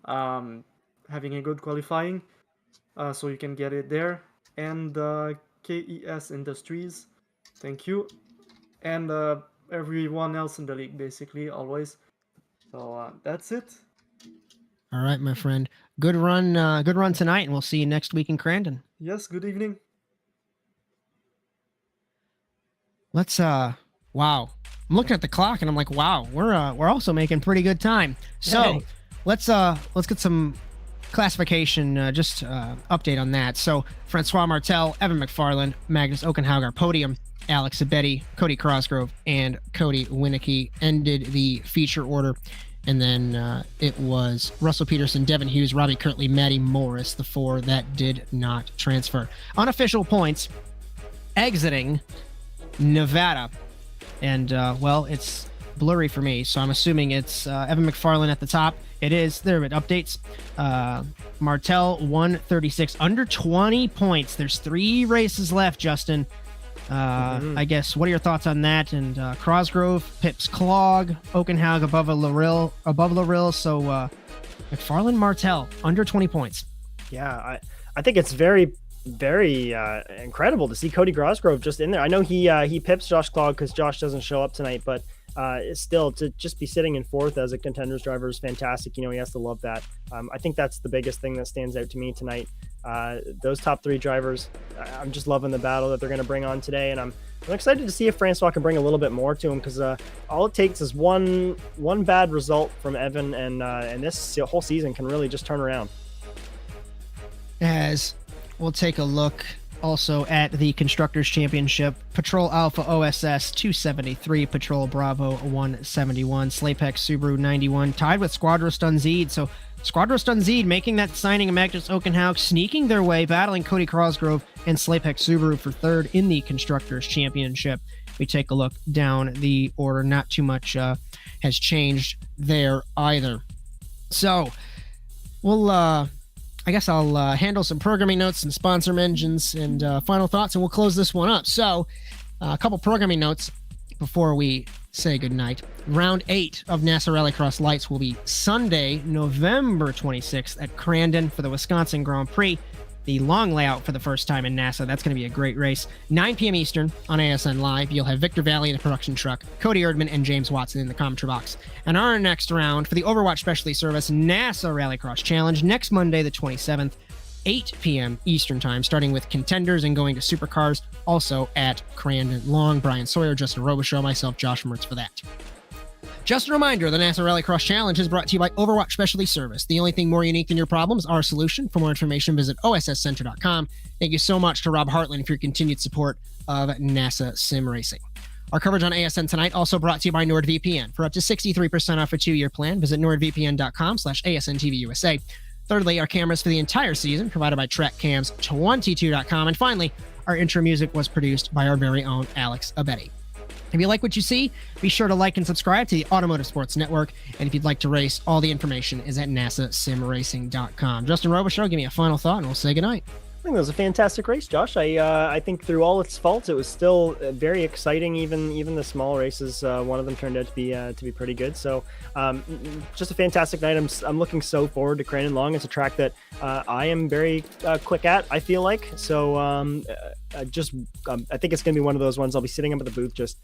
having a good qualifying. So you can get it there. And KES Industries. Thank you. And everyone else in the league, basically, always. So that's it. All right, my friend. Good run tonight, and we'll see you next week in Crandon. Yes, good evening. Let's wow. I'm looking at the clock and I'm like, wow, we're also making pretty good time. So let's get some classification update on that. So Francois Martel, Evan McFarland, Magnus Okenhauger podium, Alex Abetti, Cody Crossgrove, and Cody Winicki ended the feature order. And then it was Russell Peterson, Devin Hughes, Robbie Kirtley, Matty Morris, the 4 that did not transfer. Unofficial points, exiting Nevada. And, well, it's blurry for me, so I'm assuming it's Evan McFarland at the top. It is. There it updates. Martel, 136, under 20 points. There's 3 races left, Justin. I guess, what are your thoughts on that? And Crosgrove, Pips Clog, Okenhaug above Larrill. So McFarland, Martel, under 20 points. Yeah, I think it's very, very incredible to see Cody Crosgrove just in there. I know he pips Josh Clog because Josh doesn't show up tonight, but still to just be sitting in 4th as a contenders driver is fantastic. You know, he has to love that. I think that's the biggest thing that stands out to me tonight. Those top 3 drivers, I'm just loving the battle that they're going to bring on today, and I'm excited to see if Francois can bring a little bit more to him, because all it takes is one bad result from Evan, and this whole season can really just turn around. As we'll take a look also at the Constructors Championship, Patrol Alpha OSS 273, Patrol Bravo 171, Slapex Subaru 91, tied with Squadros Dunzede. So Squadros Dunzede making that signing of Magnus Okenhaug, sneaking their way, battling Cody Crosgrove and Slapex Subaru for 3rd in the Constructors Championship. We take a look down the order. Not too much has changed there either. So we'll I guess I'll handle some programming notes and sponsor mentions and final thoughts, and we'll close this one up. So A couple programming notes before we say goodnight. Round 8 of NASA Rallycross Lights will be Sunday, November 26th at Crandon for the Wisconsin Grand Prix. The long layout for the first time in NASA. That's going to be a great race. 9 p.m. Eastern on ASN Live. You'll have Victor Valley in the production truck, Cody Erdmann and James Watson in the commentary box. And our next round for the Overwatch Specialty Service NASA Rallycross Challenge next Monday, the 27th, 8 p.m. Eastern Time, starting with contenders and going to supercars, also at Crandon. Long, Bryan, Sawyer, Justin Robichaud, myself, Josh Mertz for that. Just a reminder, the NASA Rallycross Challenge is brought to you by Overwatch Specialty Service. The only thing more unique than your problems, our solution. For more information, visit osscenter.com. Thank you so much to Rob Hartland for your continued support of NASA Sim Racing. Our coverage on ASN tonight also brought to you by NordVPN. For up to 63% off a 2-year plan, visit nordvpn.com/ASNTVUSA. Thirdly, our cameras for the entire season provided by TrackCams22.com. And finally, our intro music was produced by our very own Alex Abetti. If you like what you see, be sure to like and subscribe to the Automotive Sports Network. And if you'd like to race, all the information is at nasasimracing.com. Justin Robichaud, give me a final thought and we'll say goodnight. I think it was a fantastic race, Josh. I think through all its faults, it was still very exciting. Even the small races, one of them turned out to be pretty good. So, just a fantastic night. I'm looking so forward to Crandon Long. It's a track that I am very quick at, I feel like. So, I think it's gonna be one of those ones. I'll be sitting up at the booth, just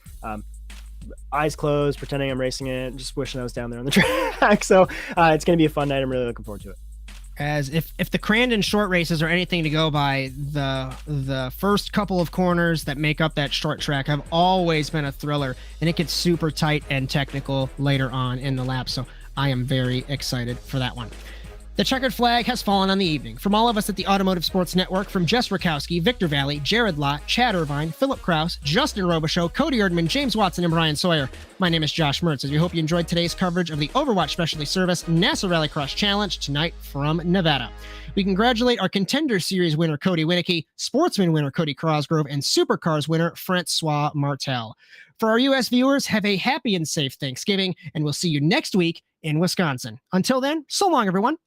eyes closed, pretending I'm racing it, just wishing I was down there on the track. So, it's gonna be a fun night. I'm really looking forward to it. As if the Crandon short races are anything to go by, the first couple of corners that make up that short track have always been a thriller, and it gets super tight and technical later on in the lap. So I am very excited for that one. The checkered flag has fallen on the evening. From all of us at the Automotive Sports Network, from Jess Rakowski, Victor Valley, Jared Lott, Chad Irvine, Philip Kraus, Justin Robichaud, Cody Erdmann, James Watson, and Bryan Sawyer, my name is Josh Mertz, and we hope you enjoyed today's coverage of the Overwatch Specialty Service NASA Rallycross Challenge tonight from Nevada. We congratulate our Contender Series winner, Cody Winicki, Sportsman winner, Cody Crosgrove, and Supercars winner, Francois Martel. For our U.S. viewers, have a happy and safe Thanksgiving, and we'll see you next week in Wisconsin. Until then, so long, everyone.